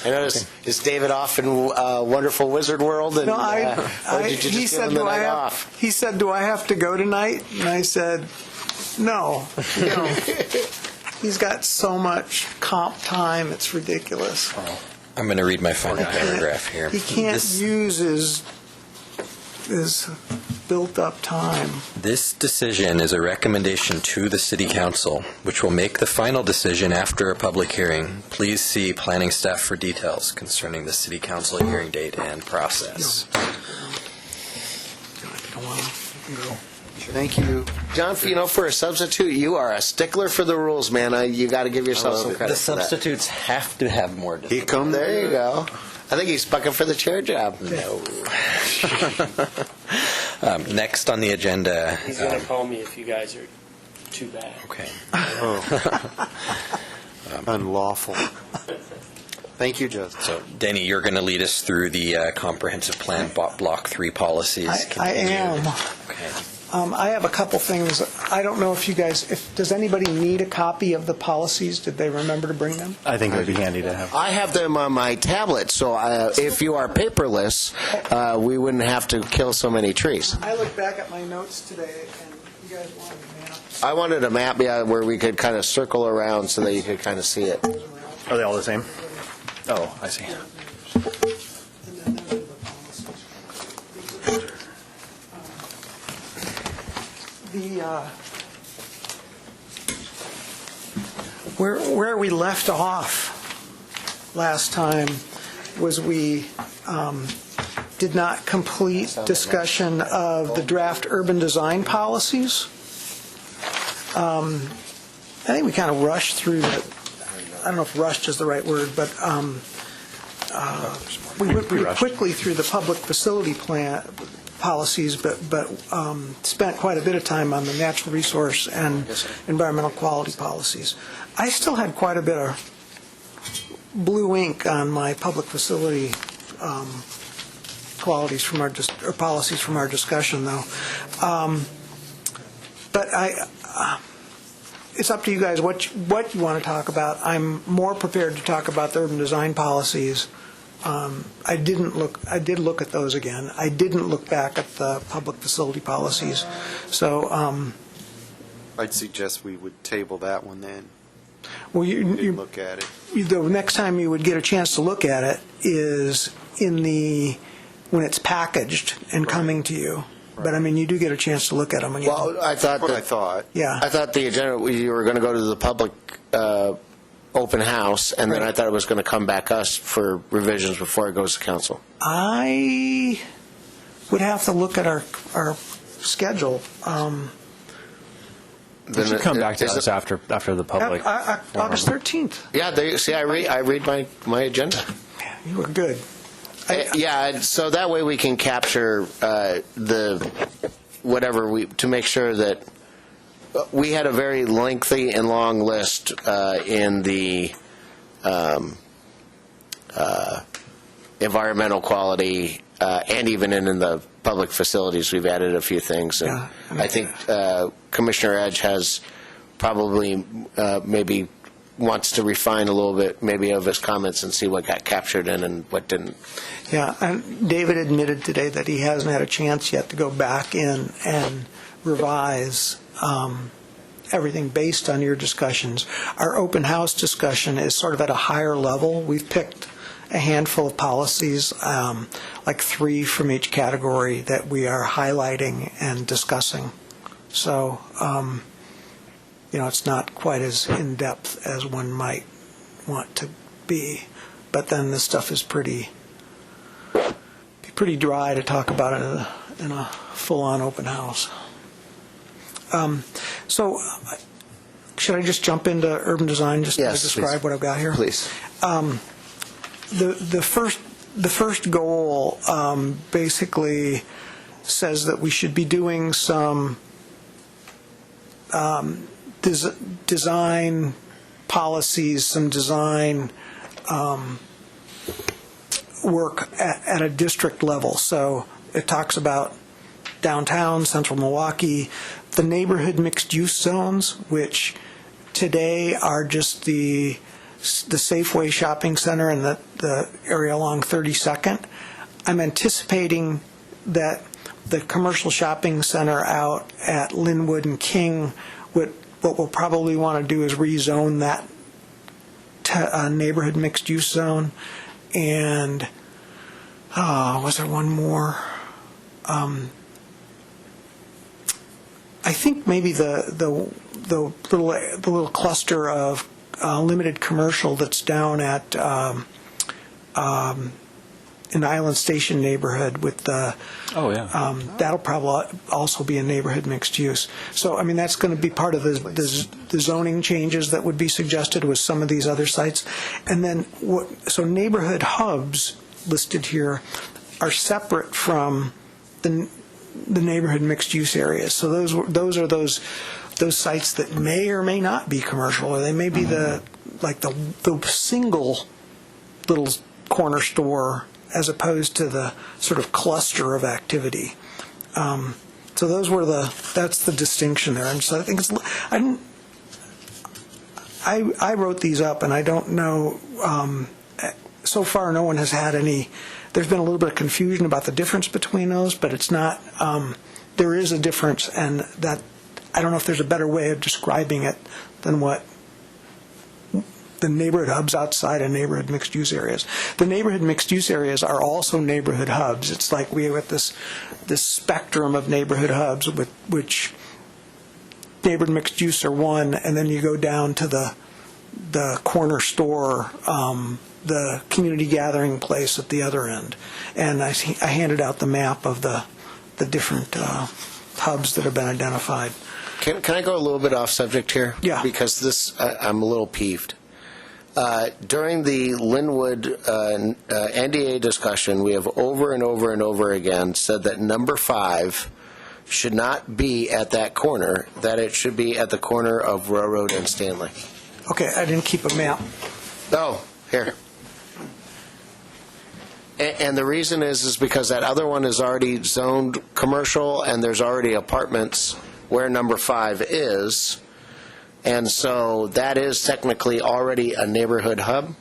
I noticed, is David off in Wonderful Wizard World? And, No, or did you just give him the night off? He said, do I have to go tonight? And I said, no. He's got so much comp time, it's ridiculous. I'm going to read my final paragraph here. He can't use his built-up time. This decision is a recommendation to the City Council, which will make the final decision after a public hearing. Please see planning staff for details concerning the City Council hearing date and process. Thank you. John, for a substitute, you are a stickler for the rules, man. You got to give yourself some credit The for that. substitutes have to have more discipline. Here come There you go. I think he's bucking for the chair job. No. Next on the agenda. He's going to call me if you guys are too bad. Okay. Unlawful. Thank you, Judge. So, Denny, you're going to lead us through the comprehensive plan Block 3 policies. I am. Okay. I have a couple things. I don't know if you guys, does anybody need a copy of the policies? Did they remember to bring them? I think it would be handy to have. I have them on my tablet, so if you are paperless, we wouldn't have to kill so many trees. I looked back at my notes today, and you guys wanted a map. I wanted a map, where we could kind of circle around so that you could kind of see it. Are they all the same? Oh, I see. Where we left off last time was we did not complete discussion of the draft urban design policies. I think we kind of rushed through that. I don't know if rushed is the right word, but we went pretty quickly through the public facility plan policies, but spent quite a bit of time on the natural resource and environmental quality policies. I still had quite a bit of blue ink on my public facility qualities from our or policies from our discussion, though. But it's up to you guys what you want to talk about. I'm more prepared to talk about the urban design policies. I did look at those again. I didn't look back at the public facility policies. So I'd suggest we would table that one then. Well, you look at it. The next time you would get a chance to look at it is when it's packaged and coming to you. But I mean, you do get a chance to look at them again. Well, I thought Yeah. I thought the agenda, you were going to go to the public open house, and then I thought it was going to come back us for revisions before it goes to council. I would have to look at our schedule. It should come back to us after the public. August 13th. Yeah, I read my agenda. You were good. So that way we can capture to make sure that we had a very lengthy and long list in the environmental quality and even in the public facilities. We've added a few things. And I think Commissioner Edge has probably maybe wants to refine a little bit maybe of his comments and see what got captured in and what didn't. Yeah, and David admitted today that he hasn't had a chance yet to go back in and revise everything based on your discussions. Our open house discussion is sort of at a higher level. We've picked a handful of policies, like 3 from each category that we are highlighting and discussing. So, it's not quite as in-depth as one might want to be. But then this stuff is pretty dry to talk about it in a full-on open house. So, should I just jump into urban design just to describe what I've got here? Please. The first goal basically says that we should be doing some design policies, some design work at a district level. So it talks about downtown, central Milwaukee, the neighborhood mixed-use zones, which today are just the Safeway shopping center and the area along 32nd. I'm anticipating that the commercial shopping center out at Linwood and King, what we'll probably want to do is rezone that neighborhood mixed-use zone. And was there one more? I think maybe the little cluster of limited commercial that's down at in the Island Station neighborhood with the that'll probably also be a neighborhood mixed use. So I mean that's going to be part of the zoning changes that would be suggested with some of these other sites. And then so neighborhood hubs listed here are separate from the neighborhood mixed use areas. So those are those sites that may or may not be commercial, or they may be the single little corner store as opposed to the sort of cluster of activity. So that's the distinction there. And so I think I wrote these up, and I don't know. So far, no one has had any. There's been a little bit of confusion about the difference between those, but it's not. There is a difference, and that I don't know if there's a better way of describing it than what the neighborhood hubs outside of neighborhood mixed-use areas. The neighborhood mixed-use areas are also neighborhood hubs. It's like we have this spectrum of neighborhood hubs, with which neighborhood mixed-use are one, and then you go down to the corner store, the community gathering place at the other end. And I handed out the map of the different hubs that have been identified. Can I go a little bit off subject here? Yeah. Because I'm a little peeved. During the Linwood NDA discussion, we have over and over and over again said that number 5 should not be at that corner, that it should be at the corner of Railroad and Stanley. Okay, I didn't keep a map. Oh, here. And the reason is because that other one is already zoned commercial, and there's already apartments where number 5 is, and so that is technically already a neighborhood hub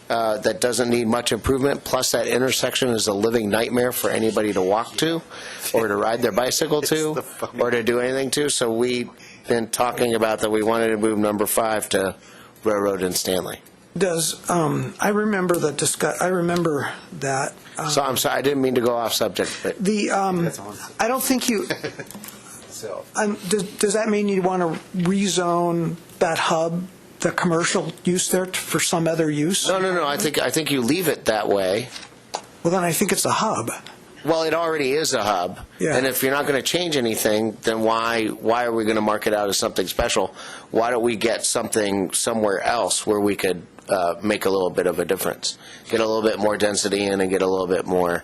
that doesn't need much improvement, plus that intersection is a living nightmare for anybody to walk to, or to ride their bicycle to, or to do anything to, so we've been talking about that we wanted to move number 5 to Railroad and Stanley. I remember that. So I'm sorry, I didn't mean to go off subject, but I don't think you. Does that mean you want to rezone that hub, the commercial use there, for some other use? No. I think you leave it that way. Well, then I think it's a hub. Well, it already is a hub, Yeah. and if you're not going to change anything, then why are we going to mark it out as something special? Why don't we get something somewhere else where we could make a little bit of a difference, get a little bit more density in, and get a little bit more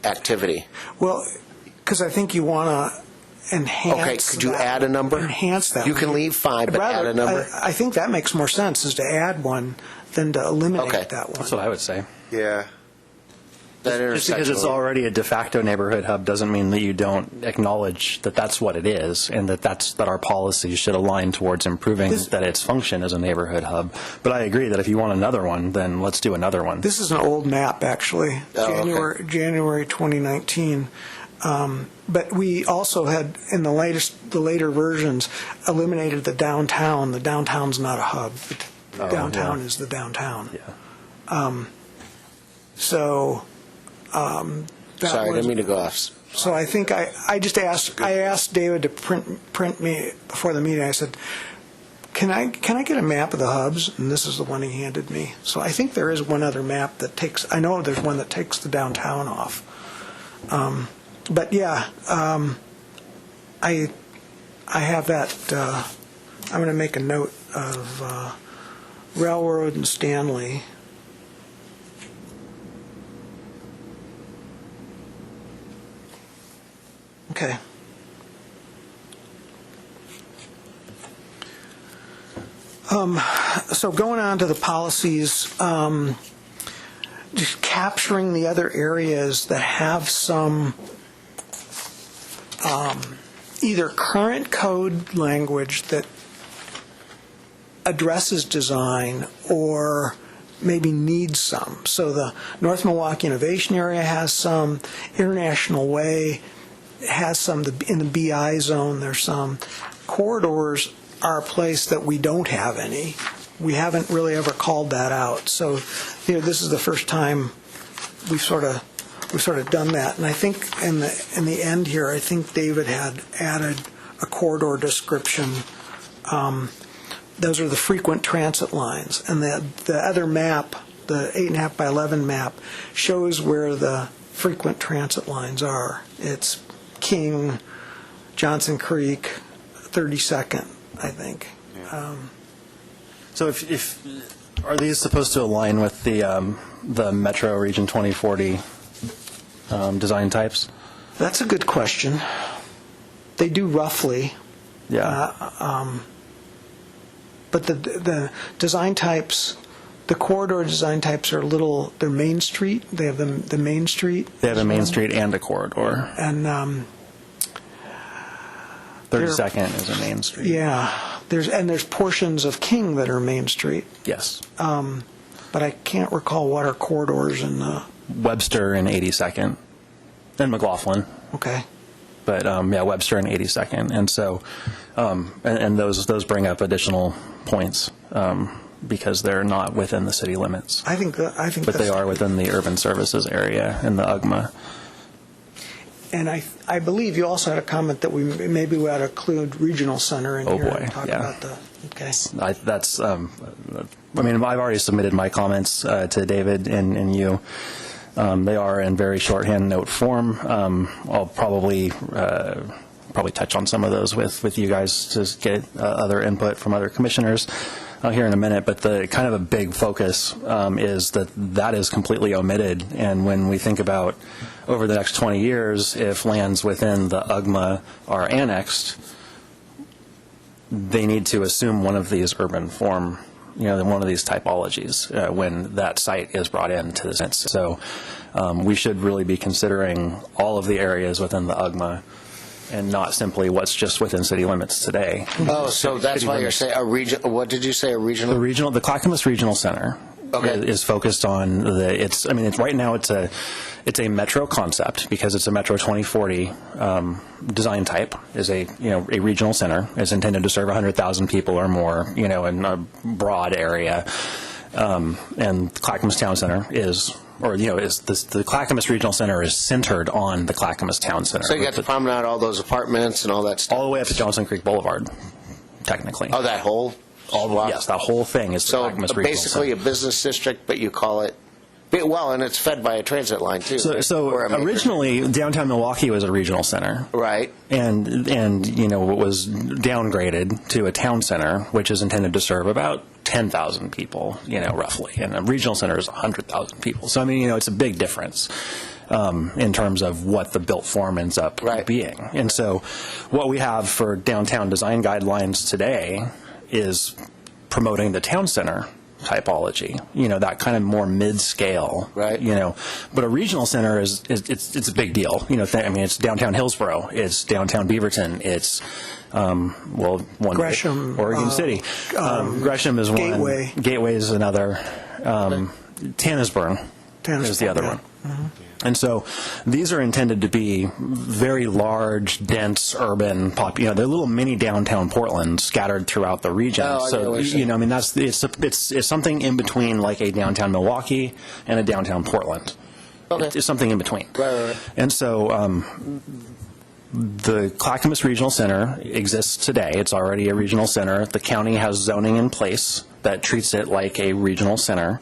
activity? Well, because I think you want to enhance. Okay, could you add a number? Enhance that. You can leave 5, but add a number. I think that makes more sense, is to add one than to eliminate that one. That's what I would say. Yeah. Just because it's already a de facto neighborhood hub doesn't mean that you don't acknowledge that that's what it is, and that our policies should align towards improving that its function as a neighborhood hub. But I agree that if you want another one, then let's do another one. This is an old map, actually, January 2019. But we also had, in the later versions, eliminated the downtown. The downtown's not a hub. The downtown is the downtown. Yeah. Sorry, I didn't mean to go off. So I think I asked David to print me before the meeting. I said, can I get a map of the hubs? And this is the one he handed me. So I think there is one other map that takes. I know there's one that takes the downtown off. But yeah, I have that. I'm going to make a note of Railroad and Stanley. Okay. So going on to the policies, just capturing the other areas that have some either current code language that addresses design or maybe needs some. So the North Milwaukie Innovation Area has some, International Way has some, in the BI zone there's some. Corridors are a place that we don't have any. We haven't really ever called that out. So, this is the first time we've sort of done that. And I think in the end here, I think David had added a corridor description. Those are the frequent transit lines. And the other map, the 8.5 by 11 map, shows where the frequent transit lines are. It's King, Johnson Creek, 32nd, I think. Yeah. So if are these supposed to align with the Metro Region 2040 design types? That's a good question. They do roughly. Yeah. But the design types, the corridor design types are they're Main Street. They have the Main Street. They have a Main Street and a corridor. And 32nd is a Main Street. Yeah. There's portions of King that are Main Street. Yes. But I can't recall what are corridors in Webster and 82nd. And McLaughlin. Okay. But Webster and 82nd. And so and those bring up additional points because they're not within the city limits. I think but they are within the urban services area in the UGMA. And I believe you also had a comment that we ought to include regional center in here. Oh boy, and talk yeah. about okay. I've already submitted my comments to David and you. They are in very shorthand note form. I'll probably touch on some of those with you guys to get other input from other commissioners. here in a minute, but the kind of a big focus is that is completely omitted. And when we think about over the next 20 years, if lands within the UGMA are annexed, they need to assume one of these urban form, one of these typologies when that site is brought into the sense. So we should really be considering all of the areas within the UGMA and not simply what's just within city limits today. Oh, so that's why you're saying a region. What did you say? A regional? The Clackamas Regional Center is focused on it's right now it's a metro concept because it's a Metro 2040 design type. Is a regional center is intended to serve 100,000 people or more, in a broad area. And Clackamas Town Center the Clackamas Regional Center is centered on the Clackamas Town Center. So you got to promenade all those apartments and all that stuff? All the way up to Johnson Creek Boulevard, technically. Oh, that whole? Yes, that whole thing is the Clackamas Regional Center. So basically a business district, but you call it, well, and it's fed by a transit line, too. So originally, downtown Milwaukie was a regional center. Right. And it was downgraded to a town center, which is intended to serve about 10,000 people, roughly. And a regional center is 100,000 people. So, it's a big difference in terms of what the built form ends up being. And so what we have for downtown design guidelines today is promoting the town center typology, that kind of more mid-scale, right? But a regional center it's a big deal. It's downtown Hillsborough, it's downtown Beaverton, it's Gresham, Oregon City. Gresham is one. Gateway. Gateway is another. Tannisburn is the other one. Mm-hmm. And so these are intended to be very large, dense, urban, they're little mini downtown Portland scattered throughout the region. It's something in between like a downtown Milwaukie and a downtown Portland. Okay. It's something in between. Right. And so the Clackamas Regional Center exists today. It's already a regional center. The county has zoning in place that treats it like a regional center.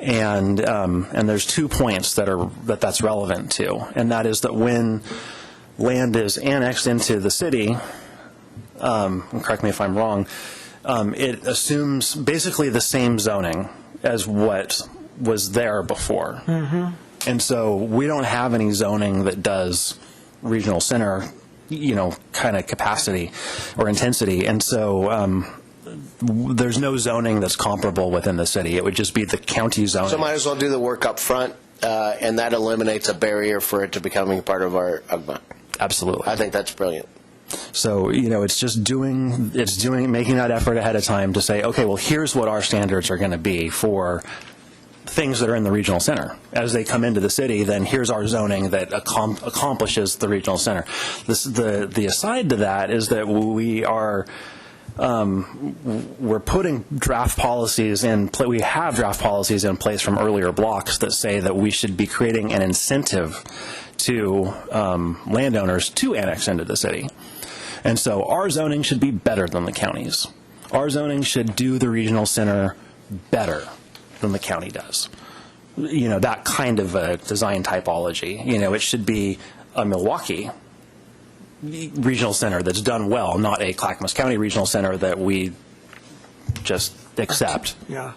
And there's 2 points that's relevant to, and that is that when land is annexed into the city, correct me if I'm wrong, it assumes basically the same zoning as what was there before. Mm-hmm. And so we don't have any zoning that does regional center, kind of capacity or intensity. And so there's no zoning that's comparable within the city. It would just be the county zoning. So might as well do the work up front, and that eliminates a barrier for it to becoming part of our UGMA. Absolutely. I think that's brilliant. So, it's just making that effort ahead of time to say, okay, well, here's what our standards are going to be for things that are in the regional center. As they come into the city, then here's our zoning that accomplishes the regional center. The aside to that is that we're putting draft policies in place. We have draft policies in place from earlier blocks that say that we should be creating an incentive to landowners to annex into the city. And so our zoning should be better than the county's. Our zoning should do the regional center better than the county does. That kind of a design typology. It should be a Milwaukie regional center that's done well, not a Clackamas County regional center that we just accept. Yeah.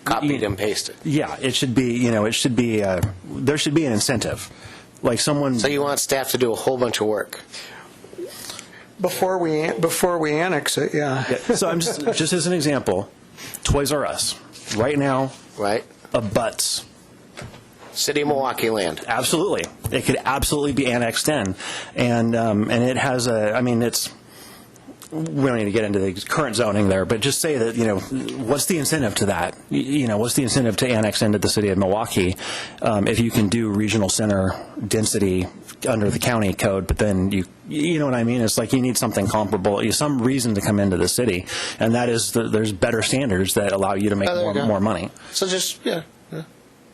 Copied and pasted. Yeah, it should be, there should be an incentive. Like someone. So you want staff to do a whole bunch of work? Before we annex it, yeah. So I'm just as an example, Toys R Us, right now, abuts City of Milwaukie land. Absolutely. It could absolutely be annexed in. And it has we don't need to get into the current zoning there, but just say that, what's the incentive to that? What's the incentive to annex into the city of Milwaukie if you can do regional center density under the county code, but then you know what I mean? It's like you need something comparable, some reason to come into the city, and that is there's better standards that allow you to make more money. So just,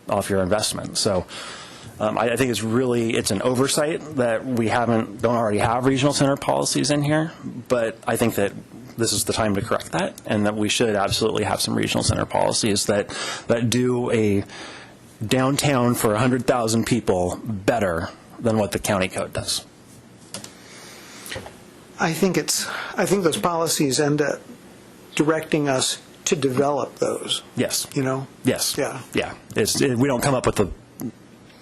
off your investment. So I think it's an oversight that we don't already have regional center policies in here, but I think that this is the time to correct that, and that we should absolutely have some regional center policies that do a downtown for 100,000 people better than what the county code does. I think those policies end up directing us to develop those, Yes. you know? Yes. Yeah. Yeah. We don't come up with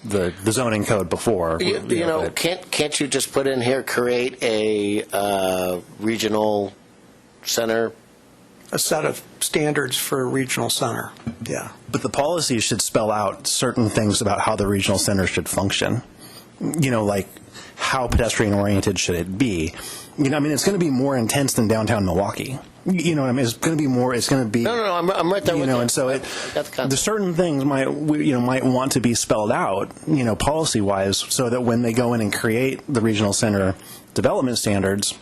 the zoning code before. But- Can't you just put in here, create a regional center? A set of standards for a regional center, yeah. But the policy should spell out certain things about how the regional center should function. Like how pedestrian-oriented should it be? It's going to be more intense than downtown Milwaukee. You know what I mean? It's going to be more. It's going to be. No, I'm right there with you. And so there's certain things might want to be spelled out, policy-wise, so that when they go in and create the regional center development standards,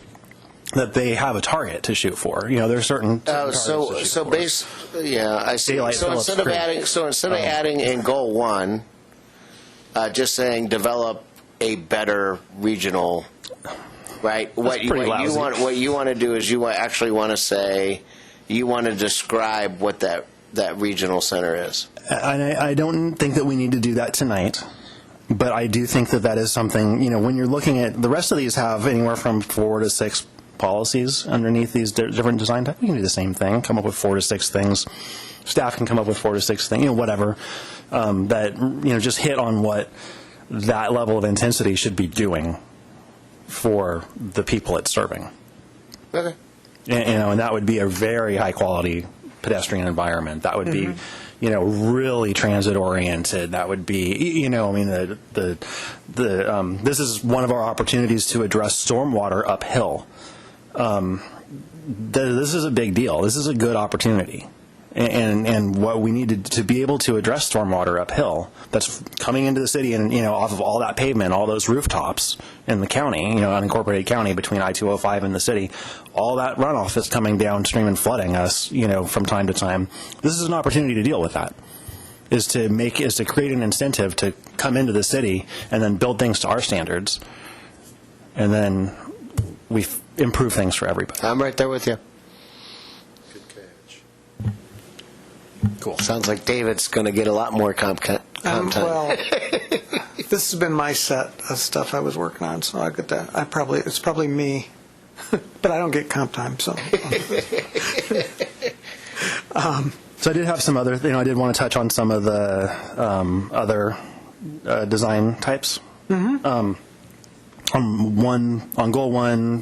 that they have a target to shoot for. There's certain. I see. Daylight So Phillips instead of adding in goal 1, just saying develop a better regional. Right. What you want to do is you actually want to say you want to describe what that regional center is. I don't think that we need to do that tonight, but I do think that is something. When you're looking at the rest of these have anywhere from 4 to 6 policies underneath these different design types. We can do the same thing. Come up with 4 to 6 things. Staff can come up with 4 to 6 things. Whatever that just hit on what that level of intensity should be doing for the people it's serving. Okay. And that would be a very high quality pedestrian environment. That would be, really transit oriented. That would be, this is one of our opportunities to address stormwater uphill. This is a big deal. This is a good opportunity. And what we need to be able to address stormwater uphill that's coming into the city and, off of all that pavement, all those rooftops in the county, unincorporated county between I-205 and the city, all that runoff is coming downstream and flooding us, from time to time. This is an opportunity to deal with that, is to create an incentive to come into the city and then build things to our standards. And then we improve things for everybody. I'm right there with you. Cool. Sounds like David's going to get a lot more comp time. Well, this has been my set of stuff I was working on, so I get that. It's probably me, but I don't get comp time, so. So I did have some other, I did want to touch on some of the other design types. Mm-hmm. On goal 1,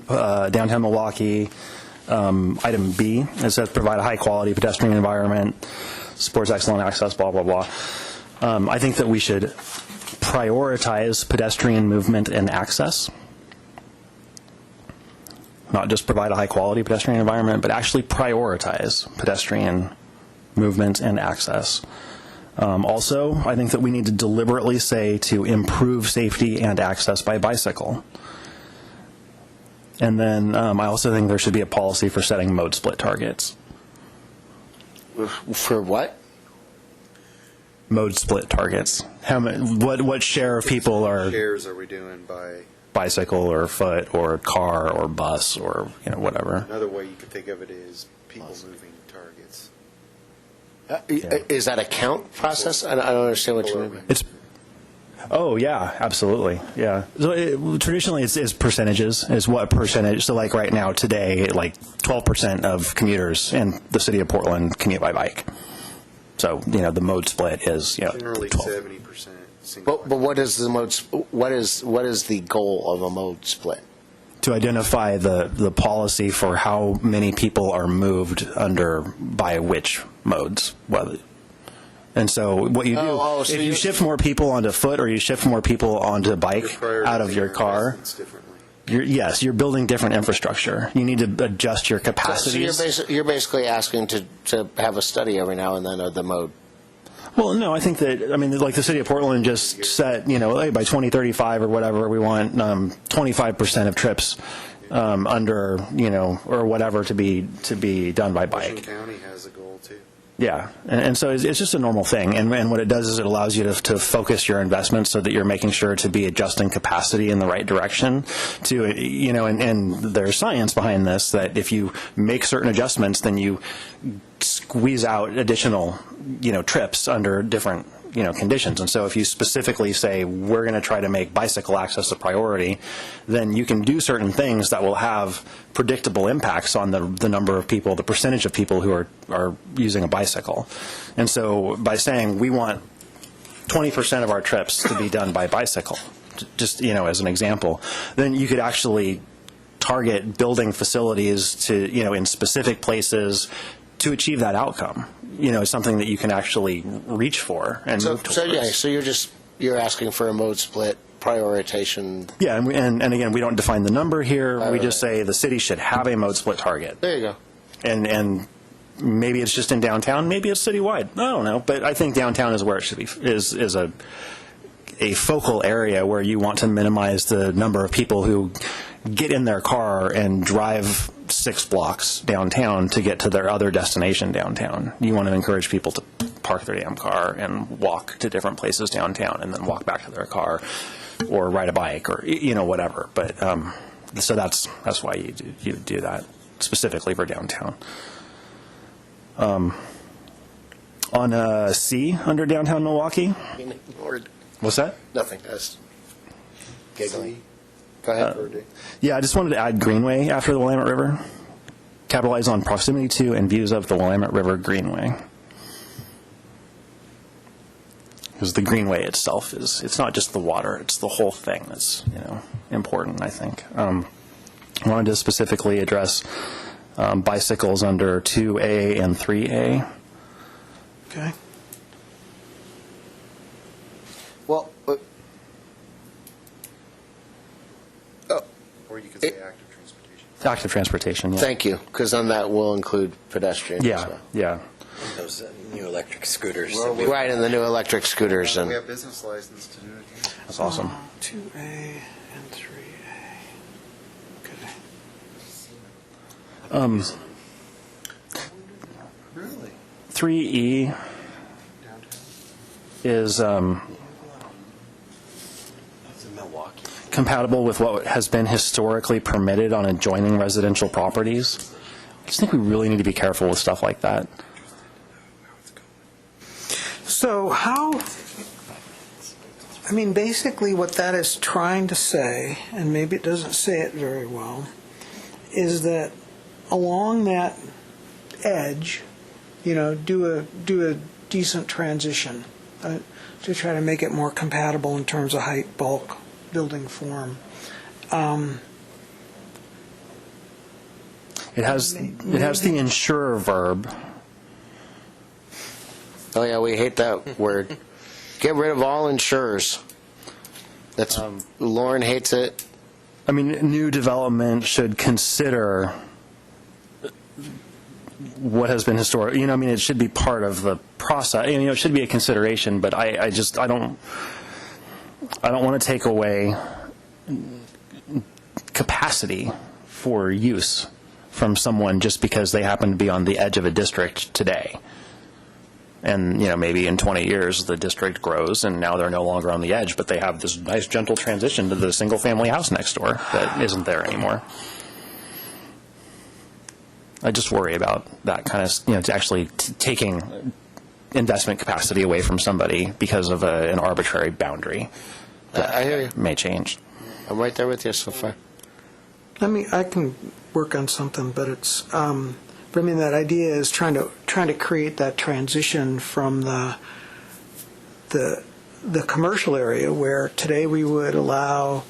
downtown Milwaukee, item B, it says provide a high-quality pedestrian environment, supports excellent access, blah, blah, blah. I think that we should prioritize pedestrian movement and access. Not just provide a high-quality pedestrian environment, but actually prioritize pedestrian movement and access. Also, I think that we need to deliberately say to improve safety and access by bicycle. And then I also think there should be a policy for setting mode split targets. For what? Mode split targets. What share of people are shares are we doing by bicycle or foot or car or bus or whatever? Another way you could think of it is people moving targets. Is that a count process? I don't understand what you mean. Oh, yeah, absolutely. Yeah. So traditionally it's percentages, is what percentage. So like right now, today, like 12% of commuters in the city of Portland commute by bike. So, the mode split is, generally 12. 70%. But what is the mode? What is the goal of a mode split? To identify the policy for how many people are moved by which modes. And so what you do, if you shift more people onto foot or you shift more people onto bike out of your car, you're building different infrastructure. You need to adjust your capacities. So you're basically asking to have a study every now and then of the mode. Well, no, I think that, like the city of Portland just set, hey, by 2035 or whatever, we want 25% of trips under, or whatever to be done by bike. Washington County has a goal too. Yeah, and so it's just a normal thing. And what it does is it allows you to focus your investments so that you're making sure to be adjusting capacity in the right direction. And there's science behind this, that if you make certain adjustments, then you squeeze out additional, trips under different conditions. And so if you specifically say, we're going to try to make bicycle access a priority, then you can do certain things that will have predictable impacts on the number of people, the percentage of people who are using a bicycle. And so by saying we want 20% of our trips to be done by bicycle, just, as an example, then you could actually target building facilities to, in specific places to achieve that outcome. Something that you can actually reach for and move towards. So you're asking for a mode split prioritization. Yeah, and again, we don't define the number here. We just say the city should have a mode split target. There you go. And maybe it's just in downtown, maybe it's citywide. I don't know, but I think downtown is where it should be. Is a focal area where you want to minimize the number of people who get in their car and drive 6 blocks downtown to get to their other destination downtown. You want to encourage people to park their damn car and walk to different places downtown and then walk back to their car or ride a bike or, whatever. But so that's why you do that specifically for downtown. On C under downtown Milwaukee. What's that? Nothing. That's giggling. Go ahead. Yeah, I just wanted to add Greenway after the Willamette River. Capitalize on proximity to and views of the Willamette River Greenway. Because the Greenway itself it's not just the water, it's the whole thing that's, important, I think. I wanted to specifically address bicycles under 2A and 3A. Okay. Well, Or you could say active transportation. Active transportation, yeah. Thank you, because on that will include pedestrians. Yeah. Those new electric scooters. Right, and the new electric scooters. We And have business license to do it here. That's awesome. 2A and 3A. Okay. Really? 3E is Milwaukie. compatible with what has been historically permitted on adjoining residential properties. I just think we really need to be careful with stuff like that. So basically what that is trying to say, and maybe it doesn't say it very well, is that along that edge, do a decent transition to try to make it more compatible in terms of height, bulk, building form. It has the ensure verb. oh yeah, we hate that word. Get rid of all insurers. That's Lauren hates it. I mean, new development should consider what has been historic. It should be part of the process. It should be a consideration, but I don't want to take away capacity for use from someone just because they happen to be on the edge of a district today. And, maybe in 20 years the district grows and now they're no longer on the edge, but they have this nice gentle transition to the single-family house next door that isn't there anymore. I just worry about that kind of, actually taking investment capacity away from somebody because of an arbitrary boundary that I hear you. may change. I'm right there with you so far. I can work on something, but it's. But that idea is trying to create that transition from the commercial area where today we would allow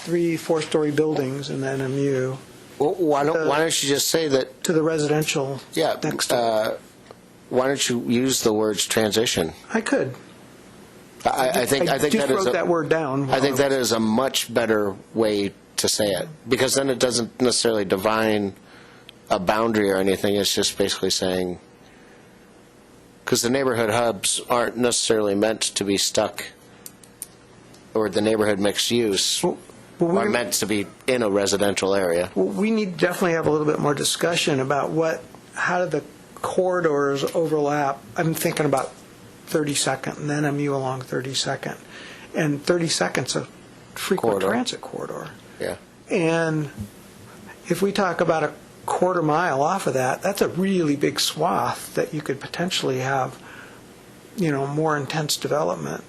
3-4-story buildings in the NMU. Well, why don't you just say that to the residential? Yeah. Next door. Why don't you use the words transition? I could. I think I just that is wrote that word down. I think that is a much better way to say it, because then it doesn't necessarily define a boundary or anything. It's just basically saying, because the neighborhood hubs aren't necessarily meant to be stuck, or the neighborhood mixed use are meant to be in a residential area. Well, we need to definitely have a little bit more discussion about how do the corridors overlap. I'm thinking about 32nd and then MU along 32nd. And 32nd's a frequent transit corridor. Yeah. And if we talk about a quarter mile off of that, that's a really big swath that you could potentially have more intense development,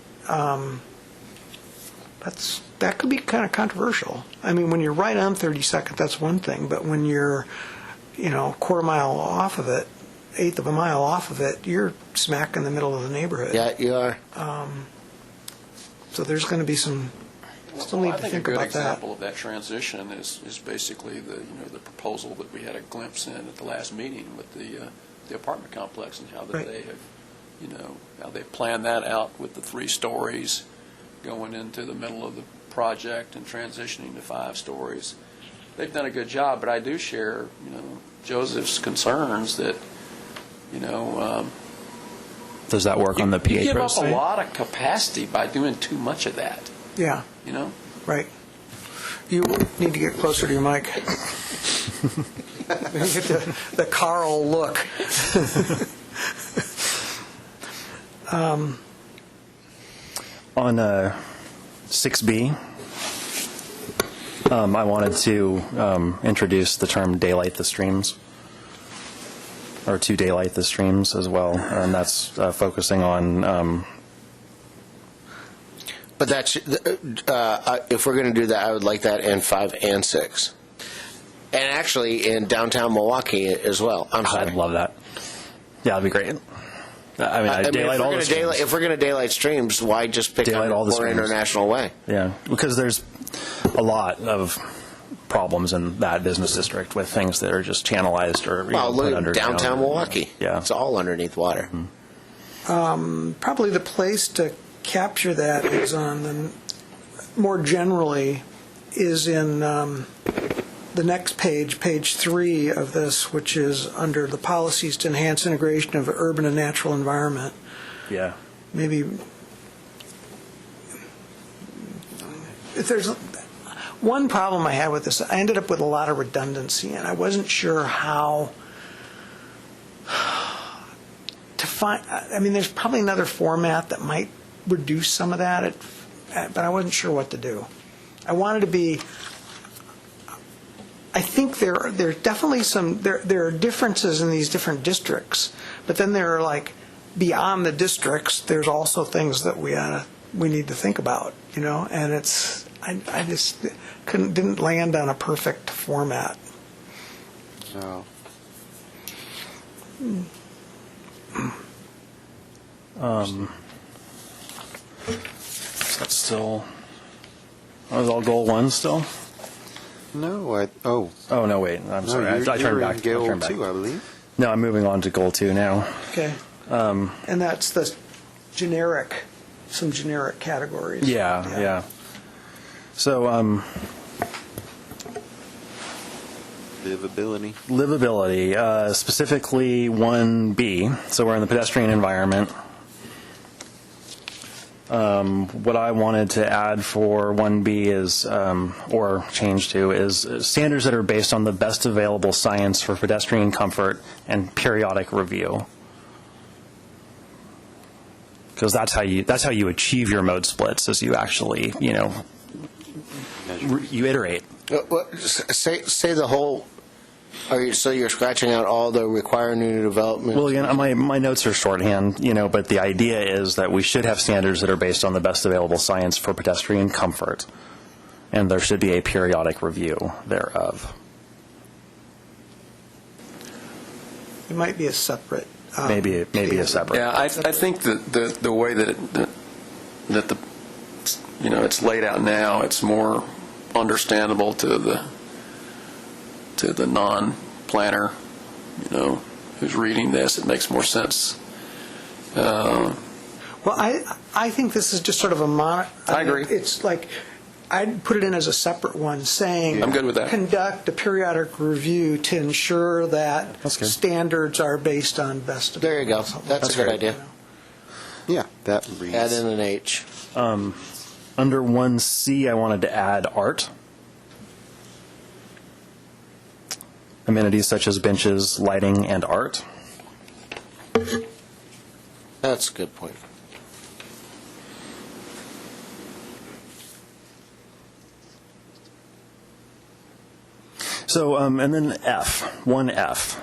that could be kind of controversial. I mean, when you're right on 32nd, that's one thing, but when you're, a quarter mile off of it, eighth of a mile off of it, you're smack in the middle of the neighborhood. Yeah, you are. So there's going to be some, still need to think about a good that. example of that transition is basically the proposal that we had a glimpse in at the last meeting with the apartment complex, and how that they have, how they planned that out with the 3 stories going into the middle of the project and transitioning to 5 stories. They've done a good job, but I do share, Joseph's concerns that, Does that work on the PA you give up side? a lot of capacity by doing too much of that. Yeah. Right. You need to get closer to your mic. You get the Carl look. On 6B, I wanted to introduce the term daylight the streams, or to daylight the streams as well, and that's focusing on... But that's, if we're going to do that, I would like that in 5 and 6. And actually in downtown Milwaukee as well. I'm sorry. I'd love that. Yeah, that'd be great. I mean, daylight all the streams. If we're going to daylight streams, why just pick Daylight all the More streams. International Way? Yeah, because there's a lot of problems in that business district with things that are just channelized or Well, put look under at downtown Milwaukee. Yeah. It's all underneath water. Probably the place to capture that is more generally, is in the next page, page 3 of this, which is under the policies to enhance integration of urban and natural environment. Yeah. Maybe if there's one problem I had with this, I ended up with a lot of redundancy, and I wasn't sure how to find. I mean, there's probably another format that might reduce some of that, but I wasn't sure what to do. I wanted to be. I think there are definitely there are differences in these different districts, but then there are, like, beyond the districts, there's also things that we need to think about, and it's I just didn't land on a perfect format. No. That's still... That was all goal 1 still? No, Oh, no, wait. I'm sorry. I turned back. I Goal turned back. 2, I believe. No, I'm moving on to goal 2 now. Okay. And that's the some generic categories. Yeah. So, livability, specifically 1B. So we're in the pedestrian environment. What I wanted to add for 1B is, or change to, is standards that are based on the best available science for pedestrian comfort and periodic review. Because that's how you achieve your mode splits, is you actually, you iterate. Say the whole. So you're scratching out all the require new development? Well, again, my notes are shorthand, but the idea is that we should have standards that are based on the best available science for pedestrian comfort, and there should be a periodic review thereof. It might be a separate. Maybe a separate. Yeah, I think that the way that it's laid out now, it's more understandable to the non-planner, who's reading this. It makes more sense. Well, I think this is just sort of I agree. It's like, I'd put it in as a separate one, saying, I'm good with that. Conduct a periodic review to ensure that standards are based on best available. There you go. That's a good idea. Yeah, that reads. Add in an H. Under 1C, I wanted to add art. Amenities such as benches, lighting, and art. That's a good point. So, and then F, 1F.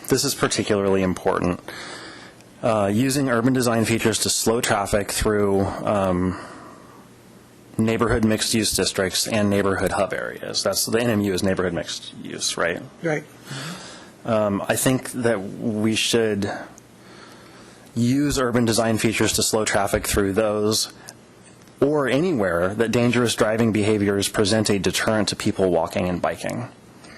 This is particularly important. using urban design features to slow traffic through neighborhood mixed-use districts and neighborhood hub areas. That's the NMU is neighborhood mixed use, right? Right. I think that we should use urban design features to slow traffic through those, or anywhere that dangerous driving behaviors present a deterrent to people walking and biking.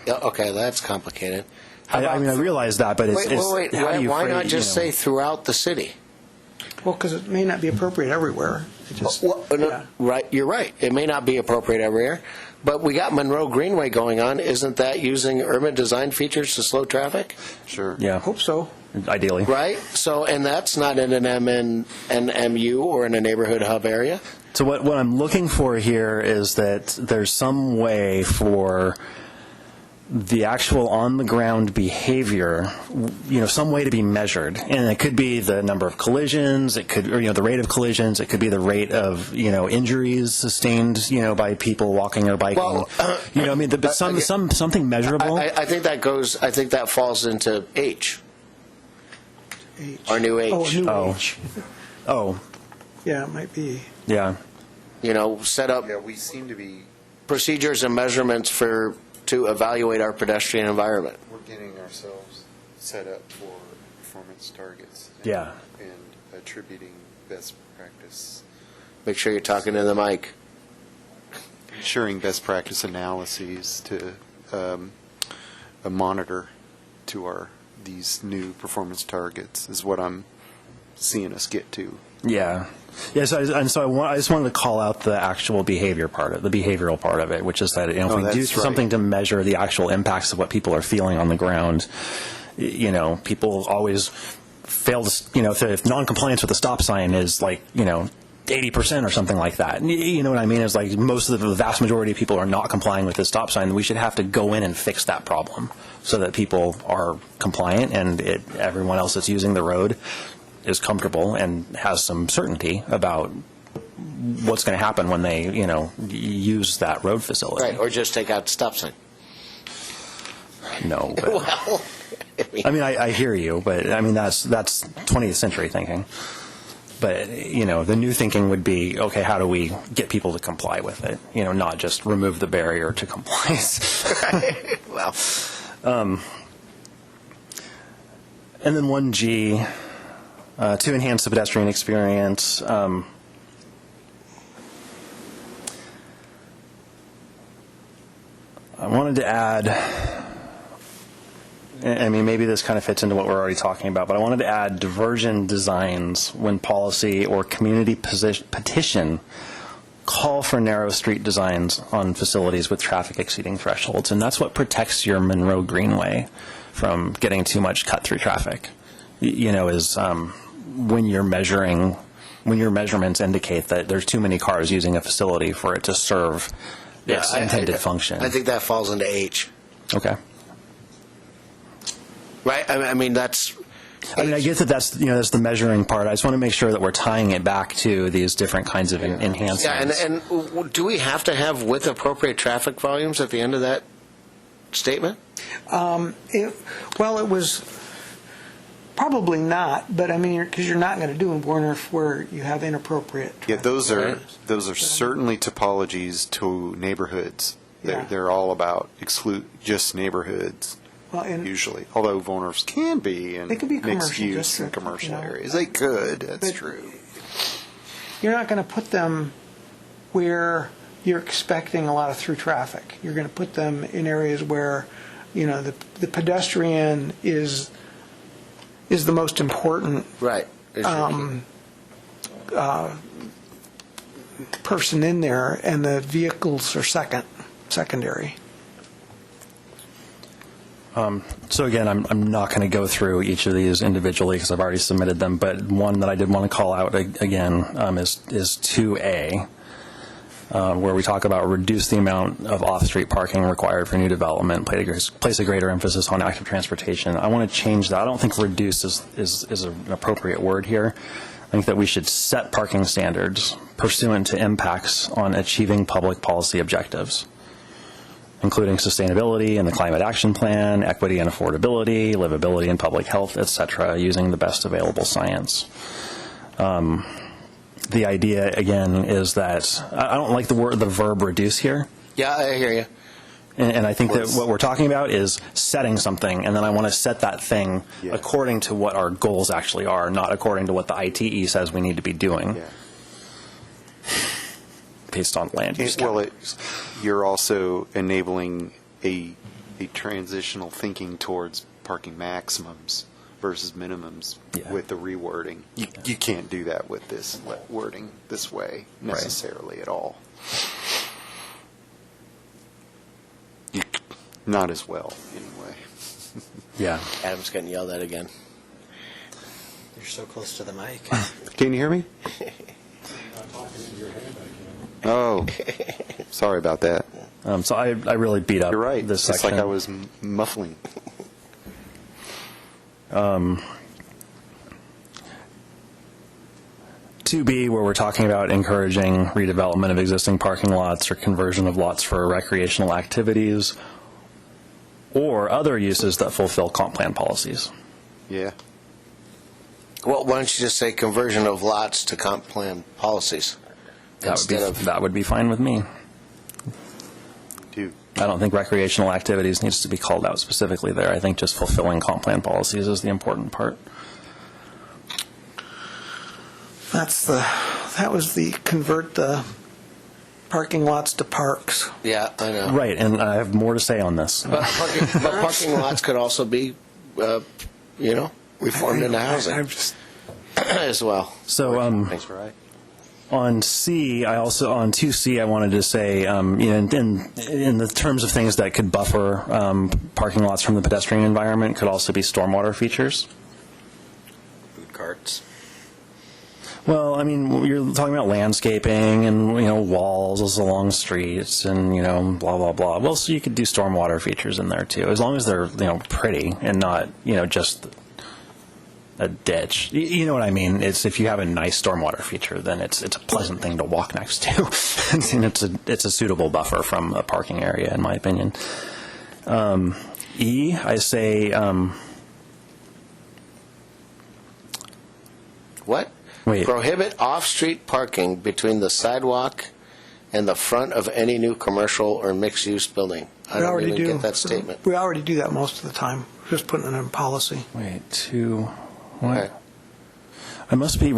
Yeah, okay, that's complicated. I mean, I realize that, but it's... Wait, how do you why phrase, not just say throughout the city? Well, because it may not be appropriate everywhere. It just, yeah. Right, you're right. It may not be appropriate everywhere, but we got Monroe Greenway going on. Isn't that using urban design features to slow traffic? Sure. Yeah. Hope so. Ideally. Right? So, and that's not in an MU or in a neighborhood hub area? So what I'm looking for here is that there's some way for the actual on-the-ground behavior, some way to be measured. And it could be the number of collisions, it could, or, the rate of collisions, it could be the rate of, injuries sustained, by people walking or biking. Well, but something measurable. I think that falls into H. Our new H. Oh, new H. Oh. Yeah, it might be. Yeah. Set up we seem to be... procedures and measurements to evaluate our pedestrian environment. We're getting ourselves set up for performance targets. Yeah. And attributing best practice. Make sure you're talking to the mic. Ensuring best practice analyses to monitor to these new performance targets is what I'm seeing us get to. Yeah. Yeah, so I just wanted to call out the actual behavior part of the behavioral part of it, which is that if we do something to measure the actual impacts of what people are feeling on the ground, people always fail to, if non-compliance with a stop sign is 80% or something like that. You know what I mean? It's like most of the vast majority of people are not complying with the stop sign. We should have to go in and fix that problem so that people are compliant and everyone else that's using the road is comfortable and has some certainty about what's going to happen when they, use that road facility. Right, or just take out the stop sign. No. But, Well, I hear you, but that's 20th century thinking. But, the new thinking would be, okay, how do we get people to comply with it? Not just remove the barrier to compliance. Right. Well. And then 1G, to enhance the pedestrian experience. I wanted to add, maybe this kind of fits into what we're already talking about, but I wanted to add diversion designs when policy or community petition call for narrow street designs on facilities with traffic exceeding thresholds. And that's what protects your Monroe Greenway from getting too much cut-through traffic, is when your measurements indicate that there's too many cars using a facility for it to serve its intended function. I think that falls into H. Okay. Right? That's... I get that that's the measuring part. I just want to make sure that we're tying it back to these different kinds of enhancements. Yeah, and do we have to have with appropriate traffic volumes at the end of that statement? It was probably not, but because you're not going to do in Warnerf where you have inappropriate traffic. Yeah, those are certainly topologies to neighborhoods. They're all about exclude just neighborhoods. Well, usually, although Warnerfs can be in mixed use and commercial areas. They could, that's true. You're not going to put them where you're expecting a lot of through traffic. You're going to put them in areas where, the pedestrian is the most important person in there, and the vehicles are secondary. So again, I'm not going to go through each of these individually because I've already submitted them, but one that I did want to call out again is 2A, where we talk about reduce the amount of off-street parking required for new development, place a greater emphasis on active transportation. I want to change that. I don't think reduce is an appropriate word here. I think that we should set parking standards pursuant to impacts on achieving public policy objectives. including sustainability and the climate action plan, equity and affordability, livability and public health, et cetera, using the best available science. The idea, again, is that I don't like the verb reduce here. Yeah, I hear you. And I think that what we're talking about is setting something, and then I want to set that thing according to what our goals actually are, not according to what the ITE says we need to be doing. Yeah. Based on land use. Well, you're also enabling a transitional thinking towards parking maximums versus minimums with the rewording. You can't do that with this wording this way necessarily at all. Not as well, anyway. Yeah. Adam's getting yelled at again. You're so close to the mic. Can you hear me? Oh, sorry about that. So I really beat up You're right. this It's section. like I was muffling. 2B, where we're talking about encouraging redevelopment of existing parking lots or conversion of lots for recreational activities or other uses that fulfill comp plan policies. Yeah. Well, why don't you just say conversion of lots to comp plan policies? That would be fine with me. I don't think recreational activities needs to be called out specifically there. I think just fulfilling comp plan policies is the important part. That was the convert the parking lots to parks. Yeah, I know. Right, and I have more to say on this. But parking lots could also be, reformed into housing as well. So, Thanks, right. on C, on 2C, I wanted to say, in the terms of things that could buffer parking lots from the pedestrian environment, could also be stormwater features. Food carts. Well, I mean, you're talking about landscaping and, walls along streets and, blah, blah, blah. Well, so you could do stormwater features in there, too, as long as they're, pretty and not, just a ditch. You know what I mean? It's if you have a nice stormwater feature, then it's a pleasant thing to walk next to, and it's a suitable buffer from a parking area, in my opinion. E, I say. What? Wait. Prohibit off-street parking between the sidewalk and the front of any new commercial or mixed-use building. I don't even get that statement. We already do that most of the time. Just putting it in policy. Wait, what? I must be.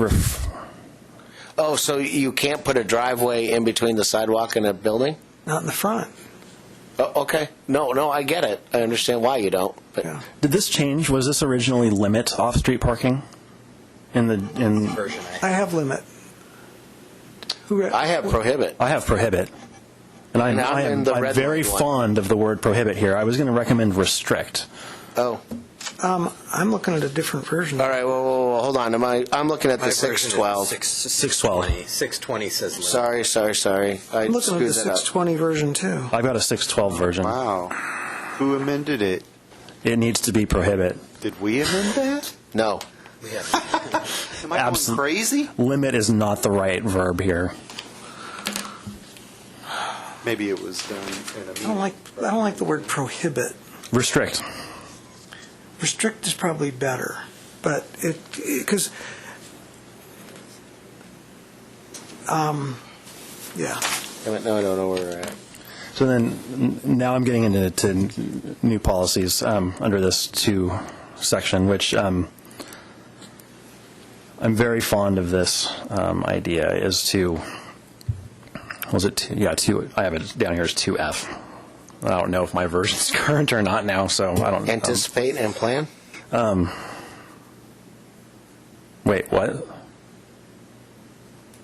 Oh, so you can't put a driveway in between the sidewalk and a building? Not in the front. Oh, okay. No, I get it. I understand why you don't. But Did this change? Was this originally limit off-street parking? In version I have limit. I have prohibit. I have prohibit. And I'm very fond of the word prohibit here. I was going to recommend restrict. Oh. I'm looking at a different version. All right, well, hold on. I'm looking at the 612. 620. 620 says limit. Sorry. I'm looking at the 620 version, too. I've got a 612 version. Wow. Who amended it? It needs to be prohibit. Did we amend that? No. We haven't. Am I going crazy? Limit is not the right verb here. Maybe it was done in a meeting. I don't like the word prohibit. Restrict. Restrict is probably better, but because yeah. Damn it, no, I don't know where we're at. So then, now I'm getting into new policies under this 2 section, which I'm very fond of this idea, is to, was it 2? Yeah, 2. I have it down here as 2F. I don't know if my version's current or not now, so I don't. Anticipate and plan? Wait, what?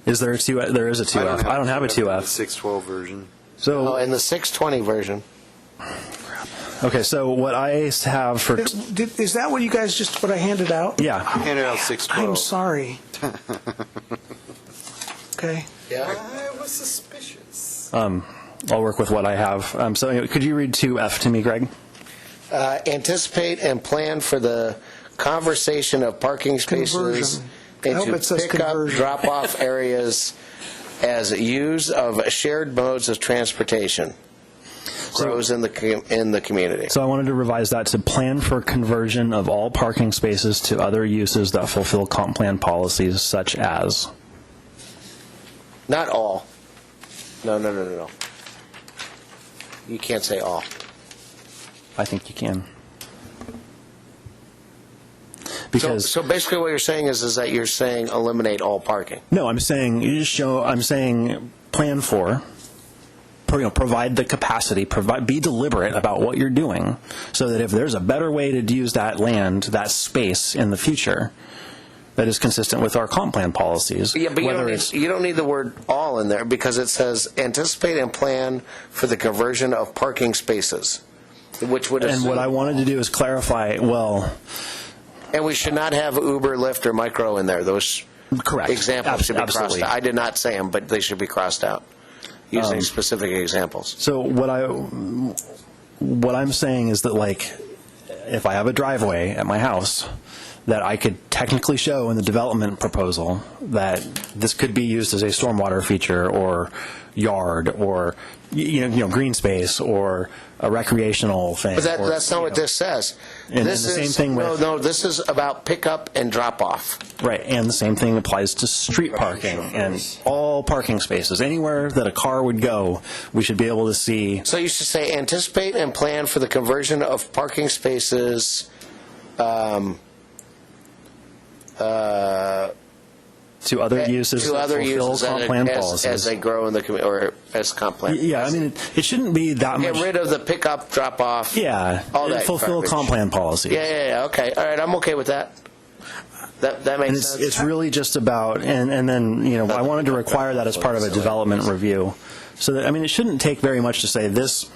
Is there a 2F? There is a 2F. I don't have a 2F. The 612 version. So in the 620 version. Okay, so what I have for... Is that what you guys what I handed out? Yeah. I handed out 612. I'm sorry. Okay. Yeah. I was suspicious. I'll work with what I have. So anyway, could you read 2F to me, Greg? Anticipate and plan for the conversation of parking spaces into pick-up, drop-off areas as use of shared modes of transportation. grows in the community. So I wanted to revise that to plan for conversion of all parking spaces to other uses that fulfill comp plan policies such as. Not all. No. You can't say all. I think you can. Because So basically what you're saying is that you're saying eliminate all parking. no, I'm saying plan for, provide the capacity, be deliberate about what you're doing, so that if there's a better way to use that land, that space in the future, that is consistent with our comp plan policies. Yeah, but you don't need the word all in there, because it says anticipate and plan for the conversion of parking spaces, which would assume. And what I wanted to do is clarify, and we should not have Uber, Lyft, or Micro in there. Those correct. examples should be Absolutely. crossed out. I did not say them, but they should be crossed out, using specific examples. So what I'm saying is that, like, if I have a driveway at my house, that I could technically show in the development proposal that this could be used as a stormwater feature or yard or green space or a recreational thing. But that's not what this says. And the same thing with this is about pickup and drop off. right, and the same thing applies to street parking and all parking spaces. Anywhere that a car would go, we should be able to see. So you should say anticipate and plan for the conversion of parking spaces. To other uses to that other fulfill uses comp plan policies. as they grow in the community, or as comp plan. Yeah, I mean, it shouldn't be that much. Get rid of the pickup, drop off. Yeah, all that. fulfill garbage. comp plan policy. Yeah. Okay. All right. I'm okay with that. That makes sense. It's really just about, and then I wanted to require that as part of a development review. So that, it shouldn't take very much to say this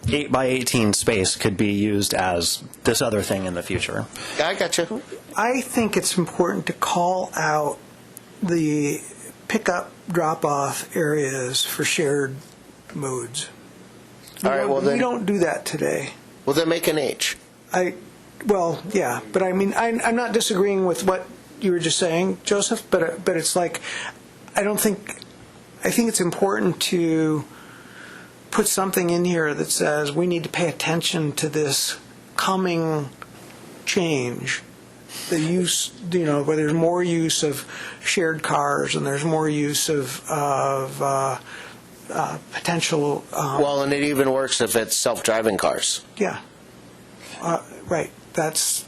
8 by 18 space could be used as this other thing in the future. I got you. I think it's important to call out the pickup, drop-off areas for shared modes. All right, well, then- we don't do that today. Well, then make an H. Well, yeah, but I'm not disagreeing with what you were just saying, Joseph, but it's like, I think it's important to put something in here that says we need to pay attention to this coming change. The use, where there's more use of shared cars and there's more use of potential. Well, and it even works if it's self-driving cars. Yeah. Right. That's.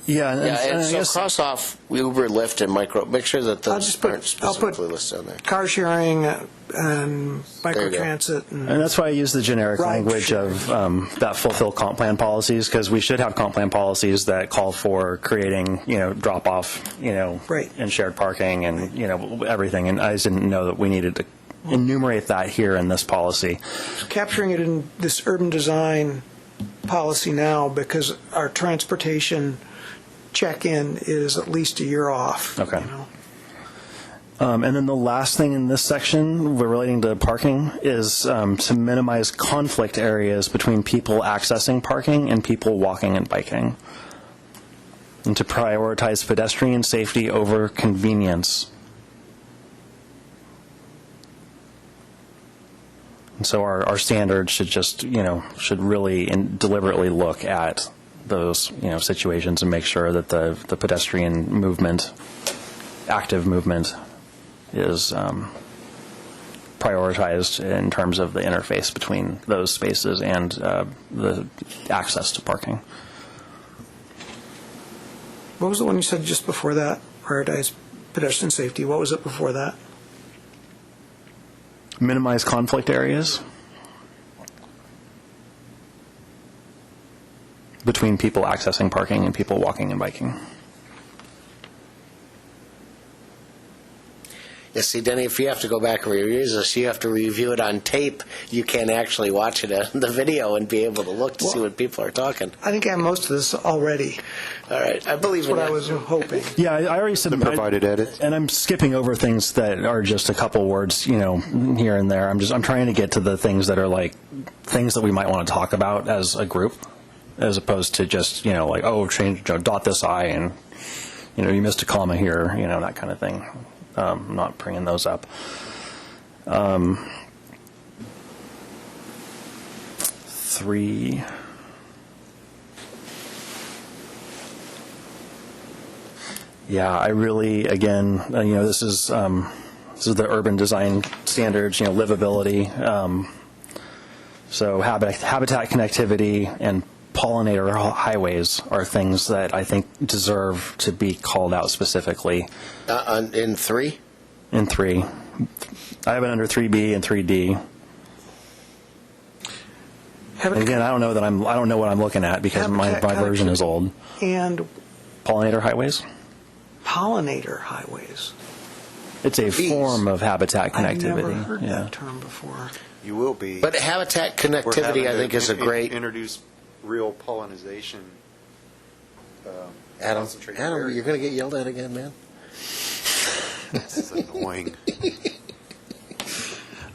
Yeah. And so cross off Uber, Lyft, and Micro. Make sure that those aren't specifically listed on there. Car sharing and microtransit. And that's why I use the generic language of that fulfill comp plan policies, because we should have comp plan policies that call for creating, drop off, and shared parking and, everything. And I just didn't know that we needed to enumerate that here in this policy. Capturing it in this urban design policy now, because our transportation check-in is at least a year off. Okay. And then the last thing in this section relating to parking is to minimize conflict areas between people accessing parking and people walking and biking, and to prioritize pedestrian safety over convenience. And so our standards should just, should really deliberately look at those, situations and make sure that the pedestrian movement, active movement, is prioritized in terms of the interface between those spaces and the access to parking. What was the one you said just before that? Prioritize pedestrian safety. What was it before that? Minimize conflict areas between people accessing parking and people walking and biking. Yeah, see, Denny, if you have to go back and review this, you have to review it on tape. You can't actually watch it on the video and be able to look to see what people are talking. I think I have most of this already. All right, I believe That's what I was hoping. Yeah, I already said the provided edit. And I'm skipping over things that are just a couple words, here and there. I'm trying to get to the things that are like things that we might want to talk about as a group, as opposed to just, change, dot this I and, you missed a comma here, that kind of thing. I'm not bringing those up. 3. Yeah, I really, again, this is the urban design standards, livability. So habitat connectivity and pollinator highways are things that I think deserve to be called out specifically. In 3? In 3. I have it under 3B and 3D. And again, I don't know what I'm looking at because my version is old. And Pollinator highways? pollinator highways. It's a form of habitat connectivity. I've never heard that term before. You will be. But habitat connectivity, I think, is a great... Introduce real pollinization. Adam, you're going to get yelled at again, man. This is annoying.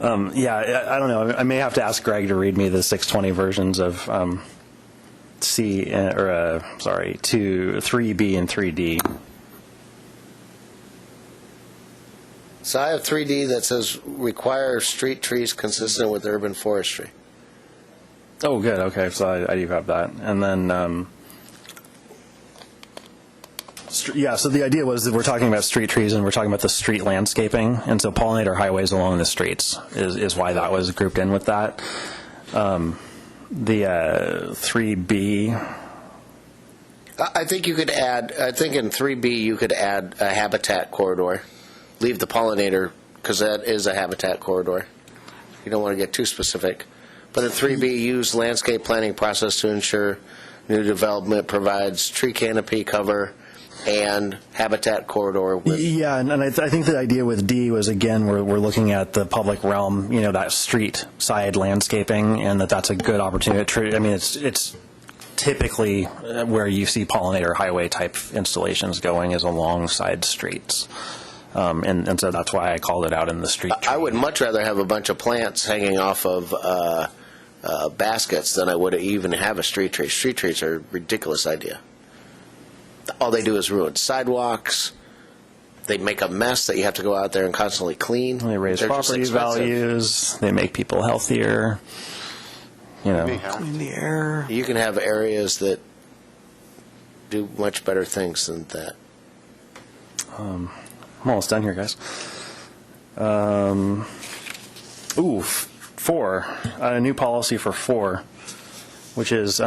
I don't know. I may have to ask Greg to read me the 620 versions of 3B and 3D. So I have 3D that says require street trees consistent with urban forestry. Oh, good. Okay, so I do have that. And then, so the idea was that we're talking about street trees and we're talking about the street landscaping, and so pollinator highways along the streets is why that was grouped in with that. The 3B... I think in 3B you could add a habitat corridor. Leave the pollinator, because that is a habitat corridor. You don't want to get too specific. But in 3B, use landscape planning process to ensure new development provides tree canopy cover and habitat corridor. Yeah, and I think the idea with D was, again, we're looking at the public realm, that street side landscaping, and that's a good opportunity. I mean, it's typically where you see pollinator highway type installations going is alongside streets. And so that's why I called it out in the street tree. I would much rather have a bunch of plants hanging off of baskets than I would even have a street tree. Street trees are a ridiculous idea. All they do is ruin sidewalks. They make a mess that you have to go out there and constantly clean. They raise property values. They make people healthier. Clean the air. You can have areas that do much better things than that. I'm almost done here, guys. 4. A new policy for 4, which is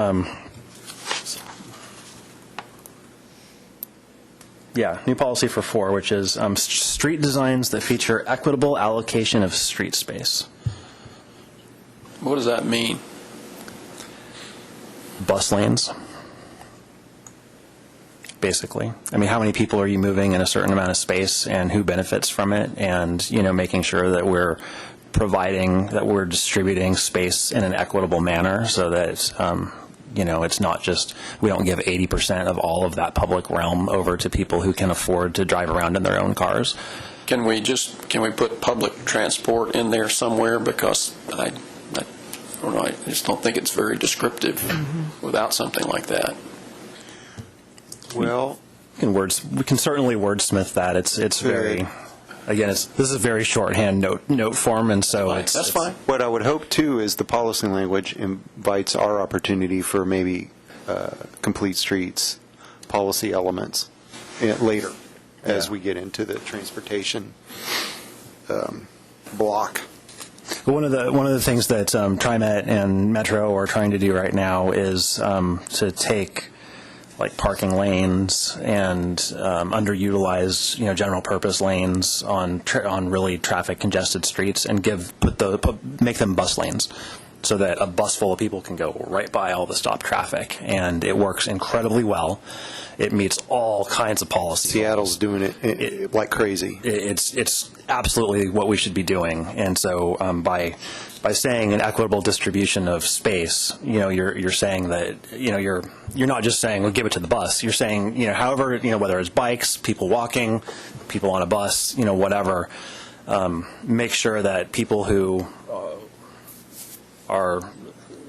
new policy for 4, which is street designs that feature equitable allocation of street space. What does that mean? Bus lanes. Basically. I mean, how many people are you moving in a certain amount of space and who benefits from it, and, making sure that we're distributing space in an equitable manner so that it's not just, we don't give 80% of all of that public realm over to people who can afford to drive around in their own cars. Can we put public transport in there somewhere? Because I don't know, I just don't think it's very descriptive without something like that. Well, we can certainly wordsmith that. It's very, again, this is a very shorthand note form, and so that's fine. What I would hope too is the policy language invites our opportunity for maybe complete streets policy elements later as we get into the transportation block. One of the things that TriMet and Metro are trying to do right now is to take like parking lanes and underutilized, general purpose lanes on really traffic congested streets and make them bus lanes, so that a bus full of people can go right by all the stopped traffic, and it works incredibly well. It meets all kinds of policies. Seattle's doing it like crazy. It's absolutely what we should be doing, and so by saying an equitable distribution of space, you're saying that you're not just saying we'll give it to the bus. You're saying however whether it's bikes, people walking, people on a bus, whatever. Make sure that people who are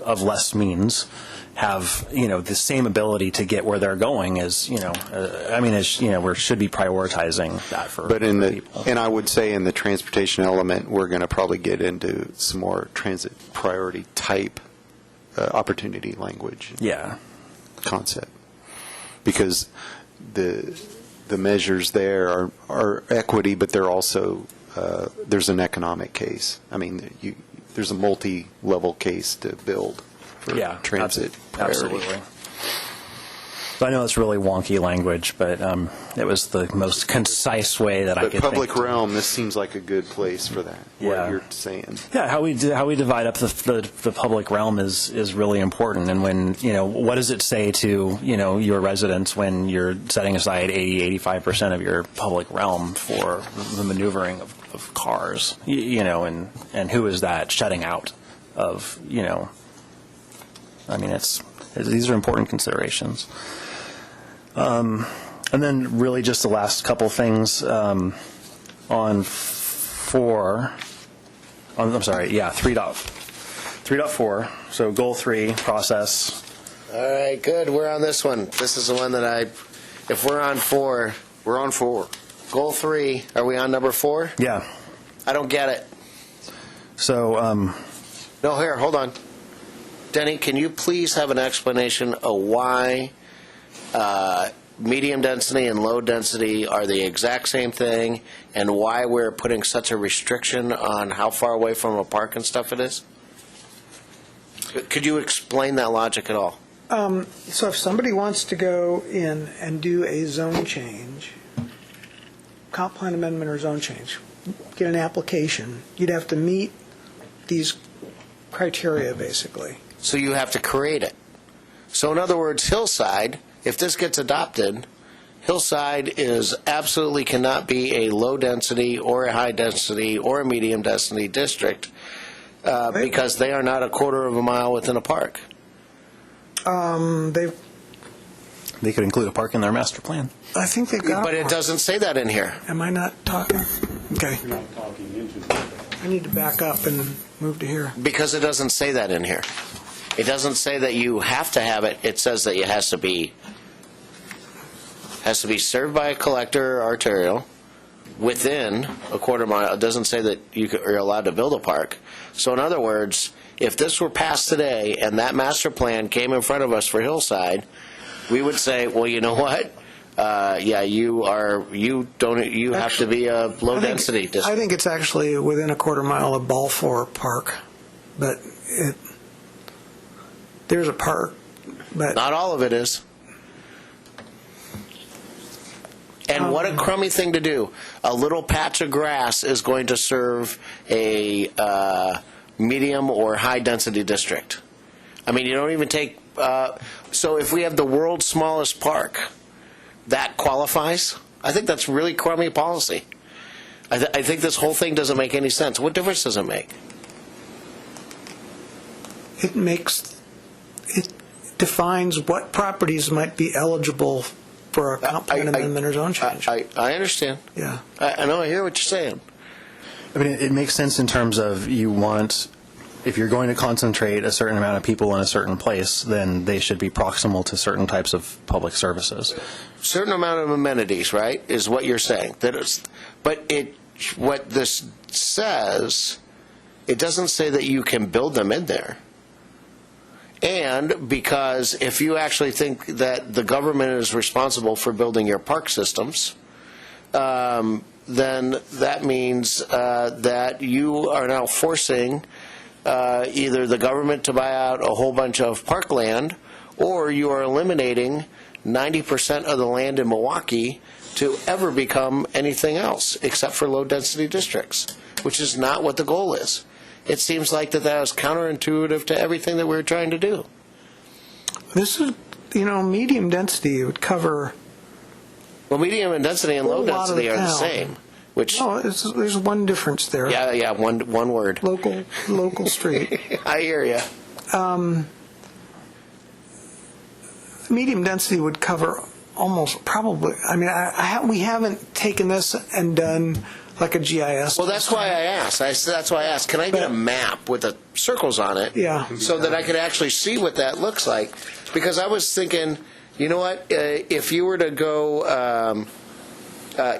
of less means have the same ability to get where they're going as we should be prioritizing that for. But and I would say in the transportation element, we're going to probably get into some more transit priority type opportunity language Yeah. concept, because the measures there are equity, but they're also there's an economic case. I mean, there's a multi-level case to build for transit priority. Absolutely. So I know it's really wonky language, but it was the most concise way that I But could public think. realm, this seems like a good place for that. Yeah. What you're saying. Yeah, how we divide up the public realm is really important. And when, what does it say to, your residents when you're setting aside 80-85% of your public realm for the maneuvering of cars, and who is that shutting out of, I mean, these are important considerations. And then really just the last couple things on 3.4. So goal 3, process. All right, good. We're on this one. This is the one that if we're on 4. We're on 4. Goal 3, are we on number 4? Yeah. I don't get it. So, No, here, hold on. Denny, can you please have an explanation of why medium density and low density are the exact same thing, and why we're putting such a restriction on how far away from a park and stuff it is? Could you explain that logic at all? So if somebody wants to go in and do a zone change, comp plan amendment or zone change, get an application, you'd have to meet these criteria, basically. So you have to create it. So in other words, Hillside, if this gets adopted, Hillside absolutely cannot be a low density or a high density or a medium density district because they are not a quarter of a mile within a park. They could include a park in their master plan. I think they've got. But it doesn't say that in here. Am I not talking? Okay. You're not talking into I need to back up and move to here. Because it doesn't say that in here. It doesn't say that you have to have it. It says that it has to be served by a collector or arterial within a quarter mile. It doesn't say that you're allowed to build a park. So in other words, if this were passed today and that master plan came in front of us for Hillside, we would say, well, you know what? You have to be a low density district. I think it's actually within a quarter mile of Balfour Park, but there's a park, but not all of it is. And what a crummy thing to do. A little patch of grass is going to serve a medium or high density district. I mean, you don't even take. So if we have the world's smallest park, that qualifies. I think that's really crummy policy. I think this whole thing doesn't make any sense. What difference does it make? It defines what properties might be eligible for a comp plan amendment or zone change. I understand. Yeah. I know. I hear what you're saying. I mean, it makes sense in terms of if you're going to concentrate a certain amount of people in a certain place, then they should be proximal to certain types of public services. Certain amount of amenities, right, is what you're saying. What this says, it doesn't say that you can build them in there. And because if you actually think that the government is responsible for building your park systems, then that means that you are now forcing either the government to buy out a whole bunch of parkland, or you are eliminating 90% of the land in Milwaukie to ever become anything else except for low-density districts, which is not what the goal is. It seems like that was counterintuitive to everything that we were trying to do. This is, medium density would cover. Well, medium density and low density are the same. No, there's one difference there. Yeah, one word. Local street. I hear you. Medium density would cover almost probably. I mean, we haven't taken this and done like a GIS. Well, that's why I asked. That's why I asked. Can I get a map with the circles on it? Yeah. So that I could actually see what that looks like? Because I was thinking, you know what? If you were to go,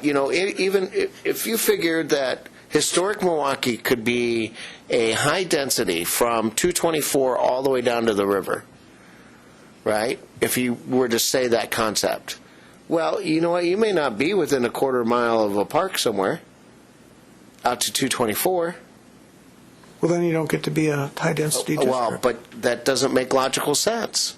even if you figured that Historic Milwaukie could be a high density from 224 all the way down to the river, right? If you were to say that concept. Well, you know what? You may not be within a quarter mile of a park somewhere out to 224. Well, then you don't get to be a high-density district. Well, but that doesn't make logical sense.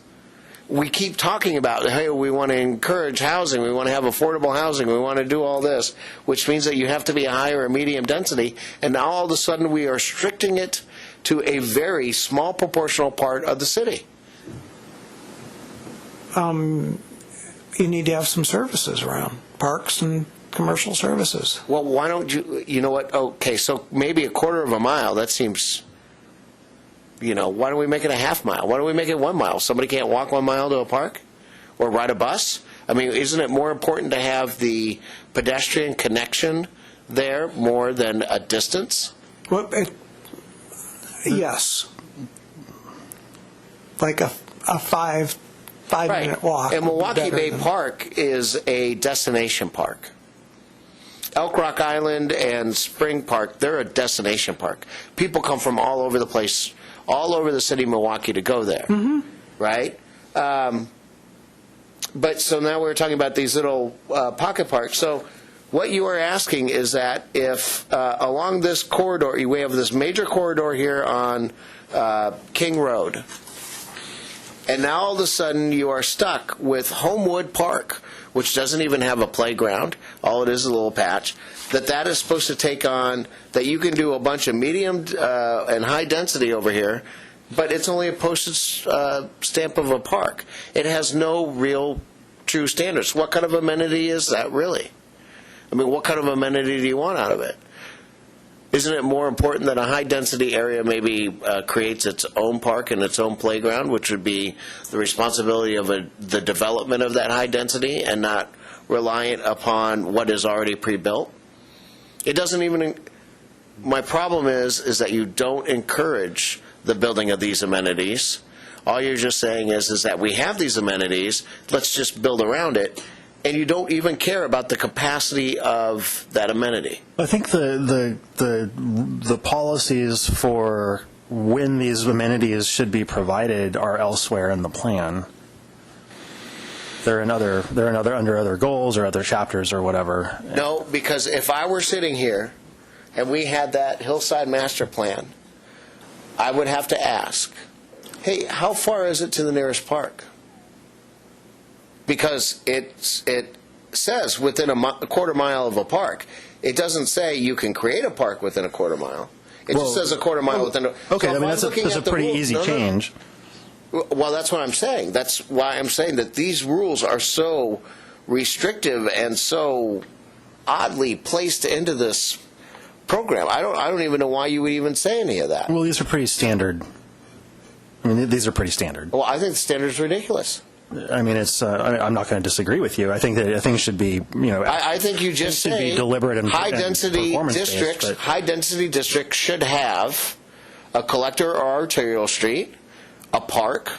We keep talking about, hey, we want to encourage housing, we want to have affordable housing, we want to do all this, which means that you have to be a high or a medium density, and now all of a sudden we are restricting it to a very small proportional part of the city. You need to have some services around, parks and commercial services. Well, why don't you know what, okay, so maybe a quarter of a mile, that seems, why don't we make it a half mile? Why don't we make it 1 mile? Somebody can't walk 1 mile to a park or ride a bus? I mean, isn't it more important to have the pedestrian connection there more than a distance? Well, yes. Like a five-minute walk. And Milwaukie Bay than... Park is a destination park. Elk Rock Island and Spring Park, they're a destination park. People come from all over the place, all over the city of Milwaukie to go there, right? But so now we're talking about these little pocket parks. So what you are asking is that if along this corridor, we have this major corridor here on King Road, and now all of a sudden you are stuck with Homewood Park, which doesn't even have a playground, all it is a little patch, that is supposed to take on, that you can do a bunch of medium and high density over here, but it's only a postage stamp of a park. It has no real true standards. What kind of amenity is that really? I mean, what kind of amenity do you want out of it? Isn't it more important that a high-density area maybe creates its own park and its own playground, which would be the responsibility of the development of that high density and not reliant upon what is already pre-built? It doesn't even... My problem is that you don't encourage the building of these amenities. All you're just saying is that we have these amenities, let's just build around it, and you don't even care about the capacity of that amenity. I think the policies for when these amenities should be provided are elsewhere in the plan. They're under other goals or other chapters or whatever. No, because if I were sitting here and we had that hillside master plan, I would have to ask, hey, how far is it to the nearest park? Because it says within a quarter mile of a park. It doesn't say you can create a park within a quarter mile. It just says a quarter mile within a... Okay, so I mean, that's a pretty easy change. Well, that's what I'm saying. That's why I'm saying that these rules are so restrictive and so oddly placed into this program. I don't even know why you would even say any of that. Well, these are pretty standard. I mean, these are pretty standard. Well, I think the standard is ridiculous. I mean, it's. I'm not going to disagree with you. I think that should be. I think you just should be deliberate and high-density districts. High-density districts should have a collector or arterial street, a park,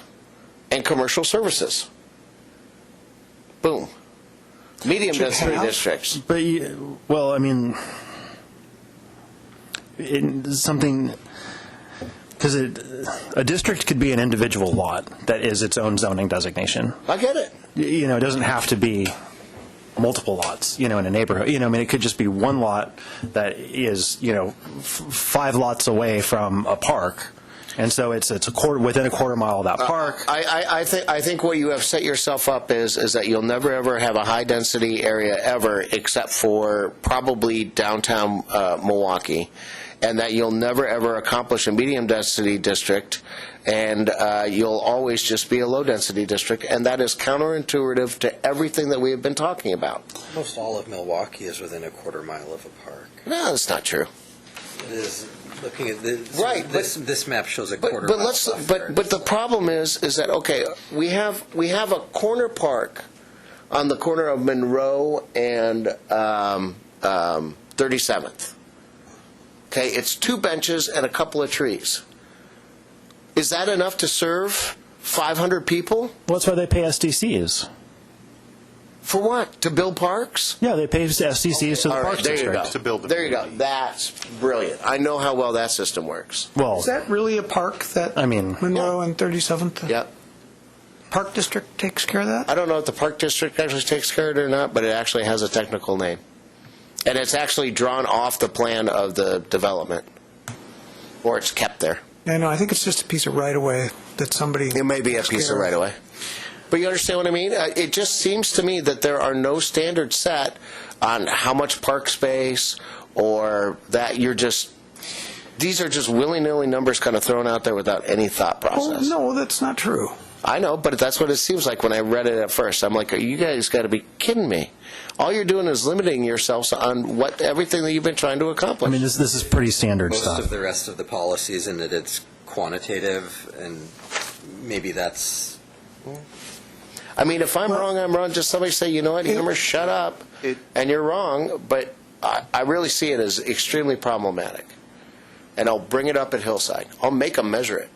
and commercial services. Boom. Medium density districts. But well, I mean, something. Because a district could be an individual lot that is its own zoning designation. I get it. It doesn't have to be multiple lots, in a neighborhood. I mean, it could just be one lot that is, 5 lots away from a park. And so it's within a quarter mile of that park. I think what you have set yourself up is that you'll never ever have a high density area ever, except for probably downtown Milwaukee, and that you'll never ever accomplish a medium density district, and you'll always just be a low density district, and that is counterintuitive to everything that we have been talking about. Almost all of Milwaukee is within a quarter mile of a park. No, that's not true. It is. Looking at this, right, this map shows a quarter but mile. But the problem is that okay, we have a corner park on the corner of Monroe and 37th. Okay, it's 2 benches and a couple of trees. Is that enough to serve 500 people? Well, that's why they pay SDCs. For what? To build parks? Yeah, they pay SCCs to the All right, Parks there you District. go. To build the There you go. That's brilliant. I know how well that system works. Well, Is that really a park that I mean, Monroe and 37th Yep. Park District takes care of that? I don't know if the Park District actually takes care of it or not, but it actually has a technical name. And it's actually drawn off the plan of the development. Or it's kept there. Yeah, no, I think it's just a piece of right-of-way that somebody... It may be a takes piece care of right-of-way. But you understand what I mean? It just seems to me that there are no standards set on how much park space or that these are just willy-nilly numbers kind of thrown out there without any thought process. Oh, no, that's not true. I know, but that's what it seems like when I read it at first. I'm like, you guys got to be kidding me. All you're doing is limiting yourselves on everything that you've been trying to accomplish. I mean, this is pretty standard Most stuff. of the rest of the policies in it, it's quantitative, and maybe that's... I mean, if I'm wrong, I'm wrong. Just somebody say, you know what, Hammer, shut up, and you're wrong. But I really see it as extremely problematic. And I'll bring it up at Hillside. I'll make them measure it.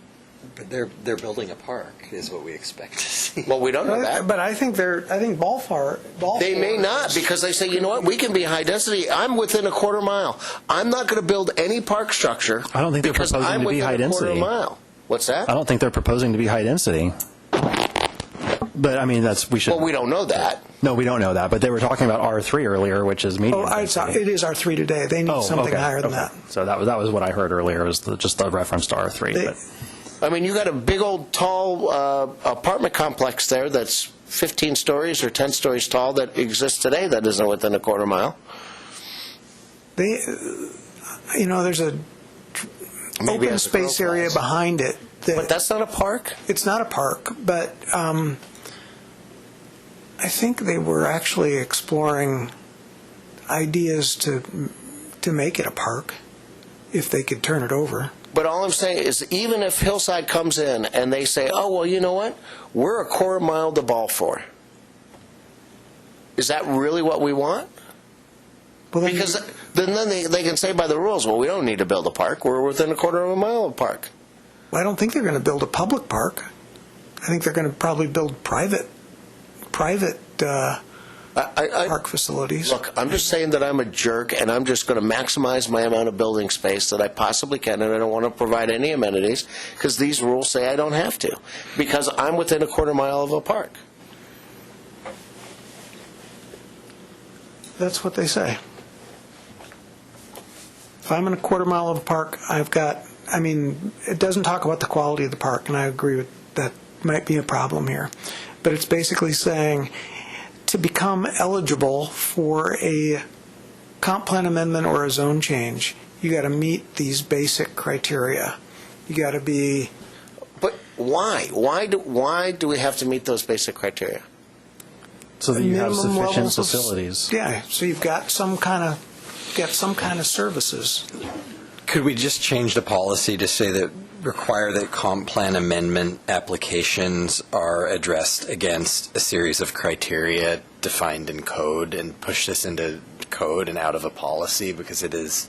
But they're building a park, is what we expect to see. Well, we don't know that. But I think Ballflower... They may not, because they say, you know what, we can be high density. I'm within a quarter mile. I'm not going to build any park structure. I don't think they're because proposing I'm to be within high a quarter density. mile. What's that? I don't think they're proposing to be high density. But I mean, we should. Well, we don't know that. No, we don't know that. But they were talking about R3 earlier, which is medium. Oh, it is R3 today. They need something higher than that. So that was what I heard earlier, was just the reference to R3. I mean, you got a big old tall apartment complex there that's 15 stories or 10 stories tall that exists today that isn't within a quarter mile. There's a Maybe open space area behind it. But that's not a park? It's not a park, but I think they were actually exploring ideas to make it a park, if they could turn it over. But all I'm saying is, even if Hillside comes in and they say, oh, well, you know what? We're a quarter mile to Balfour. Is that really what we want? Well, because then they can say by the rules, well, we don't need to build a park. We're within a quarter of a mile of a park. Well, I don't think they're going to build a public park. I think they're going to probably build private park facilities. Look, I'm just saying that I'm a jerk, and I'm just going to maximize my amount of building space that I possibly can, and I don't want to provide any amenities because these rules say I don't have to, because I'm within a quarter mile of a park. That's what they say. If I'm in a quarter mile of a park, it doesn't talk about the quality of the park, and I agree with that might be a problem here. But it's basically saying to become eligible for a comp plan amendment or a zone change, you got to meet these basic criteria. You got to be... But why? Why do we have to meet those basic criteria? So that you have Minimum sufficient levels of- facilities. Yeah, so you've got some kind of services. Could we just change the policy to say that require that comp plan amendment applications are addressed against a series of criteria defined in code, and push this into code and out of a policy, because it is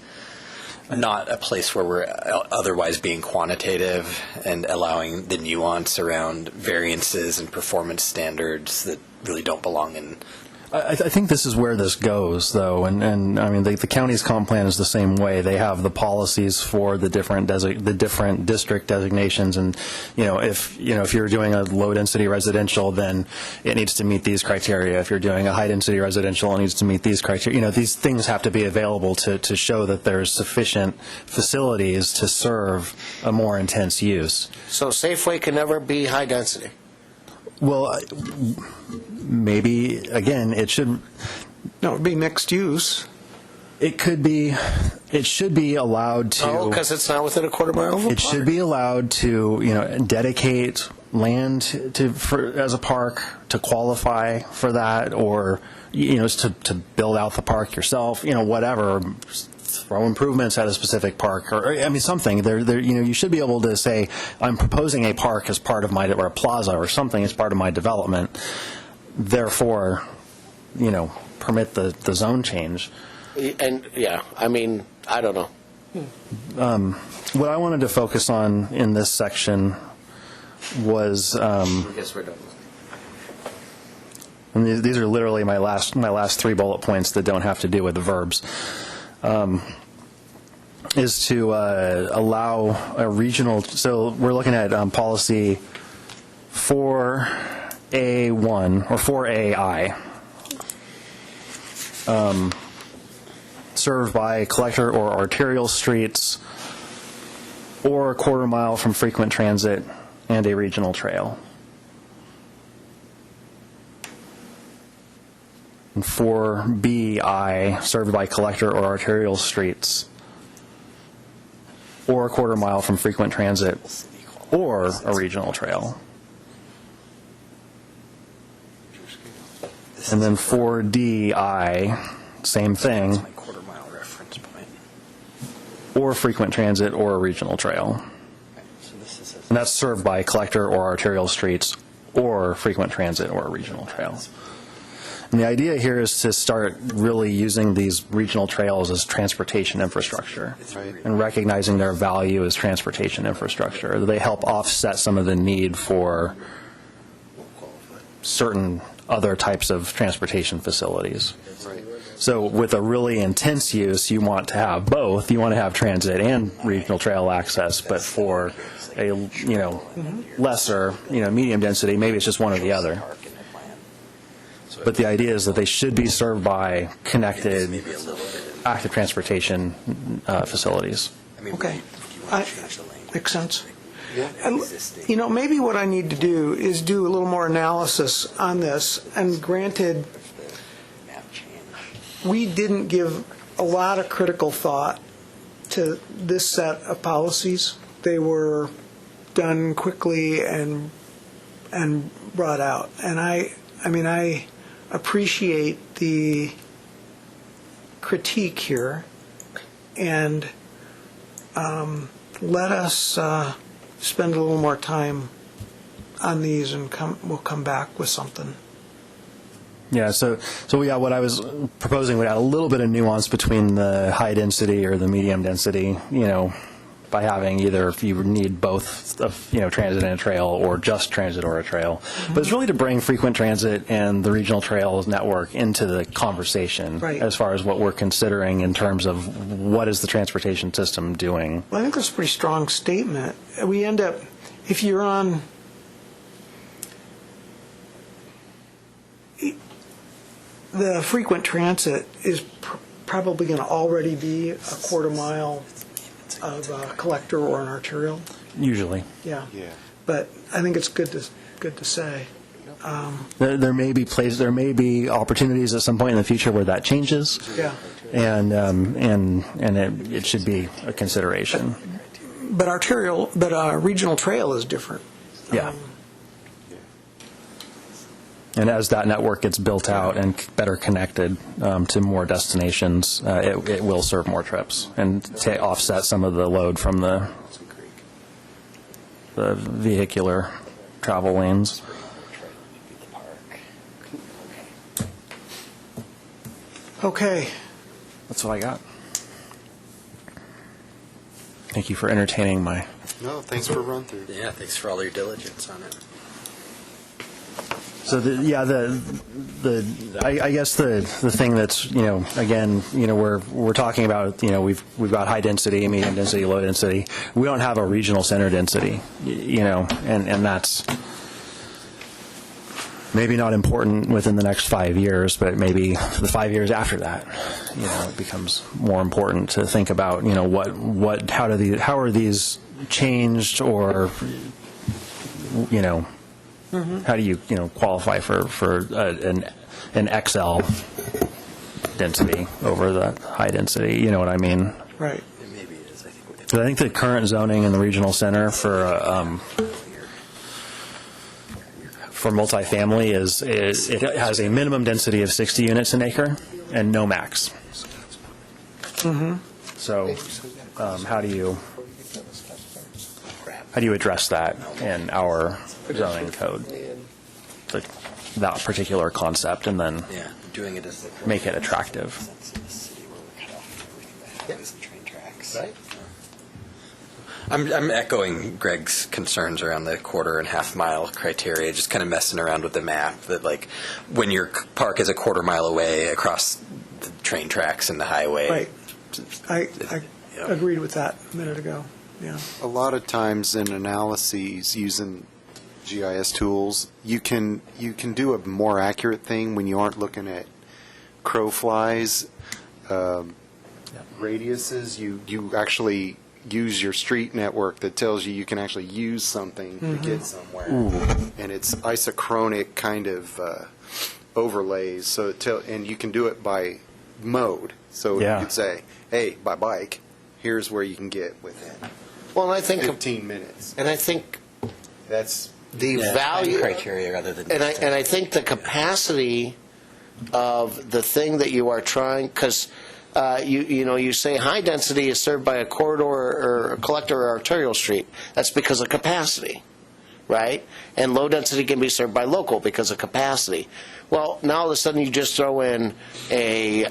not a place where we're otherwise being quantitative and allowing the nuance around variances and performance standards that really don't belong in. I think this is where this goes, though, and I mean the county's comp plan is the same way. They have the policies for the different district designations, and if you're doing a low density residential, then it needs to meet these criteria. If you're doing a high density residential, it needs to meet these criteria. These things have to be available to show that there's sufficient facilities to serve a more intense use. So Safeway can never be high density? Well, maybe, again, it should... No, it would be mixed use. It could be... It should be allowed to... Oh, because it's not within a quarter mile of a park. It should be allowed to, dedicate land as a park to qualify for that, or, to build out the park yourself, whatever, throw improvements at a specific park, or something. You should be able to say, I'm proposing a park as part of my, or a plaza or something as part of my development. Therefore, permit the zone change. And I don't know. What I wanted to focus on in this section was. I guess we're done. and these are literally my last 3 bullet points that don't have to do with the verbs, is to allow a regional, so we're looking at policy 4A1 or 4AI, served by collector or arterial streets or a quarter mile from frequent transit and a regional trail. And 4BI, served by collector or arterial streets or a quarter mile from frequent transit or a regional trail. And then 4DI, same thing, or frequent transit or a regional trail. And that's served by collector or arterial streets or frequent transit or a regional trail. And the idea here is to start really using these regional trails as transportation infrastructure and recognizing their value as transportation infrastructure. They help offset some of the need for certain other types of transportation facilities. So with a really intense use, you want to have both. You want to have transit and regional trail access, but for a lesser, medium density, maybe it's just one or the other. But the idea is that they should be served by connected active transportation facilities. Okay. Makes sense. And, maybe what I need to do is do a little more analysis on this. And granted, we didn't give a lot of critical thought to this set of policies. They were done quickly and brought out. And I appreciate the critique here, and let us spend a little more time on these, and we'll come back with something. Yeah, so what I was proposing would add a little bit of nuance between the high density or the medium density, by having either, if you need both of, transit and a trail, or just transit or a trail. But it's really to bring frequent transit and the regional trails network into the conversation as far as what we're considering in terms of what is the transportation system doing. Well, I think that's a pretty strong statement. We end up, if you're on, the frequent transit is probably going to already be a quarter mile of a collector or an arterial. Usually. Yeah. But I think it's good to say. There may be opportunities at some point in the future where that changes. Yeah. And it should be a consideration. But regional trail is different. Yeah. And as that network gets built out and better connected to more destinations, it will serve more trips and to offset some of the load from the vehicular travel lanes. Okay. That's what I got. Thank you for entertaining my... No, thanks for a run through. Yeah, thanks for all your diligence on it. So I guess the thing that's again we're talking about we've got high density, medium density, low density. We don't have a regional center density, and that's maybe not important within the next 5 years, but maybe the 5 years after that, it becomes more important to think about how are these changed, or how do you qualify for an XL density over the high density? You know what I mean? Right. So I think the current zoning in the regional center for multifamily is it has a minimum density of 60 units an acre and no max. Mm-hmm. So how do you address that in our zoning code, that particular concept, and then make it attractive? I'm echoing Greg's concerns around the quarter and half mile criteria, just kind of messing around with the map, that like when your park is a quarter mile away across the train tracks and the highway. Right. I agreed with that a minute ago. Yeah. A lot of times in analyses using GIS tools, you can do a more accurate thing when you aren't looking at crow flies, radiuses. You actually use your street network that tells you can actually use something to get somewhere. And it's isochronic kind of overlays. So and you can do it by mode. So you could say, hey, by bike, here's where you can get within. Well, and I think 15 minutes. And I think that's the value criteria rather than. And I think the capacity of the thing that you are trying, because you say high density is served by a corridor or a collector or arterial street. That's because of capacity, right? And low density can be served by local because of capacity. Well, now all of a sudden you just throw in a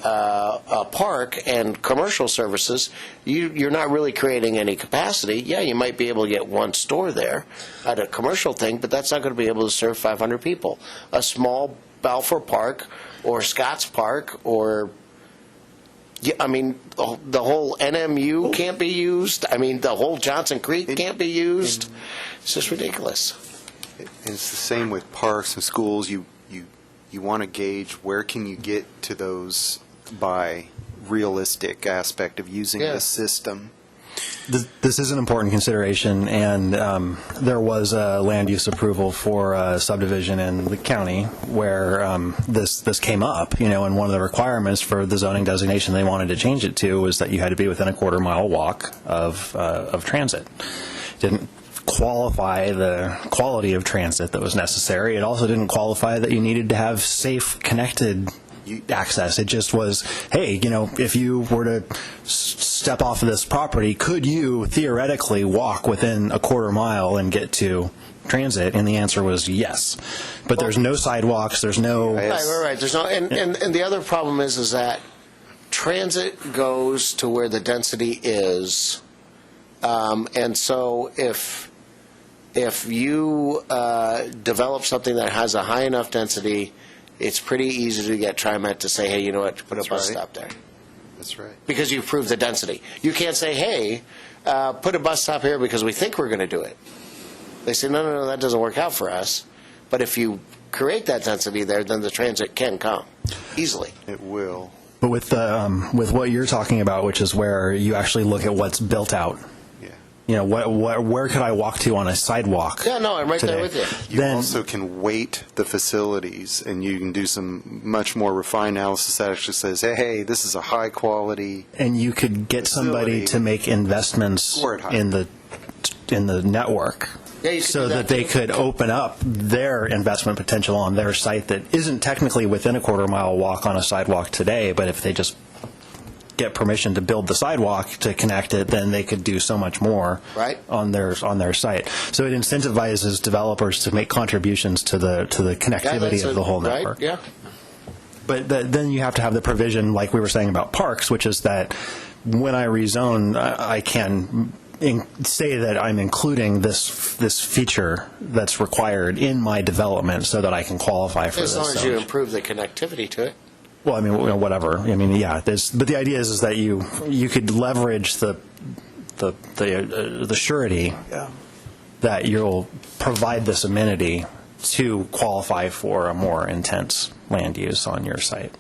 park and commercial services, you're not really creating any capacity. Yeah, you might be able to get one store there at a commercial thing, but that's not going to be able to serve 500 people. A small Balfour Park or Scotts Park or, I mean, the whole NMU can't be used. I mean, the whole Johnson Creek can't be used. It's just ridiculous. And it's the same with parks and schools. You want to gauge where can you get to those by realistic aspect of using the system. This is an important consideration, and there was a land use approval for a subdivision in the county where this came up, and one of the requirements for the zoning designation they wanted to change it to was that you had to be within a quarter-mile walk of transit. Didn't qualify the quality of transit that was necessary. It also didn't qualify that you needed to have safe, connected access. It just was, hey, if you were to step off of this property, could you theoretically walk within a quarter mile and get to transit? And the answer was yes. But there's no sidewalks, there's no... Right. There's no, and the other problem is that transit goes to where the density is. And so if you develop something that has a high enough density, it's pretty easy to get TriMet to say, hey, you know what, put a bus stop there. That's right. Because you've proved the density. You can't say, hey, put a bus stop here because we think we're going to do it. They say, no, that doesn't work out for us. But if you create that density there, then the transit can come easily. It will. But with what you're talking about, which is where you actually look at what's built out, where could I walk to on a sidewalk? Yeah, no, I'm right today? there with you. You also can weight the facilities, and you can do some much more refined analysis that actually says, hey, this is a high quality. And you could get somebody to make investments in the network. Yeah, so that they could open up their investment potential on their site that isn't technically within a quarter-mile walk on a sidewalk today, but if they just get permission to build the sidewalk to connect it, then they could do so much more on their site. So it incentivizes developers to make contributions to the connectivity of the whole network. Yeah. But then you have to have the provision, like we were saying about parks, which is that when I rezone, I can say that I'm including this feature that's required in my development so that I can qualify for this. As long as you improve the connectivity to it. Well, I mean, whatever. I mean, yeah. But the idea is that you could leverage the surety that you'll provide this amenity to qualify for a more intense land use on your site.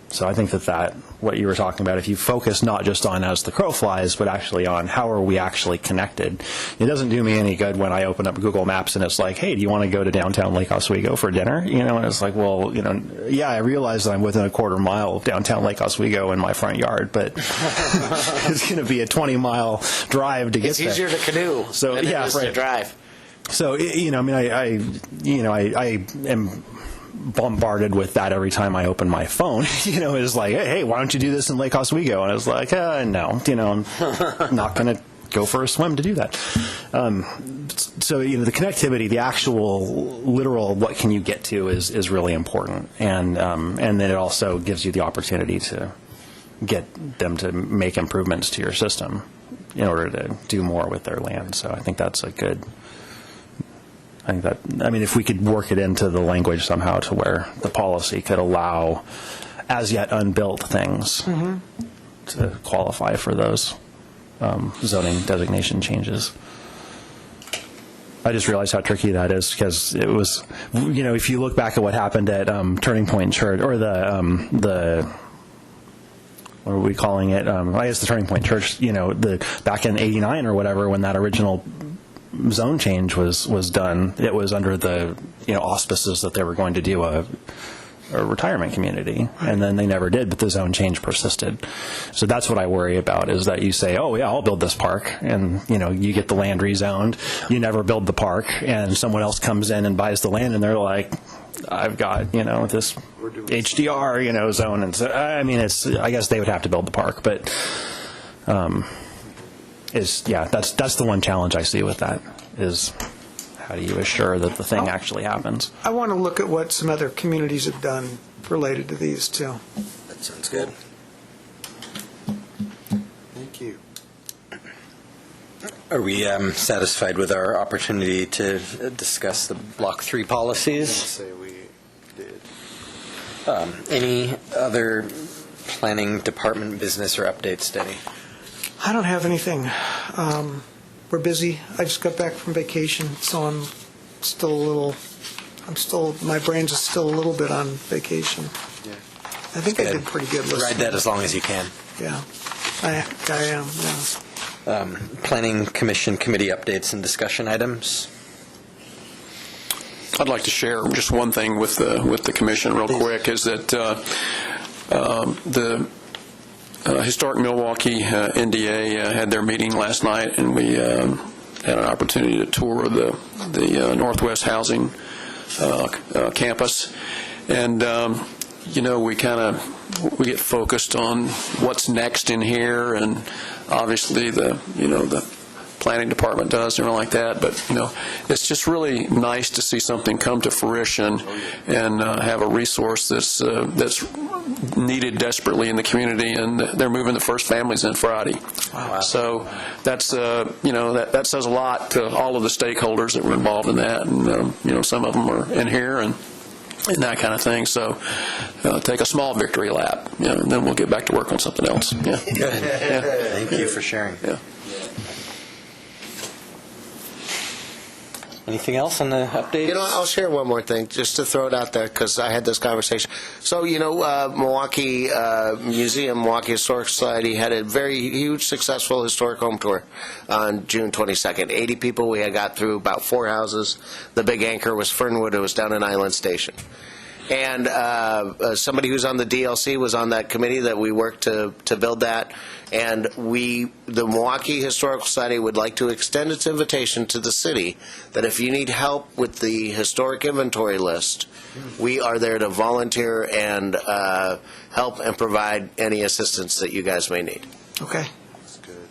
So I think that what you were talking about, if you focus not just on as the crow flies, but actually on how are we actually connected, it doesn't do me any good when I open up Google Maps and it's like, hey, do you want to go to downtown Lake Oswego for dinner? And it's like, well, yeah, I realize that I'm within a quarter mile of downtown Lake Oswego in my front yard, but it's going to be a 20-mile drive to get there. It's easier to canoe than it is to drive. So, I am bombarded with that every time I open my phone. It's like, hey, why don't you do this in Lake Oswego? And I was like, no, I'm not going to go for a swim to do that. So, the connectivity, the actual literal what can you get to is really important. And then it also gives you the opportunity to get them to make improvements to your system. in order to do more with their land. So I think that's a good. If we could work it into the language somehow to where the policy could allow as yet unbuilt things to qualify for those zoning designation changes. I just realized how tricky that is because it was, if you look back at what happened at Turning Point Church, or the what are we calling it? I guess the Turning Point Church, back in '89 or whatever, when that original zone change was done, it was under the auspices that they were going to do a retirement community, and then they never did, but the zone change persisted. So that's what I worry about, is that you say, oh yeah, I'll build this park, and you get the land rezoned, you never build the park, and someone else comes in and buys the land, and they're like, I've got this HDR zone, and so I guess they would have to build the park, but that's the one challenge I see with that, is how do you assure that the thing actually happens? I want to look at what some other communities have done related to these, too. That sounds good. Thank you. Are we satisfied with our opportunity to discuss the Block 3 policies? Say we did. Any other planning department business or updates, Denny? I don't have anything. We're busy. I just got back from vacation, so my brain's is still a little bit on vacation. Yeah. I think I did pretty good listening. Ride that as long as you can. Yeah, I am, yeah. Planning Commission committee updates and discussion items. I'd like to share just one thing with the commission real quick, is that the Historic Milwaukie NDA had their meeting last night, and we had an opportunity to tour the Northwest Housing campus. And we get focused on what's next in here, and obviously the planning department does and everything like that. But it's just really nice to see something come to fruition and have a resource that's needed desperately in the community. And they're moving the first families in Friday. Wow. So that's that says a lot to all of the stakeholders that were involved in that. And some of them are in here and that kind of thing. So take a small victory lap, and then we'll get back to work on something else. Yeah. Good. Yeah. Thank you for sharing. Yeah. Anything else on the updates? I'll share one more thing just to throw it out there, because I had this conversation. So, Milwaukie Museum, Milwaukie Historic Society had a very huge, successful historic home tour on June 22nd. 80 people. We had got through about 4 houses. The big anchor was Fernwood. It was down in Island Station. And somebody who's on the DLC was on that committee that we worked to build that. And the Milwaukie Historical Society would like to extend its invitation to the city that if you need help with the historic inventory list, we are there to volunteer and help and provide any assistance that you guys may need. Okay. That's good.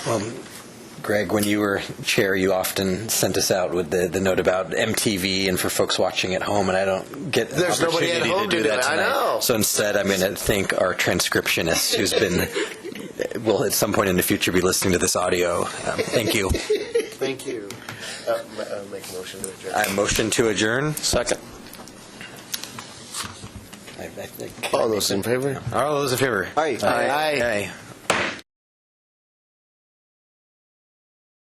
Well, Greg, when you were chair, you often sent us out with the note about MTV and for folks watching at home, and I don't get an opportunity to do that tonight. I know. So instead, I'm going to thank our transcriptionist, who's will at some point in the future be listening to this audio. Thank you. Thank you. Make a motion to adjourn. I motion to adjourn. Second. All those in favor? All those in favor? Aye. Aye. Aye.